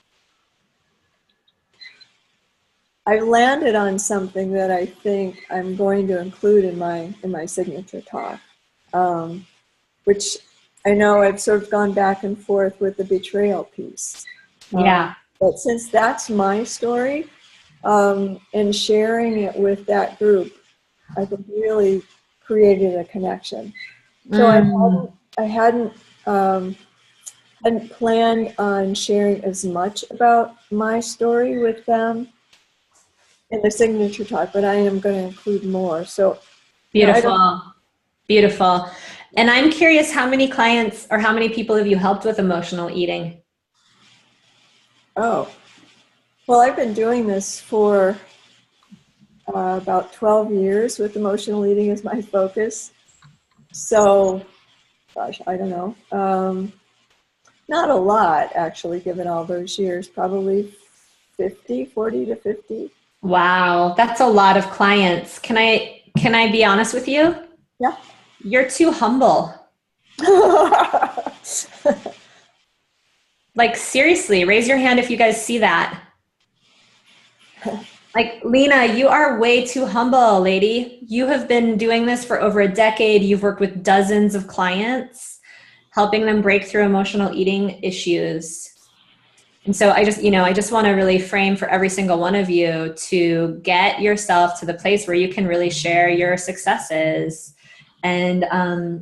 I landed on something that I think I'm going to include in my signature talk, which I know I've sort of gone back and forth with the betrayal piece. Yeah. But since that's my story, and sharing it with that group, I think really created a connection. So I hadn't planned on sharing as much about my story with them in the signature talk, but I am going to include more. So beautiful, beautiful. And I'm curious, how many clients or how many people have you helped with emotional eating? Oh, well, I've been doing this for about 12 years with emotional eating as my focus. So, gosh, I don't know. Not a lot, actually, given all those years, probably 40 to 50. Wow, that's a lot of clients. Can I be honest with you? Yeah. You're too humble. Like, seriously, raise your hand if you guys see that. Like, Lena, you are way too humble, lady. You have been doing this for over a decade. You've worked with dozens of clients, helping them break through emotional eating issues. And so I just want to really frame for every single one of you to get yourself to the place where you can really share your successes. And,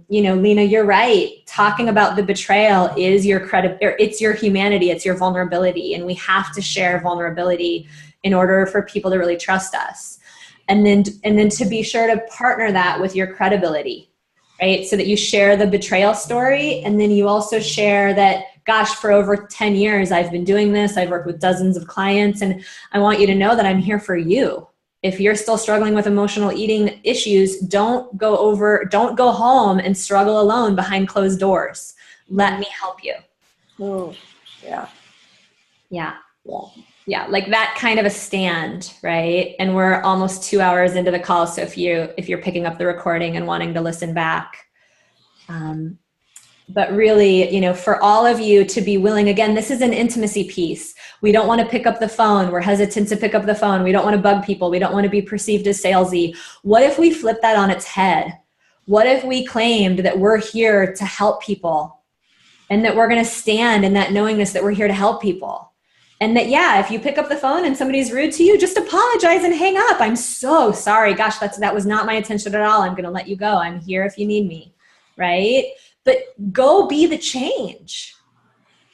Lena, you're right. Talking about the betrayal is it's your humanity, it's your vulnerability. And we have to share vulnerability in order for people to really trust us. And then to be sure to partner that with your credibility, right? So that you share the betrayal story. And then you also share that, gosh, for over 10 years, I've been doing this. I've worked with dozens of clients, and I want you to know that I'm here for you. If you're still struggling with emotional eating issues, don't go home and struggle alone behind closed doors. Let me help you. Oh, yeah. Yeah. Yeah. Yeah. Like that kind of a stand, right? And we're almost 2 hours into the call. So if you're picking up the recording and wanting to listen back, but really, for all of you to be willing, again, this is an intimacy piece. We don't want to pick up the phone. We're hesitant to pick up the phone. We don't want to bug people. We don't want to be perceived as salesy. What if we flip that on its head? What if we claimed that we're here to help people and that we're going to stand in that knowingness that we're here to help people? And that, yeah, if you pick up the phone and somebody's rude to you, just apologize and hang up. I'm so sorry. Gosh, that was not my intention at all. I'm going to let you go. I'm here if you need me, right? But go be the change,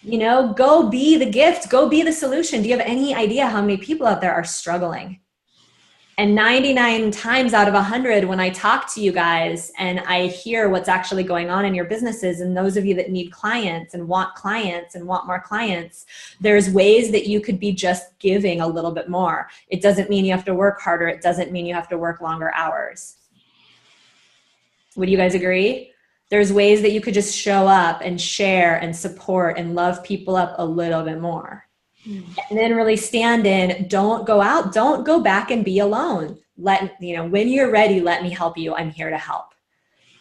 go be the gift, go be the solution. Do you have any idea how many people out there are struggling? And 99 times out of 100, when I talk to you guys and I hear what's actually going on in your businesses, and those of you that need clients and want more clients, there's ways that you could be just giving a little bit more. It doesn't mean you have to work harder. It doesn't mean you have to work longer hours. Would you guys agree? There's ways that you could just show up and share and support and love people up a little bit more. And then really stand in, don't go out, don't go back and be alone. When you're ready, let me help you. I'm here to help,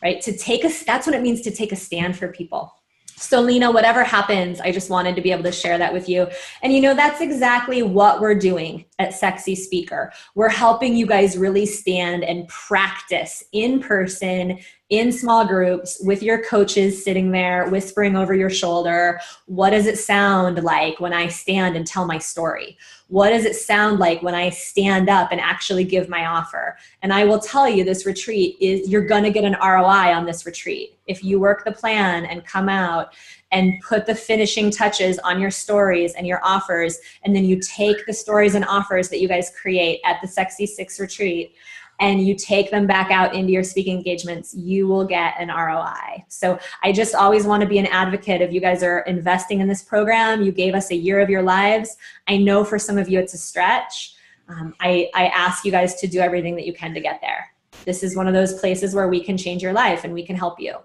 right? That's what it means to take a stand for people. So Lena, whatever happens, I just wanted to be able to share that with you. And that's exactly what we're doing at Sexy Speaker. We're helping you guys really stand and practice in person, in small groups, with your coaches sitting there whispering over your shoulder. What does it sound like when I stand and tell my story? What does it sound like when I stand up and actually give my offer? And I will tell you, this retreat you're going to get an ROI on this retreat. If you work the plan and come out and put the finishing touches on your stories and your offers, and then you take the stories and offers that you guys create at the Sexy 6 retreat, and you take them back out into your speaking engagements, you will get an ROI. So I just always want to be an advocate of you guys are investing in this program. You gave us a year of your lives. I know for some of you it's a stretch. I ask you guys to do everything that you can to get there. This is one of those places where we can change your life and we can help you.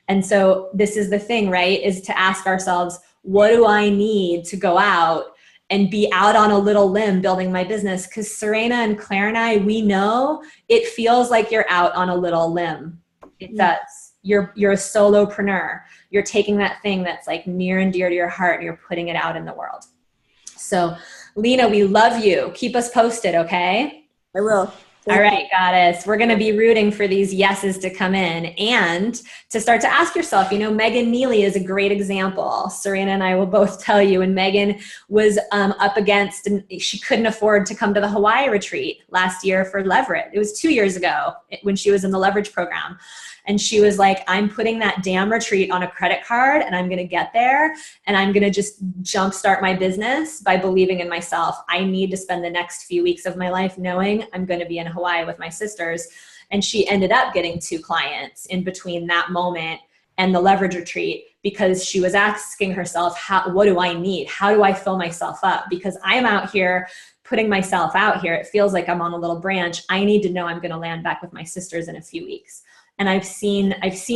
And so this is the thing, right, is to ask ourselves, what do I need to go out and be out on a little limb building my business? Because Serena and Claire and I, we know it feels like you're out on a little limb. It does. You're a solopreneur. You're taking that thing that's like near and dear to your heart and you're putting it out in the world. So Lena, we love you. Keep us posted, okay? I will. All right, goddess. We're going to be rooting for these yeses to come in and to start to ask yourself, Megan Neely is a great example. Serena and I will both tell you, and Megan was up against, and she couldn't afford to come to the Hawaii retreat last year for Leverage. It was 2 years ago when she was in the Leverage program. And she was like, I'm putting that damn retreat on a credit card and I'm going to get there and I'm going to just jumpstart my business by believing in myself. I need to spend the next few weeks of my life knowing I'm going to be in Hawaii with my sisters. And she ended up getting 2 clients in between that moment and the Leverage retreat because she was asking herself, what do I need? How do I fill myself up? Because I'm out here putting myself out here. It feels like I'm on a little branch. I need to know I'm going to land back with my sisters in a few weeks. And I've seen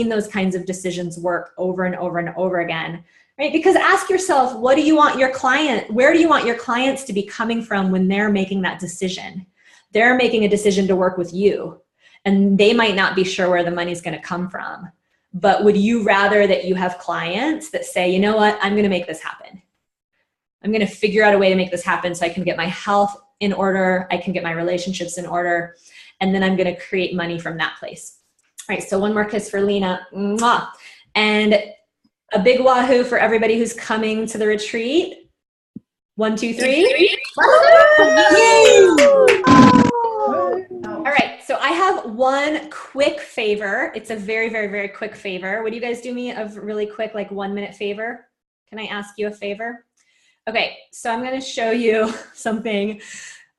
those kinds of decisions work over and over and over again, right? Because ask yourself, where do you want your clients to be coming from when they're making that decision? They're making a decision to work with you, and they might not be sure where the money's going to come from. But would you rather that you have clients that say, you know what, I'm going to make this happen. I'm going to figure out a way to make this happen so I can get my health in order, I can get my relationships in order, and then I'm going to create money from that place. All right, so one more kiss for Lena. Mwah. And a big wahoo for everybody who's coming to the retreat. 1, 2, 3. All right, so I have one quick favor. It's a very, very, very quick favor. Would you guys do me a really quick, 1 minute favor? Can I ask you a favor? Okay, so I'm going to show you something.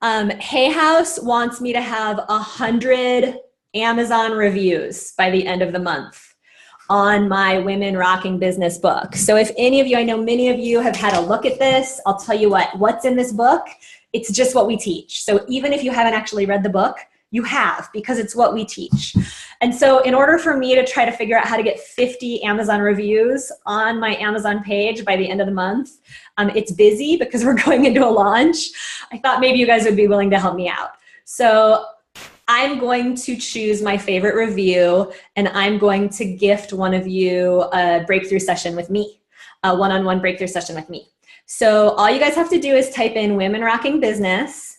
Hay House wants me to have 100 Amazon reviews by the end of the month on my Women Rocking Business book. So if any of you, I know many of you have had a look at this, I'll tell you what's in this book. It's just what we teach. So even if you haven't actually read the book, you have, because it's what we teach. And so in order for me to try to figure out how to get 50 Amazon reviews on my Amazon page by the end of the month, it's busy because we're going into a launch. I thought maybe you guys would be willing to help me out. So I'm going to choose my favorite review and I'm going to gift one of you a breakthrough session with me, a one-on-one breakthrough session with me. So all you guys have to do is type in Women Rocking Business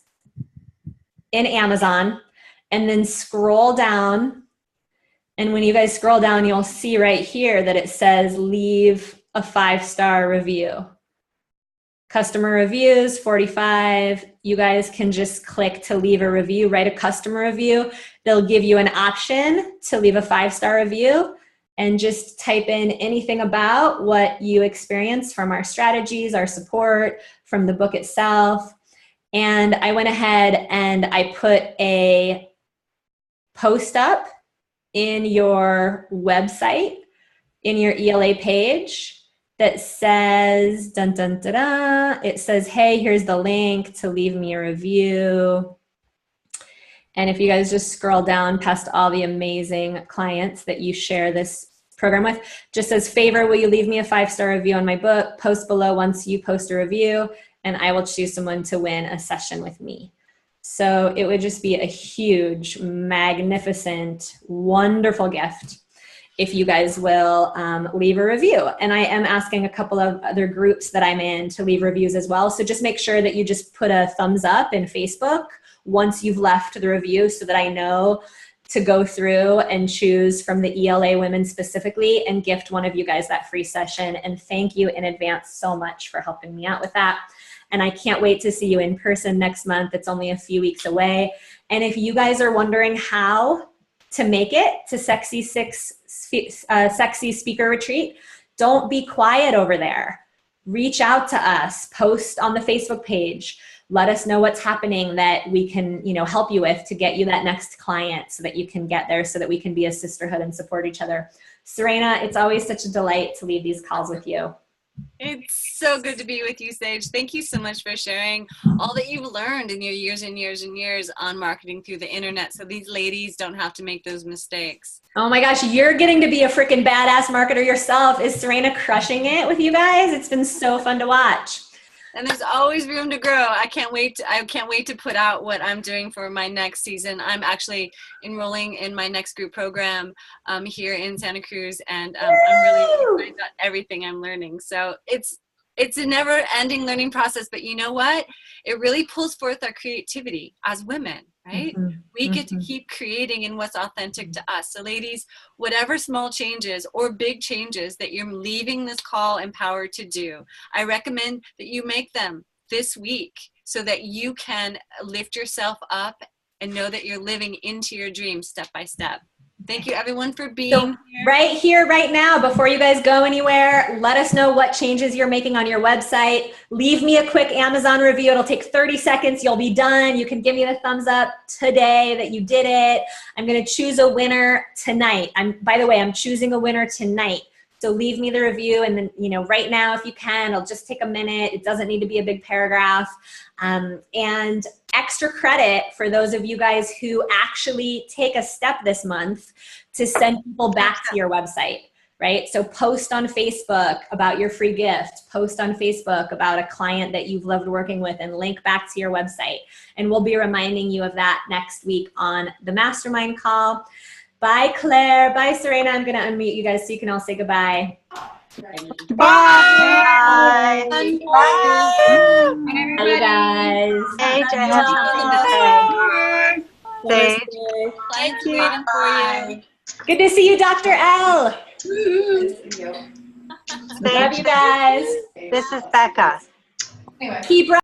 in Amazon and then scroll down. And when you guys scroll down, you'll see right here that it says leave a 5-star review. Customer reviews, 45. You guys can just click to leave a review, write a customer review. They'll give you an option to leave a 5-star review and just type in anything about what you experienced from our strategies, our support, from the book itself. And I went ahead and I put a post up in your website, in your ELA page, that says, dun, dun, dun, dun. It says, hey, here's the link to leave me a review. And if you guys just scroll down past all the amazing clients that you share this program with, just says, favor, will you leave me a 5-star review on my book? Post below once you post a review, and I will choose someone to win a session with me. So it would just be a huge, magnificent, wonderful gift if you guys will leave a review. And I am asking a couple of other groups that I'm in to leave reviews as well. So just make sure that you just put a thumbs up in Facebook once you've left the review so that I know to go through and choose from the ELA women specifically and gift one of you guys that free session. And thank you in advance so much for helping me out with that. And I can't wait to see you in person next month. It's only a few weeks away. And if you guys are wondering how to make it to Sexy Speaker Retreat, don't be quiet over there. Reach out to us, post on the Facebook page. Let us know what's happening that we can, help you with to get you that next client so that you can get there, so that we can be a sisterhood and support each other. Serena, it's always such a delight to lead these calls with you. It's so good to be with you, Sage. Thank you so much for sharing all that you've learned in your years and years and years on marketing through the internet, so these ladies don't have to make those mistakes. Oh my gosh, you're getting to be a freaking badass marketer yourself. Is Serena crushing it with you guys? It's been so fun to watch. And there's always room to grow. I can't wait to put out what I'm doing for my next season. I'm actually enrolling in my next group program here in Santa Cruz, and I'm really excited about everything I'm learning. So it's It's a never ending learning process, but you know what? It really pulls forth our creativity as women, right? We get to keep creating in what's authentic to us. So ladies, whatever small changes or big changes that you're leaving this call empowered to do, I recommend that you make them this week so that you can lift yourself up and know that you're living into your dreams step by step. Thank you everyone for being here. Right here, right now, before you guys go anywhere, let us know what changes you're making on your website. Leave me a quick Amazon review. It'll take 30 seconds. You'll be done. You can give me the thumbs up today that you did it. I'm going to choose a winner tonight. By the way, I'm choosing a winner tonight. So leave me the review, and then, you know, right now, if you can, it'll just take a minute. It doesn't need to be a big paragraph. And extra credit for those of you guys who actually take a step this month to send people back to your website, right? So post on Facebook about your free gift, post on Facebook about a client that you've loved working with, and link back to your website. And we'll be reminding you of that next week on the mastermind call. Bye, Claire. Bye, Serena. I'm going to unmute you guys so you can all say goodbye. Bye. Bye. Bye, you guys. Hey, Jen. Thank you. Bye. Good to see you, Dr. L. Love you guys. This is Becca. Keep